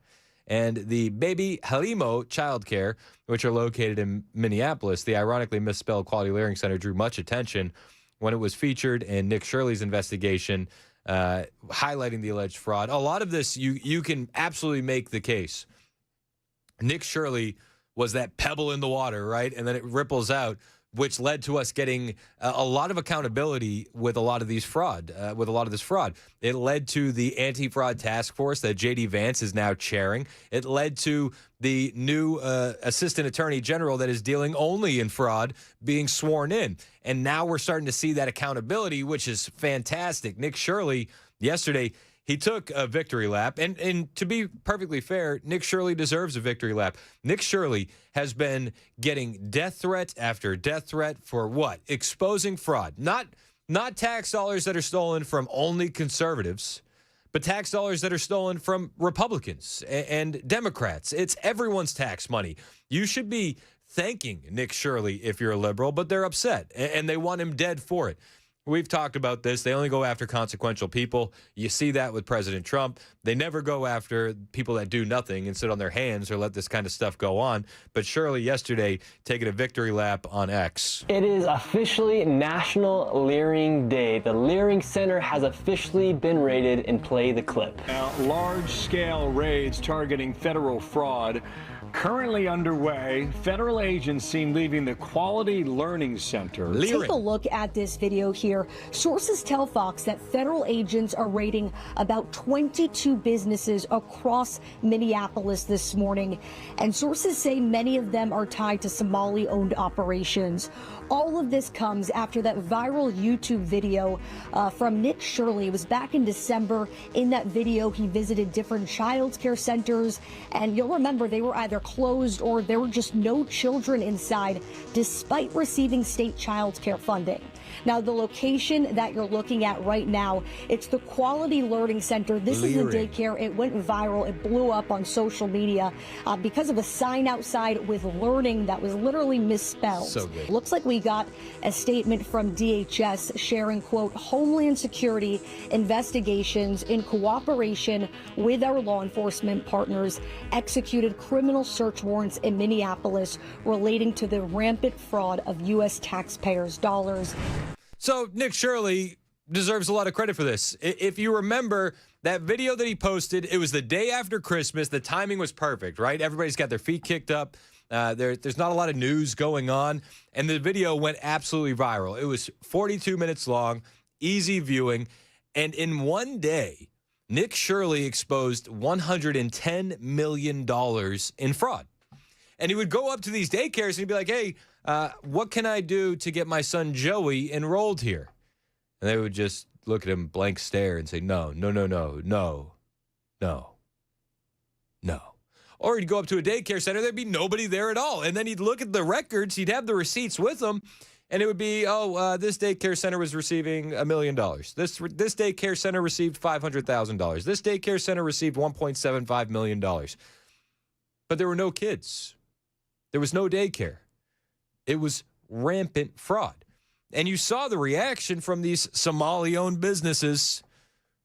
Speaker 6: and the Baby Halimo Child Care, which are located in Minneapolis. The ironically misspelled Quality Learning Center drew much attention when it was featured in Nick Shirley's investigation, highlighting the alleged fraud. A lot of this, you can absolutely make the case. Nick Shirley was that pebble in the water, right? And then it ripples out, which led to us getting a lot of accountability with a lot of this fraud. It led to the anti-fraud task force that J.D. Vance is now chairing. It led to the new assistant attorney general that is dealing only in fraud being sworn in. And now we're starting to see that accountability, which is fantastic. Nick Shirley, yesterday, he took a victory lap. And to be perfectly fair, Nick Shirley deserves a victory lap. Nick Shirley has been getting death threat after death threat for what? Exposing fraud. Not tax dollars that are stolen from only conservatives, but tax dollars that are stolen from Republicans and Democrats. It's everyone's tax money. You should be thanking Nick Shirley if you're a liberal, but they're upset, and they want him dead for it. We've talked about this. They only go after consequential people. You see that with President Trump. They never go after people that do nothing and sit on their hands or let this kind of stuff go on. But Shirley yesterday taking a victory lap on X.
Speaker 5: It is officially National Leering Day. The Leering Center has officially been raided, and play the clip.
Speaker 3: Now, large-scale raids targeting federal fraud currently underway. Federal agents seen leaving the Quality Learning Center.
Speaker 22: Take a look at this video here. Sources tell Fox that federal agents are raiding about 22 businesses across Minneapolis this morning. And sources say many of them are tied to Somali-owned operations. All of this comes after that viral YouTube video from Nick Shirley. It was back in December. In that video, he visited different child care centers. And you'll remember they were either closed or there were just no children inside, despite receiving state child care funding. Now, the location that you're looking at right now, it's the Quality Learning Center. This is the daycare. It went viral. It blew up on social media because of a sign outside with learning that was literally misspelled.
Speaker 6: So good.
Speaker 22: Looks like we got a statement from DHS sharing, quote, Homeland Security investigations in cooperation with our law enforcement partners executed criminal search warrants in Minneapolis relating to the rampant fraud of U.S. taxpayers' dollars.
Speaker 6: So Nick Shirley deserves a lot of credit for this. If you remember that video that he posted, it was the day after Christmas. The timing was perfect, right? Everybody's got their feet kicked up. There's not a lot of news going on, and the video went absolutely viral. It was 42 minutes long, easy viewing, and in one day, Nick Shirley exposed $110 million in fraud. And he would go up to these daycares and he'd be like, hey, what can I do to get my son Joey enrolled here? And they would just look at him, blank stare, and say, no. Or he'd go up to a daycare center, there'd be nobody there at all. And then he'd look at the records, he'd have the receipts with him, and it would be, this daycare center was receiving $1 million. This daycare center received $500,000. This daycare center received $1.75 million. But there were no kids. There was no daycare. It was rampant fraud. And you saw the reaction from these Somali-owned businesses.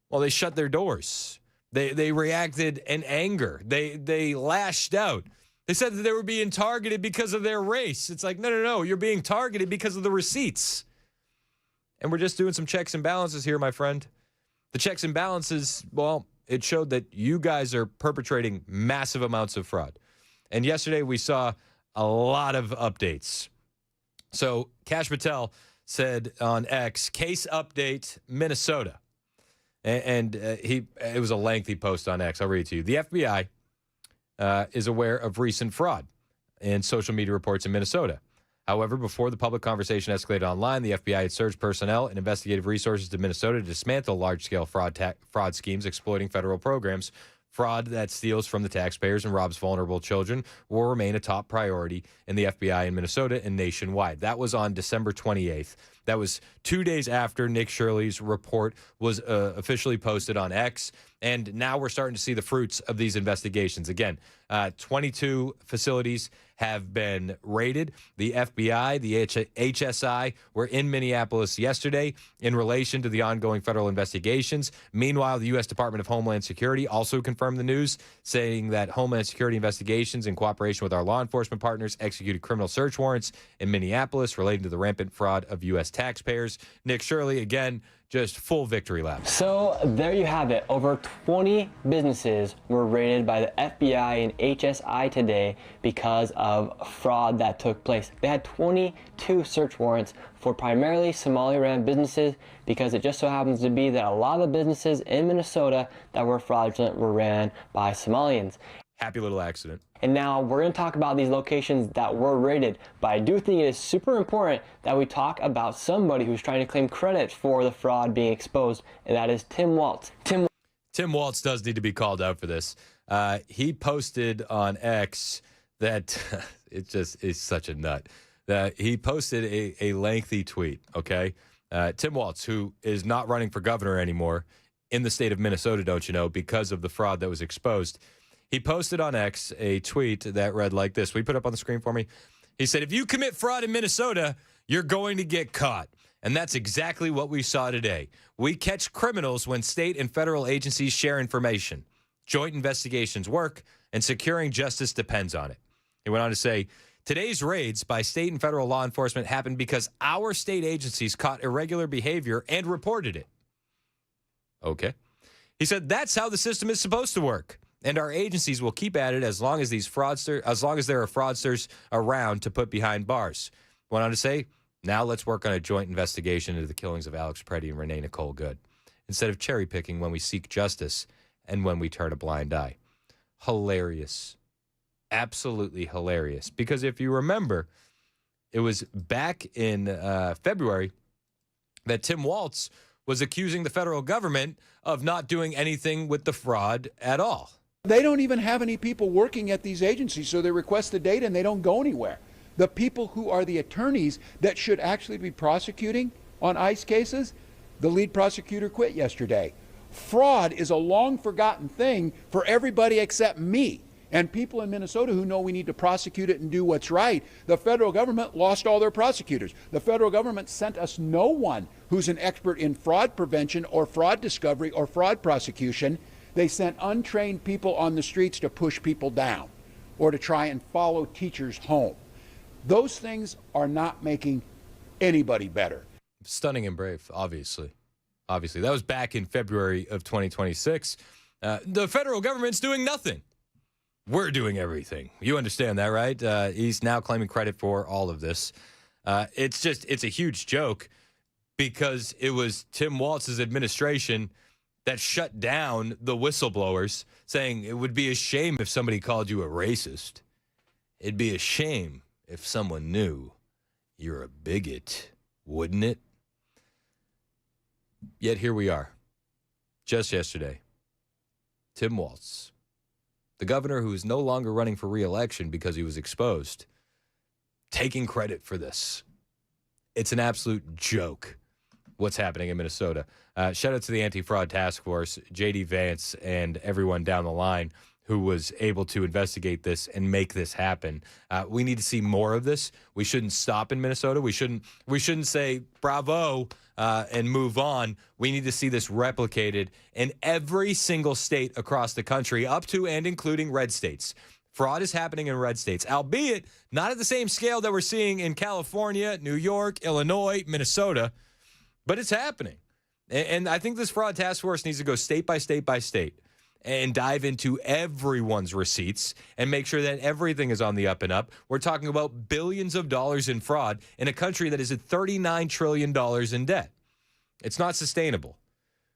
Speaker 6: Well, they shut their doors. They reacted in anger. They lashed out. They said that they were being targeted because of their race. It's like, no. You're being targeted because of the receipts. And we're just doing some checks and balances here, my friend. The checks and balances, well, it showed that you guys are perpetrating massive amounts of fraud. And yesterday we saw a lot of updates. So Kash Patel said on X, case update, Minnesota. And it was a lengthy post on X. I'll read it to you. The FBI is aware of recent fraud in social media reports in Minnesota. However, before the public conversation escalated online, the FBI had surged personnel and investigative resources to Minnesota to dismantle large-scale fraud schemes exploiting federal programs. Fraud that steals from the taxpayers and robs vulnerable children will remain a top priority in the FBI in Minnesota and nationwide. That was on December 28th. That was 2 days after Nick Shirley's report was officially posted on X. And now we're starting to see the fruits of these investigations. Again, 22 facilities have been raided. The FBI, the HSI were in Minneapolis yesterday in relation to the ongoing federal investigations. Meanwhile, the U.S. Department of Homeland Security also confirmed the news, saying that Homeland Security investigations in cooperation with our law enforcement partners executed criminal search warrants in Minneapolis relating to the rampant fraud of U.S. taxpayers. Nick Shirley, again, just full victory lap.
Speaker 5: So there you have it. Over 20 businesses were raided by the FBI and HSI today because of fraud that took place. They had 22 search warrants for primarily Somali-ran businesses because it just so happens to be that a lot of the businesses in Minnesota that were fraudulent were ran by Somalians.
Speaker 6: Happy little accident.
Speaker 5: And now we're going to talk about these locations that were raided, but I do think it is super important that we talk about somebody who's trying to claim credit for the fraud being exposed, and that is Tim Walz.
Speaker 6: Tim Walz does need to be called out for this. He posted on X that it just is such a nut. He posted a lengthy tweet, okay? Tim Walz, who is not running for governor anymore in the state of Minnesota, don't you know, because of the fraud that was exposed. He posted on X a tweet that read like this. Will you put it up on the screen for me? He said, if you commit fraud in Minnesota, you're going to get caught. And that's exactly what we saw today. We catch criminals when state and federal agencies share information. Joint investigations work, and securing justice depends on it. He went on to say, today's raids by state and federal law enforcement happened because our state agencies caught irregular behavior and reported it. Okay. He said, that's how the system is supposed to work. And our agencies will keep at it as long as there are fraudsters around to put behind bars. Went on to say, now let's work on a joint investigation into the killings of Alex Preddy and Renee Nicole Good, instead of cherry picking when we seek justice and when we turn a blind eye. Hilarious. Absolutely hilarious. Because if you remember, it was back in February that Tim Walz was accusing the federal government of not doing anything with the fraud at all.
Speaker 4: They don't even have any people working at these agencies, so they request the data and they don't go anywhere. The people who are the attorneys that should actually be prosecuting on ICE cases, the lead prosecutor quit yesterday. Fraud is a long forgotten thing for everybody except me and people in Minnesota who know we need to prosecute it and do what's right. The federal government lost all their prosecutors. The federal government sent us no one who's an expert in fraud prevention or fraud discovery or fraud prosecution. They sent untrained people on the streets to push people down or to try and follow teachers home. Those things are not making anybody better.
Speaker 6: Stunning and brave, obviously. Obviously. That was back in February of 2026. The federal government's doing nothing. We're doing everything. You understand that, right? He's now claiming credit for all of this. It's a huge joke because it was Tim Walz's administration that shut down the whistleblowers, saying it would be a shame if somebody called you a racist. It'd be a shame if someone knew you're a bigot, wouldn't it? Yet here we are. Just yesterday, Tim Walz, the governor who is no longer running for re-election because he was exposed, taking credit for this. It's an absolute joke what's happening in Minnesota. Shout out to the Anti-Fraud Task Force, J.D. Vance, and everyone down the line who was able to investigate this and make this happen. We need to see more of this. We shouldn't stop in Minnesota. We shouldn't say bravo and move on. We need to see this replicated in every single state across the country, up to and including red states. Fraud is happening in red states, albeit not at the same scale that we're seeing in California, New York, Illinois, Minnesota, but it's happening. And I think this fraud task force needs to go state by state by state and dive into everyone's receipts and make sure that everything is on the up and up. We're talking about billions of dollars in fraud in a country that is at $39 trillion in debt. It's not sustainable.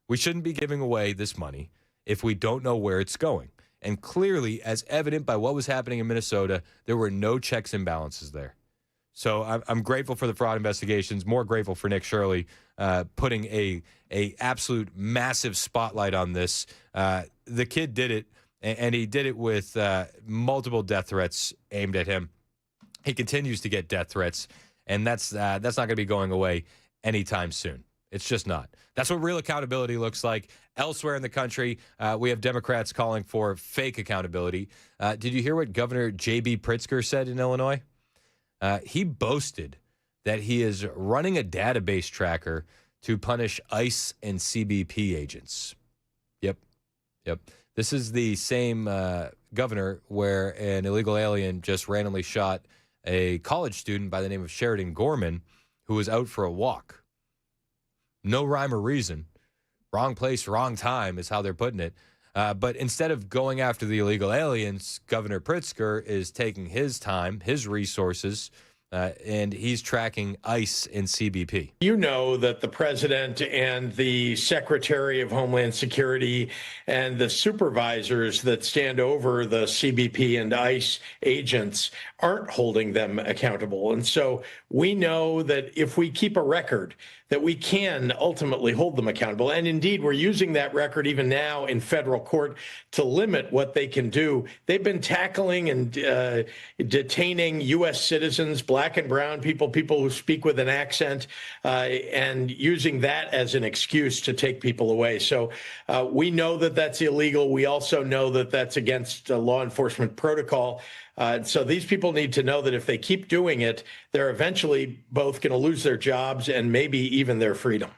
Speaker 6: We shouldn't be giving away this money if we don't know where it's going. And clearly, as evident by what was happening in Minnesota, there were no checks and balances there. So I'm grateful for the fraud investigations, more grateful for Nick Shirley putting a absolute massive spotlight on this. The kid did it, and he did it with multiple death threats aimed at him. He continues to get death threats, and that's not going to be going away anytime soon. It's just not. That's what real accountability looks like. Elsewhere in the country, we have Democrats calling for fake accountability. Did you hear what Governor J.B. Pritzker said in Illinois? He boasted that he is running a database tracker to punish ICE and CBP agents. Yep. This is the same governor where an illegal alien just randomly shot a college student by the name of Sheridan Gorman, who was out for a walk. No rhyme or reason. Wrong place, wrong time is how they're putting it. But instead of going after the illegal aliens, Governor Pritzker is taking his time, his resources, and he's tracking ICE and CBP.
Speaker 10: You know that the president and the Secretary of Homeland Security and the supervisors that stand over the CBP and ICE agents aren't holding them accountable. And so we know that if we keep a record, that we can ultimately hold them accountable. And indeed, we're using that record even now in federal court to limit what they can do. They've been tackling and detaining U.S. citizens, black and brown people who speak with an accent, and using that as an excuse to take people away. So we know that that's illegal. We also know that that's against law enforcement protocol. So these people need to know that if they keep doing it, they're eventually both going to lose their jobs and maybe even their freedom.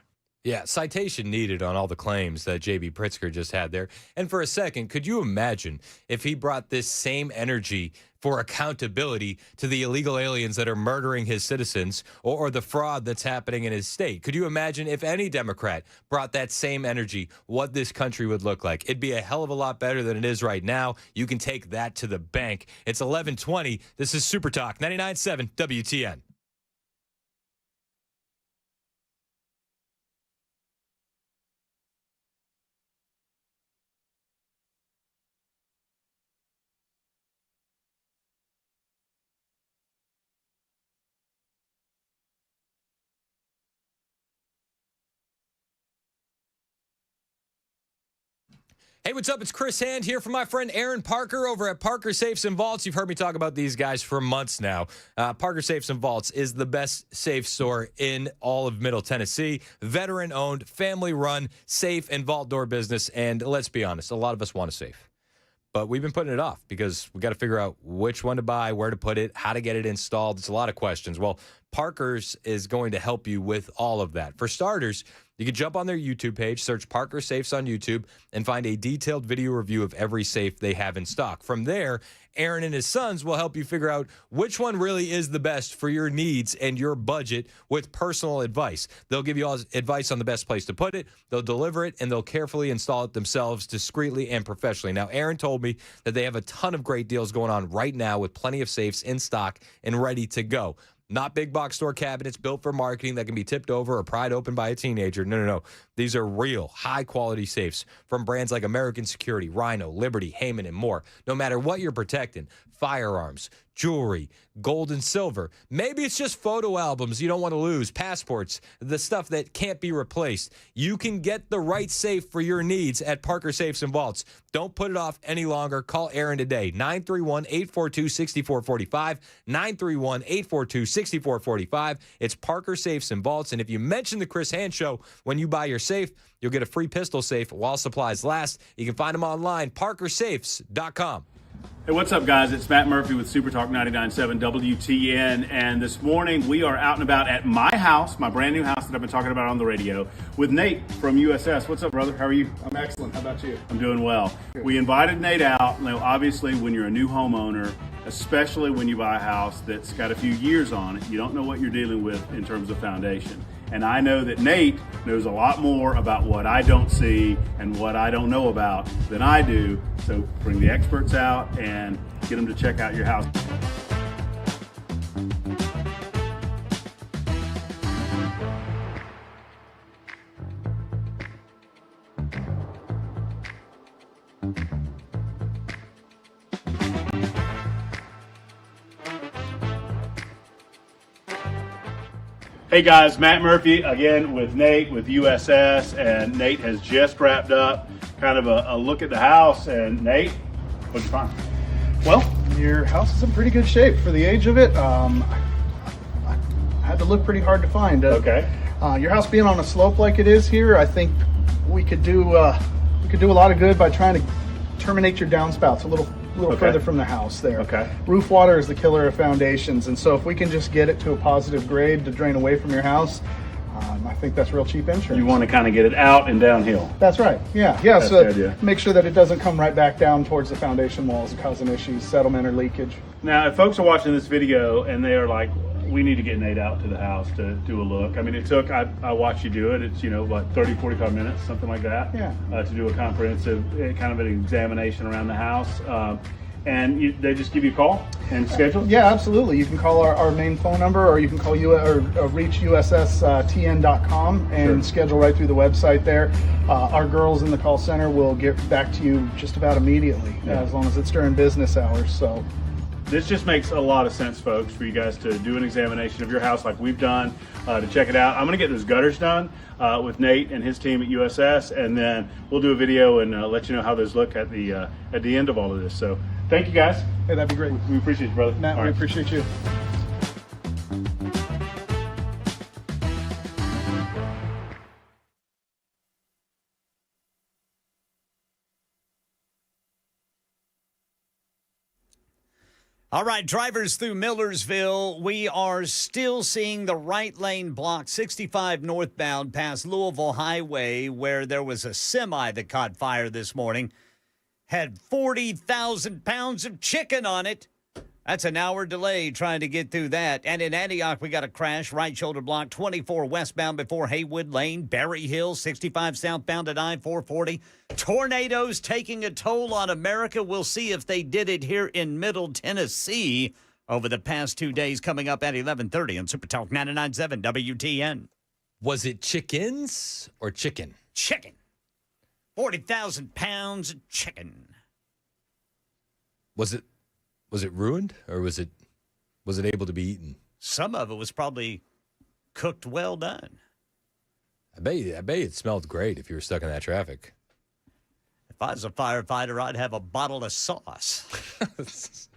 Speaker 6: Yeah, citation needed on all the claims that J.B. Pritzker just had there. And for a second, could you imagine if he brought this same energy for accountability to the illegal aliens that are murdering his citizens or the fraud that's happening in his state? Could you imagine if any Democrat brought that same energy, what this country would look like? It'd be a hell of a lot better than it is right now. You can take that to the bank. It's 11:20. This is Super Talk 99.7 WTN. Hey, what's up? It's Chris Hand here from my friend Aaron Parker over at Parker Safes and Vaults. You've heard me talk about these guys for months now. Parker Safes and Vaults is the best safe store in all of Middle Tennessee. Veteran-owned, family-run, safe and vault door business. And let's be honest, a lot of us want a safe. But we've been putting it off because we got to figure out which one to buy, where to put it, how to get it installed. It's a lot of questions. Well, Parker's is going to help you with all of that. For starters, you can jump on their YouTube page, search Parker Safes on YouTube, and find a detailed video review of every safe they have in stock. From there, Aaron and his sons will help you figure out which one really is the best for your needs and your budget with personal advice. They'll give you all advice on the best place to put it, they'll deliver it, and they'll carefully install it themselves discreetly and professionally. Now, Aaron told me that they have a ton of great deals going on right now with plenty of safes in stock and ready to go. Not big box store cabinets built for marketing that can be tipped over or pried open by a teenager. No. These are real, high-quality safes from brands like American Security, Rhino, Liberty, Heyman, and more. No matter what you're protecting, firearms, jewelry, gold and silver. Maybe it's just photo albums you don't want to lose, passports, the stuff that can't be replaced. You can get the right safe for your needs at Parker Safes and Vaults. Don't put it off any longer. Call Aaron today, 931-842-6445, 931-842-6445. It's Parker Safes and Vaults, and if you mention the Chris Hand Show when you buy your safe, you'll get a free pistol safe while supplies last. You can find them online, parkersafes.com.
Speaker 11: Hey, what's up, guys? It's Matt Murphy with Super Talk 99.7 WTN, and this morning we are out and about at my house, my brand new house that I've been talking about on the radio, with Nate from USS. What's up, brother? How are you?
Speaker 12: I'm excellent. How about you?
Speaker 11: I'm doing well.
Speaker 12: Good.
Speaker 11: We invited Nate out. Now, obviously, when you're a new homeowner, especially when you buy a house that's got a few years on it, you don't know what you're dealing with in terms of foundation. And I know that Nate knows a lot more about what I don't see and what I don't know about than I do. So bring the experts out and get them to check out your house. Hey guys, Matt Murphy again with Nate with USS, and Nate has just wrapped up kind of a look at the house. And Nate, what'd you find?
Speaker 12: Well, your house is in pretty good shape for the age of it. I had to look pretty hard to find it.
Speaker 11: Okay.
Speaker 12: Your house being on a slope like it is here, I think we could do a lot of good by trying to terminate your downspouts a little further from the house there.
Speaker 11: Okay.
Speaker 12: Roof water is the killer of foundations, and so if we can just get it to a positive grade to drain away from your house, I think that's real cheap insurance.
Speaker 11: You want to kind of get it out and downhill.
Speaker 12: That's right. Yeah.
Speaker 11: That's
Speaker 12: So
Speaker 11: the idea.
Speaker 12: make sure that it doesn't come right back down towards the foundation walls, causing issues, settlement, or leakage.
Speaker 11: Now, if folks are watching this video and they are like, we need to get Nate out to the house to do a look. I mean, it took, I watched you do it. It's, what, 30, 45 minutes, something like that.
Speaker 12: Yeah.
Speaker 11: To do a comprehensive kind of an examination around the house. And they just give you a call and schedule?
Speaker 12: Yeah, absolutely. You can call our main phone number, or you can call reach USSTN.com and schedule right through the website there. Our girls in the call center will get back to you just about immediately, as long as it's during business hours. So
Speaker 11: this just makes a lot of sense, folks, for you guys to do an examination of your house like we've done, to check it out. I'm going to get those gutters done with Nate and his team at USS, and then we'll do a video and let you know how those look at the end of all of this. So thank you, guys.
Speaker 12: Hey, that'd be great.
Speaker 11: We appreciate you, brother.
Speaker 12: Matt, we appreciate you.
Speaker 17: All right, drivers through Millersville, we are still seeing the right lane blocked 65 northbound past Louisville Highway, where there was a semi that caught fire this morning. Had 40,000 pounds of chicken on it. That's an hour delay trying to get through that. And in Antioch, we got a crash, right shoulder block, 24 westbound before Haywood Lane, Berry Hill, 65 southbound at I-440. Tornadoes taking a toll on America. We'll see if they did it here in Middle Tennessee over the past 2 days, coming up at 11:30 on Super Talk 99.7 WTN.
Speaker 6: Was it chickens or chicken?
Speaker 17: Chicken. 40,000 pounds of chicken.
Speaker 6: Was it ruined, or was it able to be eaten?
Speaker 17: Some of it was probably cooked well done.
Speaker 6: I bet you it smelled great if you were stuck in that traffic.
Speaker 17: If I was a firefighter, I'd have a bottle of sauce.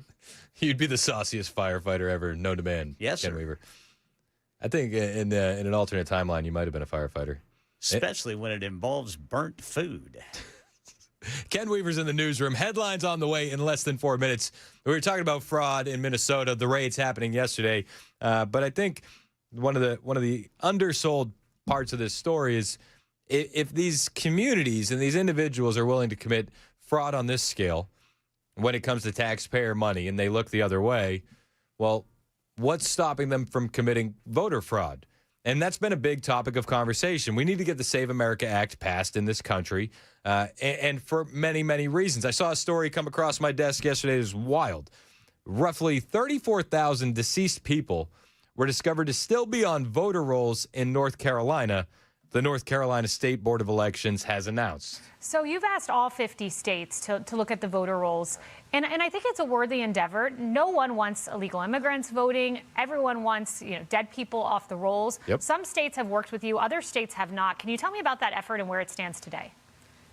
Speaker 6: You'd be the sauciest firefighter ever, known to man.
Speaker 17: Yes,
Speaker 6: Ken
Speaker 17: sir.
Speaker 6: Weaver. I think in an alternate timeline, you might have been a firefighter.
Speaker 17: Especially when it involves burnt food.
Speaker 6: Ken Weaver's in the newsroom. Headlines on the way in less than 4 minutes. We were talking about fraud in Minnesota, the raids happening yesterday. But I think one of the undersold parts of this story is if these communities and these individuals are willing to commit fraud on this scale when it comes to taxpayer money and they look the other way, well, what's stopping them from committing voter fraud? And that's been a big topic of conversation. We need to get the Save America Act passed in this country, and for many, many reasons. I saw a story come across my desk yesterday. It was wild. Roughly 34,000 deceased people were discovered to still be on voter rolls in North Carolina. The North Carolina State Board of Elections has announced.
Speaker 7: So you've asked all 50 states to look at the voter rolls, and I think it's a worthy endeavor. No one wants illegal immigrants voting. Everyone wants dead people off the rolls.
Speaker 6: Yep.
Speaker 7: Some states have worked with you. Other states have not. Can you tell me about that effort and where it stands today?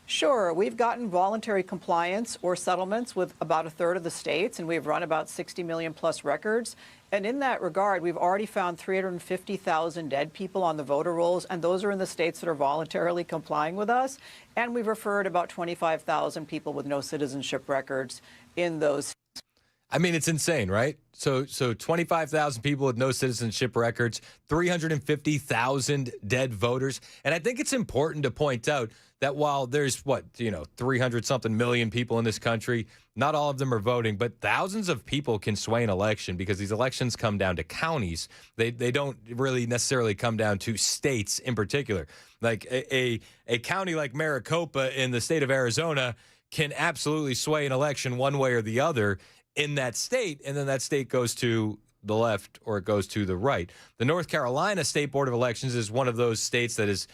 Speaker 13: Sure. We've gotten voluntary compliance or settlements with about a third of the states, and we've run about 60 million plus records. And in that regard, we've already found 350,000 dead people on the voter rolls, and those are in the states that are voluntarily complying with us. And we've referred about 25,000 people with no citizenship records in those.
Speaker 6: I mean, it's insane, right? So 25,000 people with no citizenship records, 350,000 dead voters. And I think it's important to point out that while there's 300-something million people in this country, not all of them are voting, but thousands of people can sway an election because these elections come down to counties. They don't really necessarily come down to states in particular. Like a county like Maricopa in the state of Arizona can absolutely sway an election one way or the other in that state, and then that state goes to the left or it goes to the right. The North Carolina State Board of Elections is one of those states that is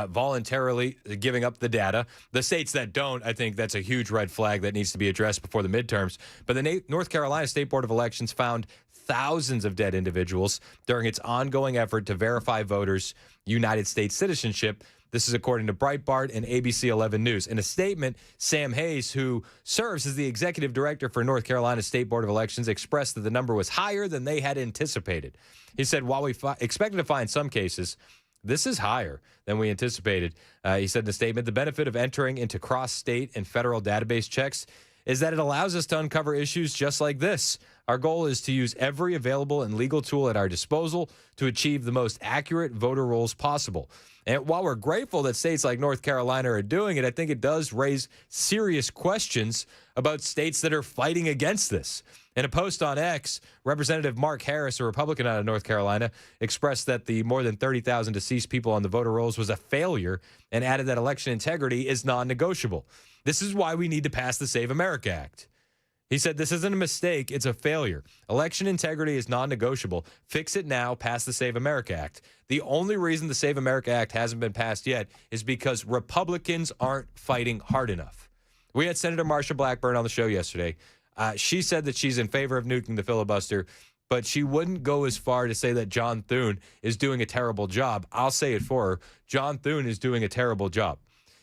Speaker 6: voluntarily giving up the data. The states that don't, I think that's a huge red flag that needs to be addressed before the midterms. But the North Carolina State Board of Elections found thousands of dead individuals during its ongoing effort to verify voters' United States citizenship. This is according to Breitbart and ABC 11 News. In a statement, Sam Hayes, who serves as the executive director for North Carolina State Board of Elections, expressed that the number was higher than they had anticipated. He said, while we expected to find some cases, this is higher than we anticipated. He said in the statement, the benefit of entering into cross-state and federal database checks is that it allows us to uncover issues just like this. Our goal is to use every available and legal tool at our disposal to achieve the most accurate voter rolls possible. And while we're grateful that states like North Carolina are doing it, I think it does raise serious questions about states that are fighting against this. In a post on X, Representative Mark Harris, a Republican out of North Carolina, expressed that the more than 30,000 deceased people on the voter rolls was a failure and added that election integrity is non-negotiable. This is why we need to pass the Save America Act. He said, this isn't a mistake, it's a failure. Election integrity is non-negotiable. Fix it now, pass the Save America Act. The only reason the Save America Act hasn't been passed yet is because Republicans aren't fighting hard enough. We had Senator Marsha Blackburn on the show yesterday. She said that she's in favor of nuking the filibuster, but she wouldn't go as far to say that John Thune is doing a terrible job. I'll say it for her. John Thune is doing a terrible job.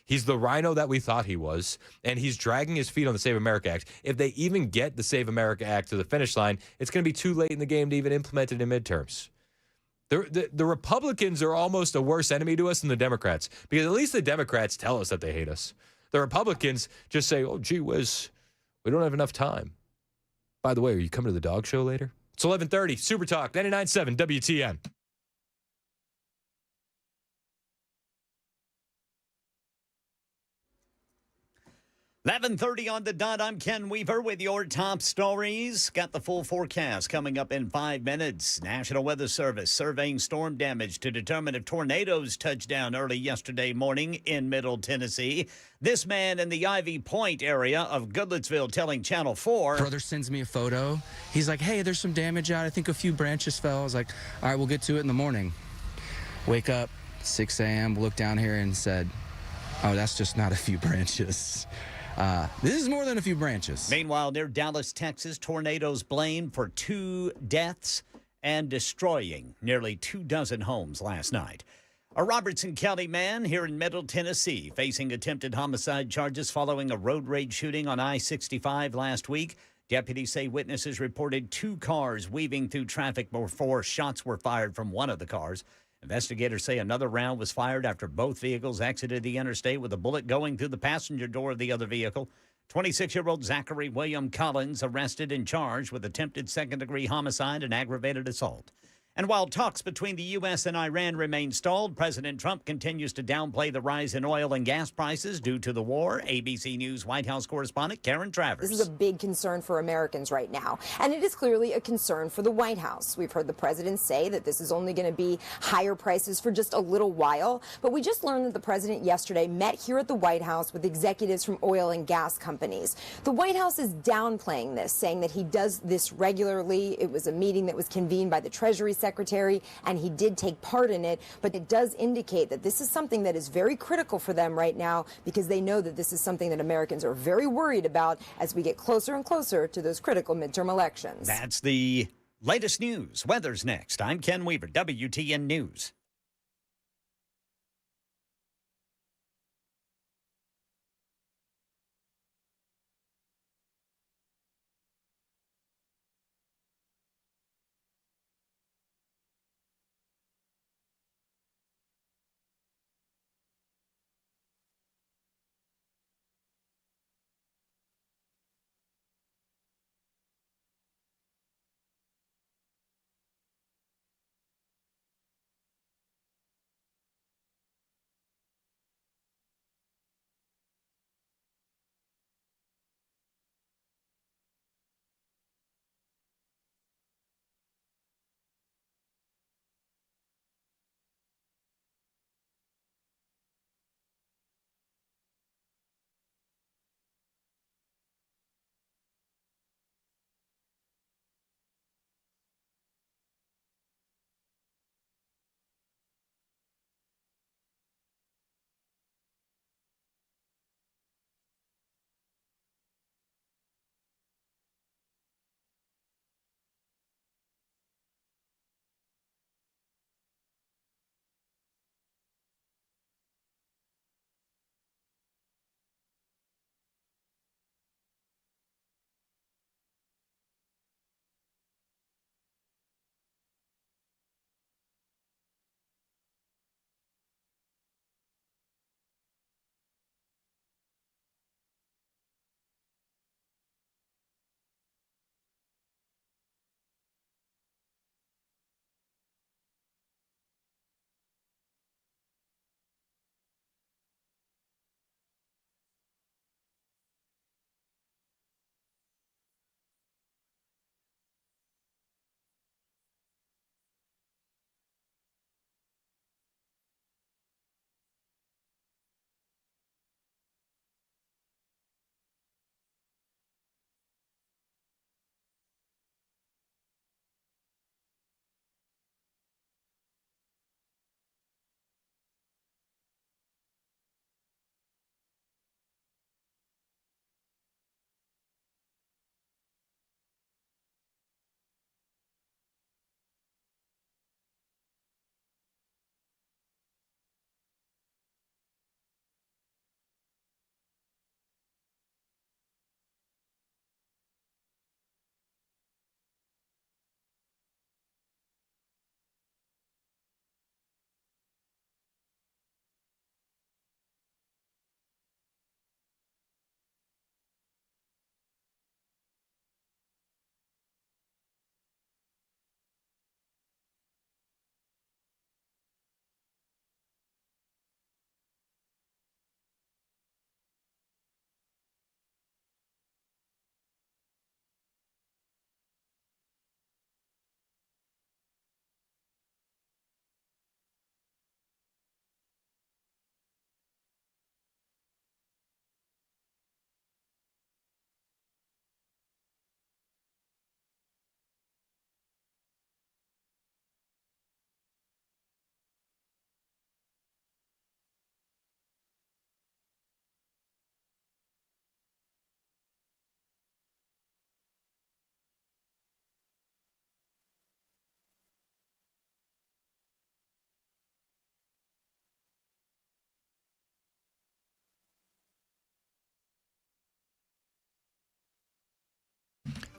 Speaker 6: He's the rhino that we thought he was, and he's dragging his feet on the Save America Act. If they even get the Save America Act to the finish line, it's going to be too late in the game to even implement it in midterms. The Republicans are almost a worse enemy to us than the Democrats, because at least the Democrats tell us that they hate us. The Republicans just say, oh, gee whiz, we don't have enough time. By the way, are you coming to the dog show later? It's 11:30, Super Talk, 99.7 WTN.
Speaker 17: $11:30 on the dot. I'm Ken Weaver with your top stories. Got the full forecast coming up in 5 minutes. National Weather Service surveying storm damage to determine if tornadoes touched down early yesterday morning in Middle Tennessee. This man in the Ivy Point area of Goodlettsville telling Channel 4.
Speaker 23: Brother sends me a photo. He's like, hey, there's some damage out. I think a few branches fell. I was like, all right, we'll get to it in the morning. Wake up, 6 a.m., look down here and said, oh, that's just not a few branches. This is more than a few branches.
Speaker 17: Meanwhile, near Dallas, Texas, tornadoes blamed for 2 deaths and destroying nearly 24 homes last night. A Robertson County man here in Middle Tennessee facing attempted homicide charges following a road rage shooting on I-65 last week. Deputies say witnesses reported 2 cars weaving through traffic before shots were fired from one of the cars. Investigators say another round was fired after both vehicles exited the interstate with a bullet going through the passenger door of the other vehicle. 26-year-old Zachary William Collins arrested and charged with attempted second-degree homicide and aggravated assault. And while talks between the U.S. and Iran remain stalled, President Trump continues to downplay the rise in oil and gas prices due to the war. ABC News White House correspondent Karen Travers.
Speaker 21: This is a big concern for Americans right now, and it is clearly a concern for the White House. We've heard the president say that this is only going to be higher prices for just a little while, but we just learned that the president yesterday met here at the White House with executives from oil and gas companies. The White House is downplaying this, saying that he does this regularly. It was a meeting that was convened by the Treasury Secretary, and he did take part in it, but it does indicate that this is something that is very critical for them right now, because they know that this is something that Americans are very worried about as we get closer and closer to those critical midterm elections.
Speaker 17: That's the latest news. Weather's next. I'm Ken Weaver, WTN News.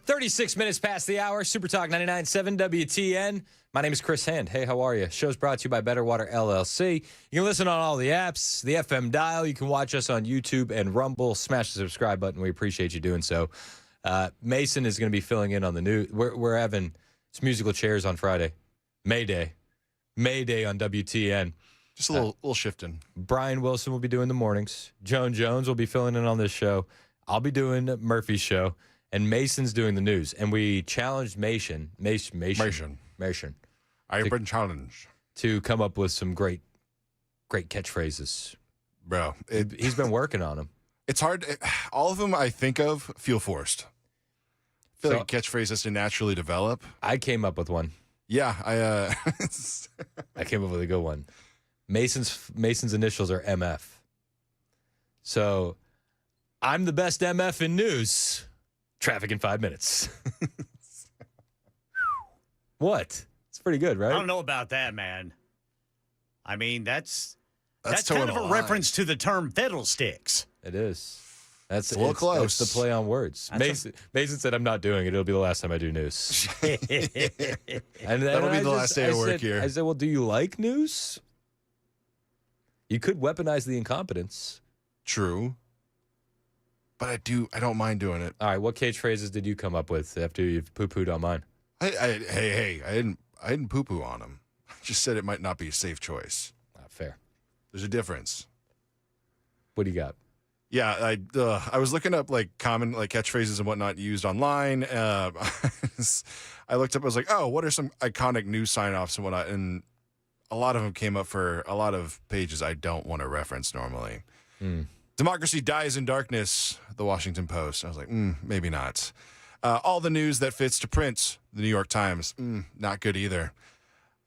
Speaker 6: "36 minutes past the hour. Super Talk 99.7 WTN. My name is Chris Hand. Hey, how are you? Show's brought to you by Better Water LLC. You can listen on all the apps, the FM dial. You can watch us on YouTube and Rumble. Smash the subscribe button. We appreciate you doing so. Mason is going to be filling in on the news. We're having some musical chairs on Friday. Mayday on WTN.
Speaker 9: Just a little shifting.
Speaker 6: Brian Wilson will be doing the mornings. Joan Jones will be filling in on this show. I'll be doing Murphy's show. And Mason's doing the news. And we challenged Mason.
Speaker 9: I've been challenged
Speaker 6: to come up with some great catchphrases.
Speaker 9: Bro,
Speaker 6: he's been working on them.
Speaker 9: It's hard. All of them I think of feel forced. I feel like catchphrases to naturally develop.
Speaker 6: I came up with one.
Speaker 9: Yeah,
Speaker 6: I came up with a good one. Mason's initials are MF. So, I'm the best MF in news. Traffic in 5 minutes. What? It's pretty good, right?
Speaker 17: I don't know about that, man. I mean, that's kind of a
Speaker 9: line.
Speaker 17: reference to the term fiddlesticks.
Speaker 6: It is. That's
Speaker 9: a little close.
Speaker 6: That's the play on words. Mason said, I'm not doing it. It'll be the last time I do news.
Speaker 9: That'll be the last day of work here.
Speaker 6: I said, well, do you like news? You could weaponize the incompetence.
Speaker 9: True. But I don't mind doing it.
Speaker 6: All right, what catchphrases did you come up with after you've poo-pooed on mine?
Speaker 9: Hey, I didn't poo-poo on them. I just said it might not be a safe choice.
Speaker 6: Fair.
Speaker 9: There's a difference.
Speaker 6: What do you got?
Speaker 9: Yeah, I was looking up like common like catchphrases and whatnot used online. I looked up. I was like, oh, what are some iconic news sign-offs and whatnot? And a lot of them came up for a lot of pages I don't want to reference normally. Democracy dies in darkness. The Washington Post. I was like, maybe not. All the news that fits to print. The New York Times. Not good either.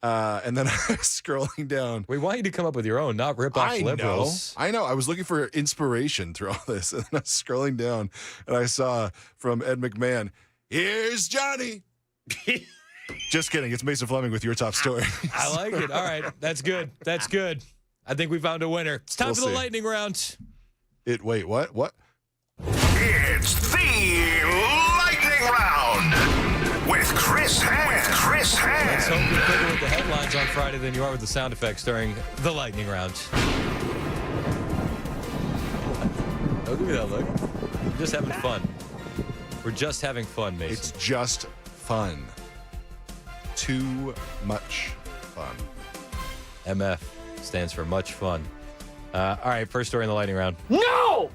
Speaker 9: And then I was scrolling down.
Speaker 6: We want you to come up with your own, not rip off liberals.
Speaker 9: I know. I was looking for inspiration through all this. And I was scrolling down and I saw from Ed McMahon, here's Johnny. Just kidding. It's Mason Fleming with your top story.
Speaker 6: I like it. All right. That's good. That's good. I think we found a winner. It's time for the lightning round.
Speaker 9: Wait, what? What?
Speaker 8: It's the lightning round with Chris Hand.
Speaker 6: Let's hope you're quicker with the headlines on Friday than you are with the sound effects during the lightning round. Don't give me that look. We're just having fun. We're just having fun, Mason.
Speaker 9: It's just fun. Too much fun.
Speaker 6: MF stands for much fun. All right, first story in the lightning round.
Speaker 19: No!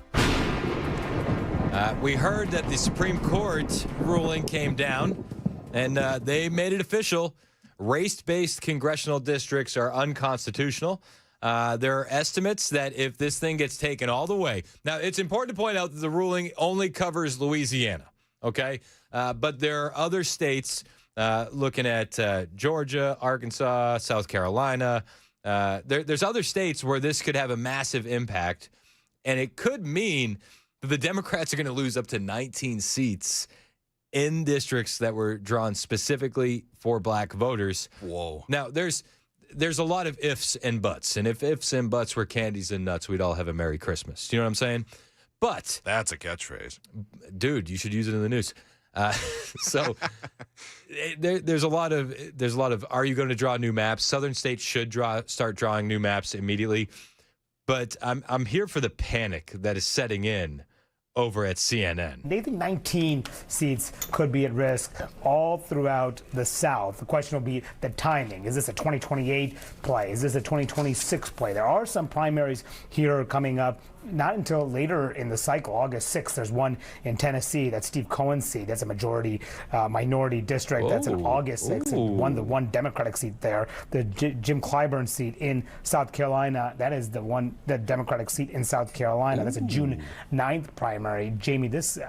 Speaker 6: We heard that the Supreme Court ruling came down, and they made it official. Race-based congressional districts are unconstitutional. There are estimates that if this thing gets taken all the way... Now, it's important to point out that the ruling only covers Louisiana, okay? But there are other states looking at Georgia, Arkansas, South Carolina. There's other states where this could have a massive impact, and it could mean that the Democrats are going to lose up to 19 seats in districts that were drawn specifically for black voters.
Speaker 9: Whoa.
Speaker 6: Now, there's a lot of ifs and buts, and if ifs and buts were candies and nuts, we'd all have a Merry Christmas. Do you know what I'm saying? But
Speaker 9: that's a catchphrase.
Speaker 6: Dude, you should use it in the news. So there's a lot of are you going to draw new maps? Southern states should start drawing new maps immediately. But I'm here for the panic that is setting in over at CNN.
Speaker 14: They think 19 seats could be at risk all throughout the South. The question will be the timing. Is this a 2028 play? Is this a 2026 play? There are some primaries here coming up, not until later in the cycle, August 6th. There's one in Tennessee. That's Steve Cohen's seat. That's a majority minority district. That's in August 6th. And the one Democratic seat there. The Jim Clyburn seat in South Carolina. That is the Democratic seat in South Carolina. That's a June 9th primary. Jamie, this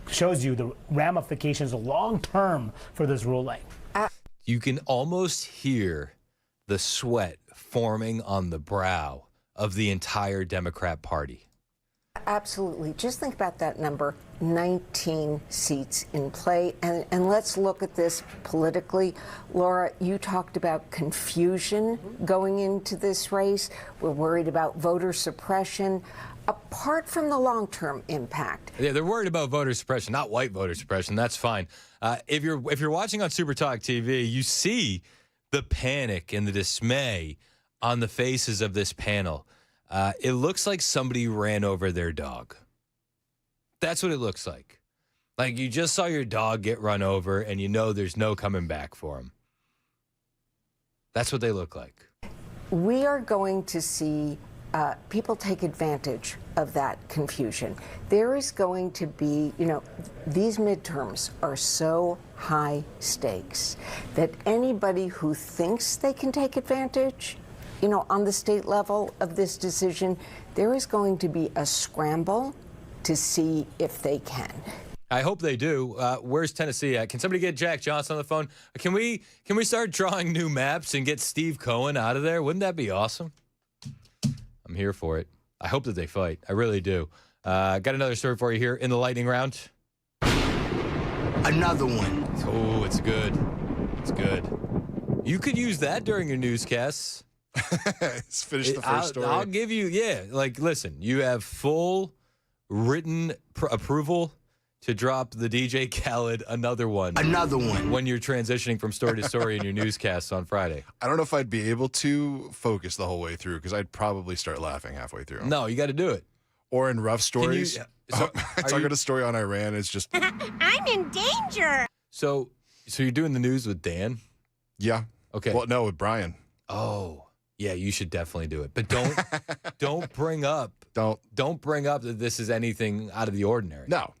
Speaker 14: shows you the ramifications long term for this ruling.
Speaker 6: You can almost hear the sweat forming on the brow of the entire Democrat Party.
Speaker 15: Absolutely. Just think about that number, 19 seats in play. And let's look at this politically. Laura, you talked about confusion going into this race. We're worried about voter suppression. Apart from the long-term impact.
Speaker 6: Yeah, they're worried about voter suppression, not white voter suppression. That's fine. If you're watching on Super Talk TV, you see the panic and the dismay on the faces of this panel. It looks like somebody ran over their dog. That's what it looks like. Like you just saw your dog get run over and you know there's no coming back for him. That's what they look like.
Speaker 15: We are going to see people take advantage of that confusion. There is going to be, these midterms are so high stakes that anybody who thinks they can take advantage, on the state level of this decision, there is going to be a scramble to see if they can.
Speaker 6: I hope they do. Where's Tennessee at? Can somebody get Jack Johnson on the phone? Can we start drawing new maps and get Steve Cohen out of there? Wouldn't that be awesome? I'm here for it. I hope that they fight. I really do. Got another story for you here in the lightning round.
Speaker 1: Another one.
Speaker 6: Oh, it's good. It's good. You could use that during your newscasts.
Speaker 9: Let's finish the first story.
Speaker 6: I'll give you, listen, you have full written approval to drop the DJ Khaled another one.
Speaker 1: Another one.
Speaker 6: When you're transitioning from story to story in your newscasts on Friday.
Speaker 9: I don't know if I'd be able to focus the whole way through because I'd probably start laughing halfway through.
Speaker 6: No, you got to do it.
Speaker 9: Or in rough stories. I talk about a story on Iran. It's just.
Speaker 16: I'm in danger.
Speaker 6: So you're doing the news with Dan?
Speaker 9: Yeah.
Speaker 6: Okay.
Speaker 9: Well, no, with Brian.
Speaker 6: Oh, yeah, you should definitely do it. But don't bring up that this is anything out of the ordinary.
Speaker 9: No.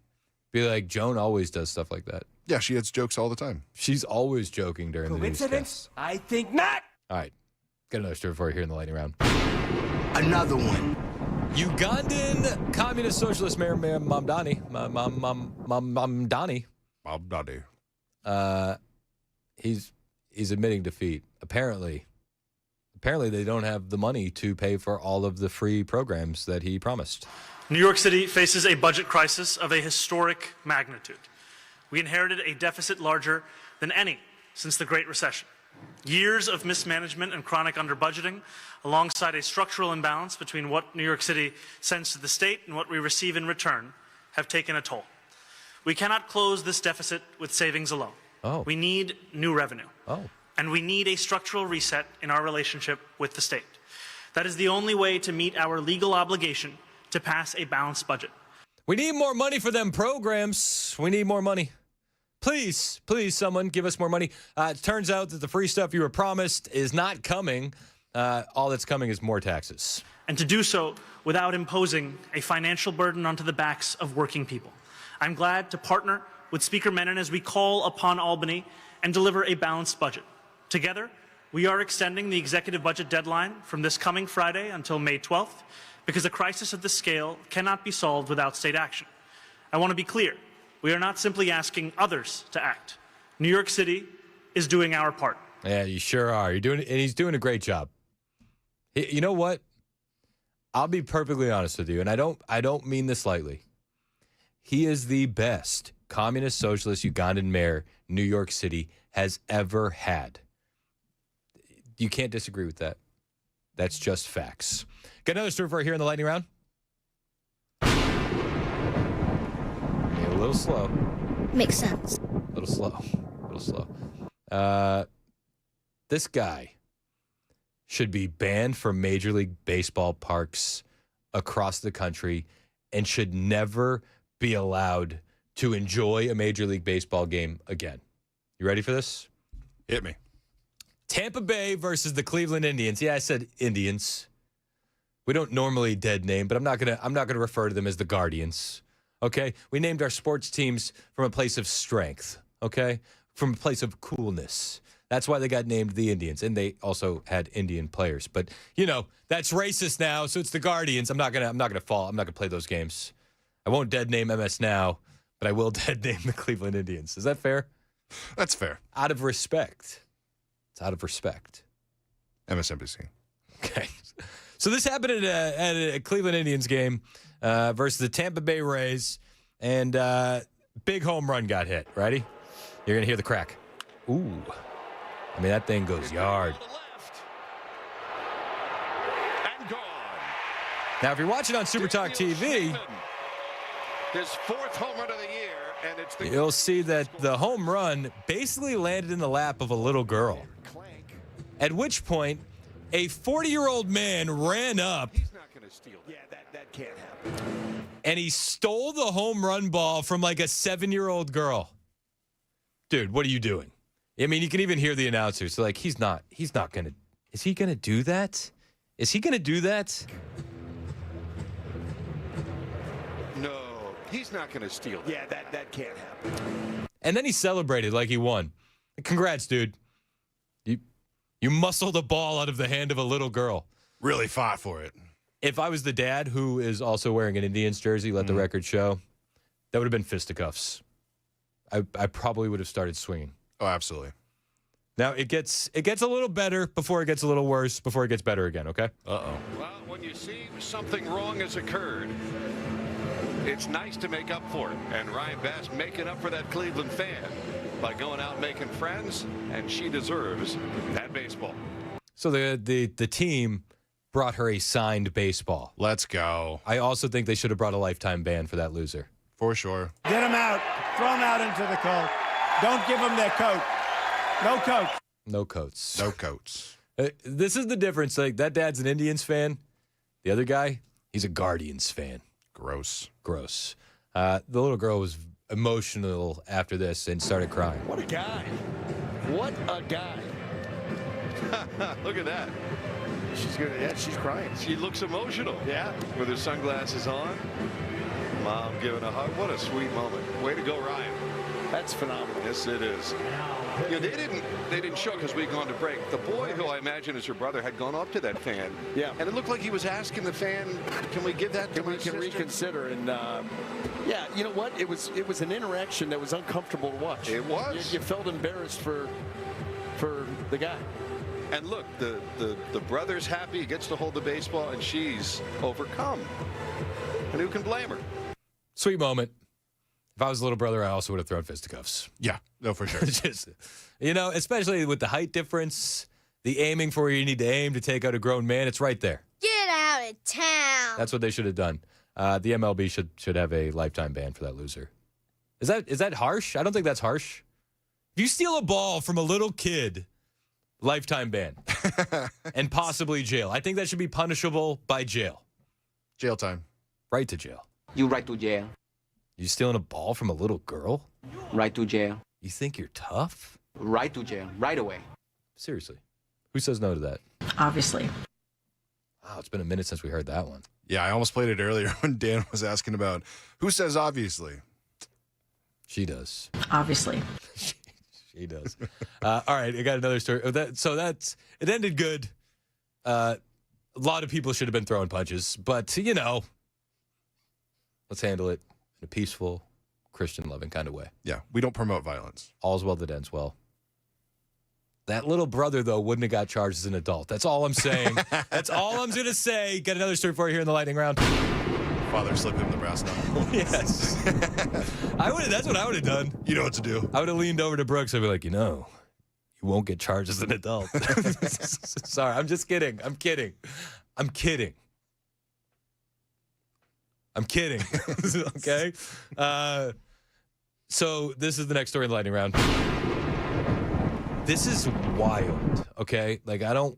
Speaker 6: Be like, Joan always does stuff like that.
Speaker 9: Yeah, she has jokes all the time.
Speaker 6: She's always joking during the newscast.
Speaker 16: Coincidence? I think not.
Speaker 6: All right. Got another story for you here in the lightning round.
Speaker 1: Another one.
Speaker 6: Ugandan communist socialist Mayor Mamdani. He's admitting defeat. Apparently they don't have the money to pay for all of the free programs that he promised.
Speaker 20: New York City faces a budget crisis of a historic magnitude. We inherited a deficit larger than any since the Great Recession. Years of mismanagement and chronic under-budgeting, alongside a structural imbalance between what New York City sends to the state and what we receive in return, have taken a toll. We cannot close this deficit with savings alone.
Speaker 6: Oh.
Speaker 20: We need new revenue.
Speaker 6: Oh.
Speaker 20: And we need a structural reset in our relationship with the state. That is the only way to meet our legal obligation to pass a balanced budget.
Speaker 6: We need more money for them programs. We need more money. Please, someone give us more money. It turns out that the free stuff you were promised is not coming. All that's coming is more taxes.
Speaker 20: And to do so without imposing a financial burden onto the backs of working people. I'm glad to partner with Speaker Menon as we call upon Albany and deliver a balanced budget. Together, we are extending the executive budget deadline from this coming Friday until May 12th because a crisis of this scale cannot be solved without state action. I want to be clear. We are not simply asking others to act. New York City is doing our part.
Speaker 6: Yeah, you sure are. You're doing, and he's doing a great job. You know what? I'll be perfectly honest with you, and I don't mean this lightly. He is the best communist socialist Ugandan mayor New York City has ever had. You can't disagree with that. That's just facts. Got another story for you here in the lightning round. A little slow.
Speaker 16: Makes sense.
Speaker 6: A little slow. This guy should be banned from Major League Baseball parks across the country and should never be allowed to enjoy a Major League Baseball game again. You ready for this?
Speaker 9: Hit me.
Speaker 6: Tampa Bay versus the Cleveland Indians. Yeah, I said Indians. We don't normally dead name, but I'm not gonna refer to them as the Guardians. Okay? We named our sports teams from a place of strength, okay? From a place of coolness. That's why they got named the Indians, and they also had Indian players. But, that's racist now, so it's the Guardians. I'm not gonna play those games. I won't dead name MS now, but I will dead name the Cleveland Indians. Is that fair?
Speaker 9: That's fair.
Speaker 6: Out of respect. It's out of respect.
Speaker 9: MSNBC.
Speaker 6: Okay. So this happened at a Cleveland Indians game versus the Tampa Bay Rays, and big home run got hit. Ready? You're going to hear the crack. Ooh. I mean, that thing goes yard. Now, if you're watching on Super Talk TV,
Speaker 8: his fourth home run of the year, and it's
Speaker 6: you'll see that the home run basically landed in the lap of a little girl. At which point, a 40-year-old man ran up.
Speaker 8: He's not going to steal. Yeah, that can't happen.
Speaker 6: And he stole the home run ball from like a 7-year-old girl. Dude, what are you doing? I mean, you can even hear the announcers. So like, he's not going to, is he going to do that? Is he going to do that?
Speaker 8: No, he's not going to steal that. Yeah, that can't happen.
Speaker 6: And then he celebrated like he won. Congrats, dude. You muscled a ball out of the hand of a little girl.
Speaker 9: Really fought for it.
Speaker 6: If I was the dad who is also wearing an Indians jersey, let the record show, that would have been fisticuffs. I probably would have started swinging.
Speaker 9: Oh, absolutely.
Speaker 6: Now, it gets a little better before it gets a little worse, before it gets better again, okay?
Speaker 8: Uh-oh. Well, when you see something wrong has occurred, it's nice to make up for it. And Ryan Bass making up for that Cleveland fan by going out making friends, and she deserves that baseball.
Speaker 6: So the team brought her a signed baseball.
Speaker 9: Let's go.
Speaker 6: I also think they should have brought a lifetime ban for that loser.
Speaker 9: For sure.
Speaker 2: Get him out. Throw him out into the cold. Don't give him their coat. No coat.
Speaker 6: No coats.
Speaker 9: No coats.
Speaker 6: This is the difference. Like, that dad's an Indians fan. The other guy, he's a Guardians fan.
Speaker 9: Gross.
Speaker 6: The little girl was emotional after this and started crying.
Speaker 8: What a guy. What a guy. Look at that.
Speaker 2: She's good. Yeah, she's crying.
Speaker 8: She looks emotional.
Speaker 2: Yeah.
Speaker 8: With her sunglasses on. Mom giving a hug. What a sweet moment. Way to go, Ryan.
Speaker 2: That's phenomenal.
Speaker 8: Yes, it is. You know, they didn't show because we'd gone to break. The boy, who I imagine is her brother, had gone up to that fan.
Speaker 2: Yeah.
Speaker 8: And it looked like he was asking the fan, "Can we give that to my sister?"
Speaker 2: Reconsider? And yeah, you know what? It was an interaction that was uncomfortable to watch.
Speaker 8: It was.
Speaker 2: You felt embarrassed for the guy.
Speaker 8: And look, the brother's happy. He gets to hold the baseball, and she's overcome. And who can blame her?
Speaker 6: Sweet moment. If I was a little brother, I also would have thrown fisticuffs.
Speaker 9: Yeah, no, for sure.
Speaker 6: Just, especially with the height difference, the aiming for where you need to aim to take out a grown man, it's right there.
Speaker 16: Get out of town.
Speaker 6: That's what they should have done. The MLB should have a lifetime ban for that loser. Is that harsh? I don't think that's harsh. If you steal a ball from a little kid, lifetime ban. And possibly jail. I think that should be punishable by jail.
Speaker 9: Jail time.
Speaker 6: Right to jail.
Speaker 3: You right to jail.
Speaker 6: You stealing a ball from a little girl?
Speaker 3: Right to jail.
Speaker 6: You think you're tough?
Speaker 3: Right to jail. Right away.
Speaker 6: Seriously. Who says no to that?
Speaker 18: Obviously.
Speaker 6: Wow, it's been a minute since we heard that one.
Speaker 9: Yeah, I almost played it earlier when Dan was asking about who says obviously.
Speaker 6: She does.
Speaker 18: Obviously.
Speaker 6: She does. All right, I got another story. It ended good. A lot of people should have been throwing punches, but let's handle it in a peaceful, Christian loving kind of way.
Speaker 9: Yeah, we don't promote violence.
Speaker 6: All's well that ends well. That little brother, though, wouldn't have got charged as an adult. That's all I'm saying. That's all I'm going to say. Got another story for you here in the lightning round.
Speaker 9: Father slipped him the brass knuckle.
Speaker 6: Yes. That's what I would have done.
Speaker 9: You know what to do.
Speaker 6: I would have leaned over to Brooks. I'd be like, you won't get charged as an adult. Sorry, I'm just kidding. I'm kidding. Okay? So this is the next story in the lightning round. This is wild, okay? Like, I don't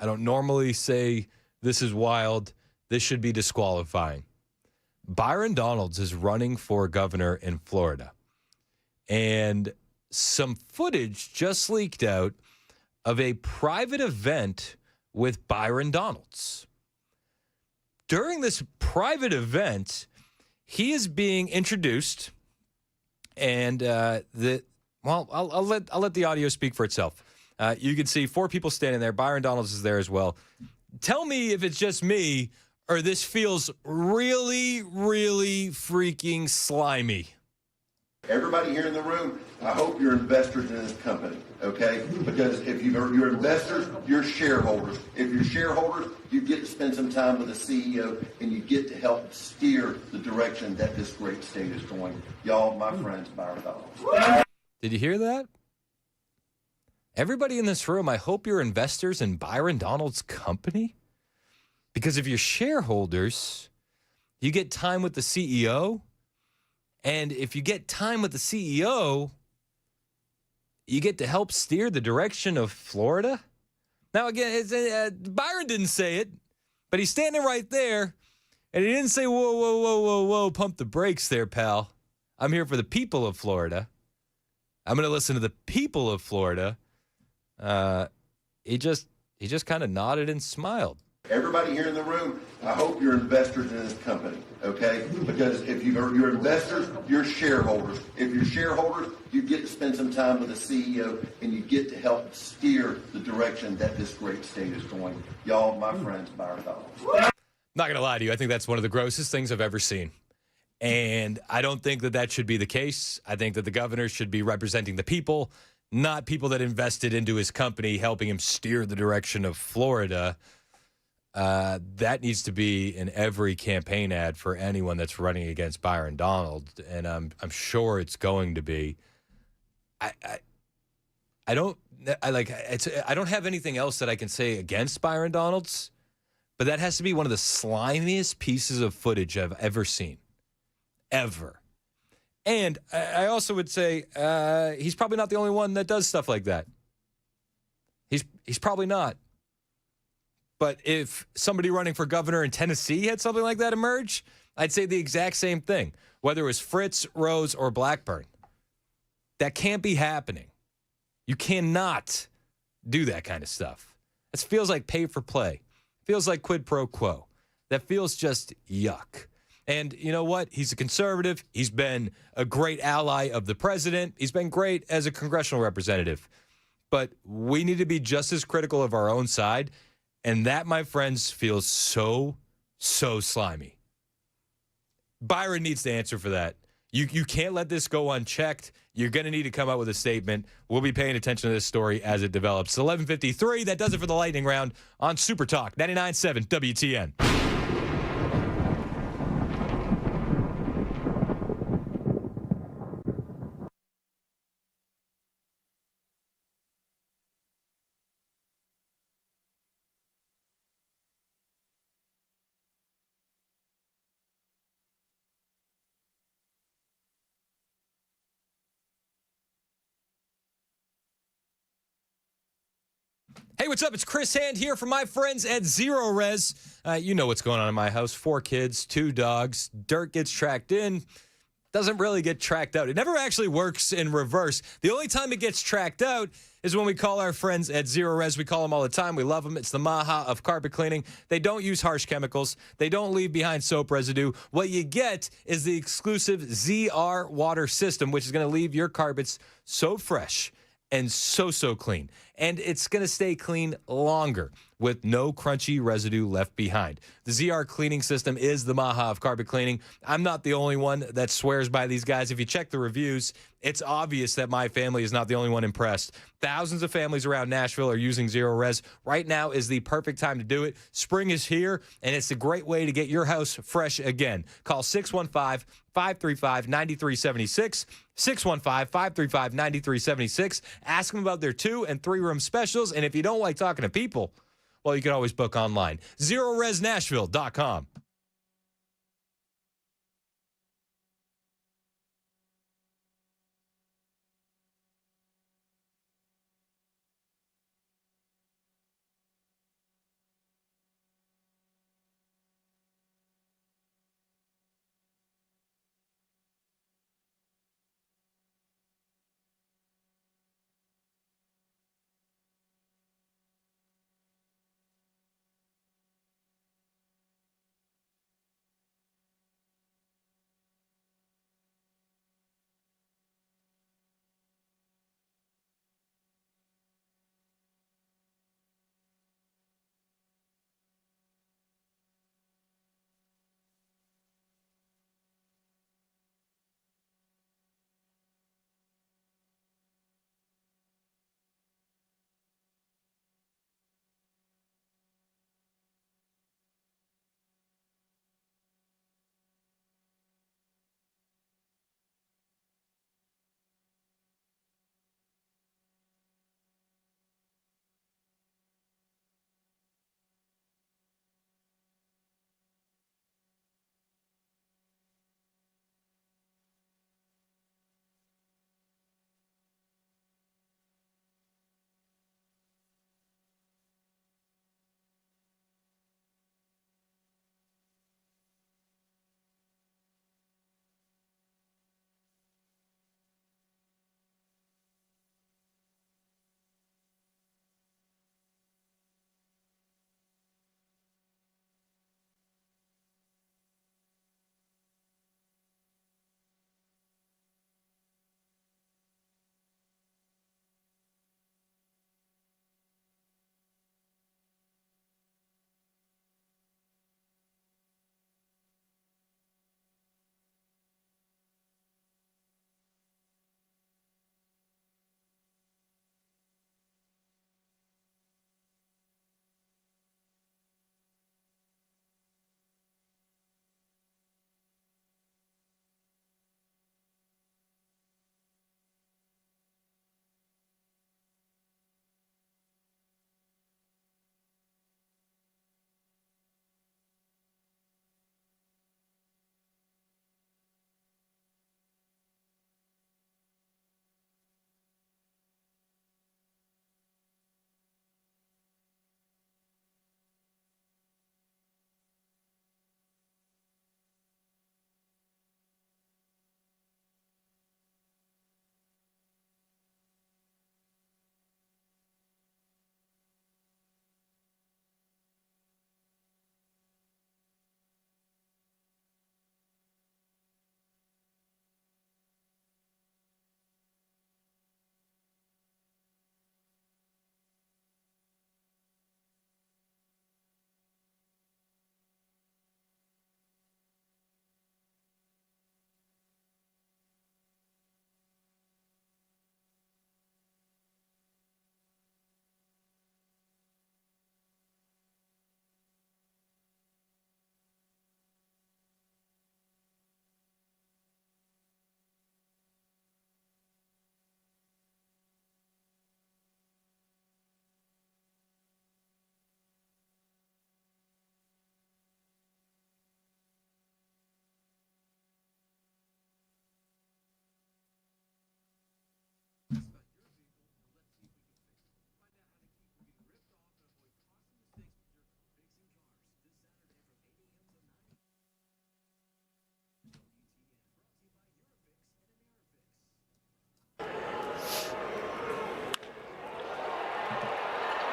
Speaker 6: normally say this is wild. This should be disqualifying. Byron Donalds is running for governor in Florida. And some footage just leaked out of a private event with Byron Donalds. During this private event, he is being introduced, and I'll let the audio speak for itself. You can see 4 people standing there. Byron Donalds is there as well. Tell me if it's just me or this feels really, really freaking slimy.
Speaker 24: Everybody here in the room, I hope you're investors in this company, okay? Because if you're investors, you're shareholders. If you're shareholders, you get to spend some time with the CEO, and you get to help steer the direction that this great state is going. Y'all, my friends, Byron Donalds.
Speaker 6: Did you hear that? Everybody in this room, I hope you're investors in Byron Donalds' company. Because if you're shareholders, you get time with the CEO. And if you get time with the CEO, you get to help steer the direction of Florida. Now, again, Byron didn't say it, but he's standing right there. And he didn't say, whoa, whoa, whoa, whoa, whoa, pump the brakes there, pal. I'm here for the people of Florida. I'm going to listen to the people of Florida. He just kind of nodded and smiled.
Speaker 24: Everybody here in the room, I hope you're investors in this company, okay? Because if you're investors, you're shareholders. If you're shareholders, you get to spend some time with the CEO and you get to help steer the direction that this great state is going. Y'all, my friends, buy our dollars.
Speaker 6: Not going to lie to you. I think that's one of the grossest things I've ever seen. And I don't think that should be the case. I think that the governor should be representing the people, not people that invested into his company, helping him steer the direction of Florida. That needs to be in every campaign ad for anyone that's running against Byron Donald, and I'm sure it's going to be. I don't have anything else that I can say against Byron Donald's, but that has to be one of the slimiest pieces of footage I've ever seen, ever. And I also would say he's probably not the only one that does stuff like that. He's probably not. But if somebody running for governor in Tennessee had something like that emerge, I'd say the exact same thing, whether it was Fritz, Rose, or Blackburn. That can't be happening. You cannot do that kind of stuff. It feels like pay for play. Feels like quid pro quo. That feels just yuck. And you know what? He's a conservative. He's been a great ally of the president. He's been great as a congressional representative. But we need to be just as critical of our own side. And that, my friends, feels so slimy. Byron needs to answer for that. You can't let this go unchecked. You're going to need to come out with a statement. We'll be paying attention to this story as it develops. It's 11:53. That does it for the lightning round on Super Talk 99.7 WTN. Hey, what's up? It's Chris Hand here from my friends at Zero Res. You know what's going on in my house. 4 kids, 2 dogs. Dirt gets tracked in. Doesn't really get tracked out. It never actually works in reverse. The only time it gets tracked out is when we call our friends at Zero Res. We call them all the time. We love them. It's the Maha of carpet cleaning. They don't use harsh chemicals. They don't leave behind soap residue. What you get is the exclusive ZR water system, which is going to leave your carpets so fresh and so clean. And it's going to stay clean longer with no crunchy residue left behind. The ZR cleaning system is the Maha of carpet cleaning. I'm not the only one that swears by these guys. If you check the reviews, it's obvious that my family is not the only one impressed. Thousands of families around Nashville are using Zero Res. Right now is the perfect time to do it. Spring is here, and it's a great way to get your house fresh again. Call 615-535-9376. 615-535-9376. Ask them about their 2- and 3-room specials. And if you don't like talking to people, well, you can always book online. ZeroResNashville.com.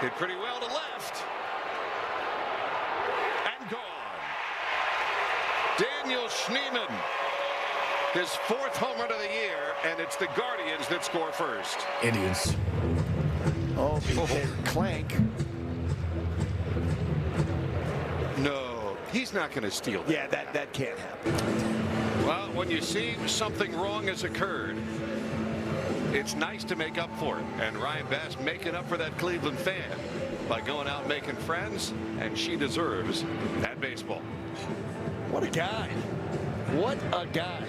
Speaker 8: Hit pretty well to left. And gone. Daniel Schneemann. His 4th home run of the year, and it's the Guardians that score first.
Speaker 2: Indians. Oh, clank.
Speaker 8: No, he's not going to steal that.
Speaker 2: Yeah, that can't happen.
Speaker 8: Well, when you see something wrong has occurred, it's nice to make up for it. And Ryan Bass making up for that Cleveland fan by going out making friends, and she deserves that baseball.
Speaker 2: What a guy. What a guy.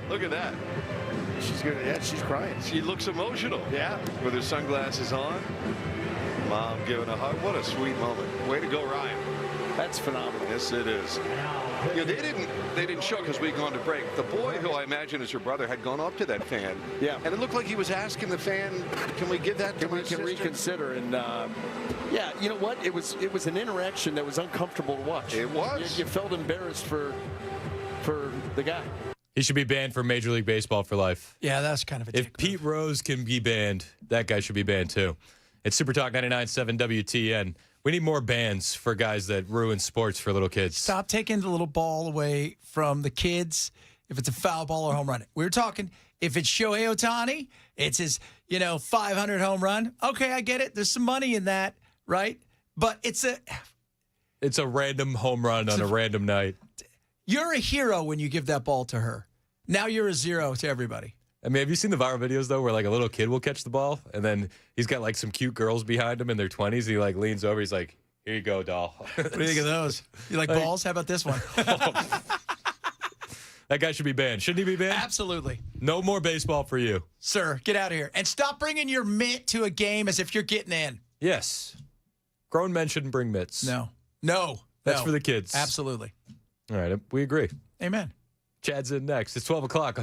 Speaker 8: Look at that.
Speaker 2: She's good. Yeah, she's crying.
Speaker 8: She looks emotional.
Speaker 2: Yeah.
Speaker 8: With her sunglasses on. Mom giving a hug. What a sweet moment. Way to go, Ryan.
Speaker 2: That's phenomenal.
Speaker 8: Yes, it is. You know, they didn't show because we'd gone to break. The boy, who I imagine is her brother, had gone up to that fan.
Speaker 2: Yeah.
Speaker 8: And it looked like he was asking the fan, "Can we give that to my sister?"
Speaker 2: reconsider? And yeah, you know what? It was an interaction that was uncomfortable to watch.
Speaker 8: It was.
Speaker 2: You felt embarrassed for the guy.
Speaker 6: He should be banned from Major League Baseball for life.
Speaker 4: Yeah, that's kind of a
Speaker 6: If Pete Rose can be banned, that guy should be banned too. It's Super Talk 99.7 WTN. We need more bans for guys that ruin sports for little kids.
Speaker 4: Stop taking the little ball away from the kids if it's a foul ball or home run. We were talking, if it's Shohei Ohtani, it's his, 500 home run. Okay, I get it. There's some money in that, right? But it's a
Speaker 6: random home run on a random night.
Speaker 4: You're a hero when you give that ball to her. Now you're a zero to everybody.
Speaker 6: I mean, have you seen the viral videos, though, where, like, a little kid will catch the ball, and then he's got, like, some cute girls behind him in their 20s. He, like, leans over. He's like, here you go, doll.
Speaker 4: What do you think of those? You like balls? How about this one?
Speaker 6: That guy should be banned. Shouldn't he be banned?
Speaker 4: Absolutely.
Speaker 6: No more baseball for you.
Speaker 4: Sir, get out of here. And stop bringing your mitt to a game as if you're getting in.
Speaker 6: Yes. Grown men shouldn't bring mitts.
Speaker 4: No.
Speaker 6: That's for the kids.
Speaker 4: Absolutely.
Speaker 6: All right. We agree.
Speaker 4: Amen.
Speaker 6: Chad's in next. It's 12 o'clock.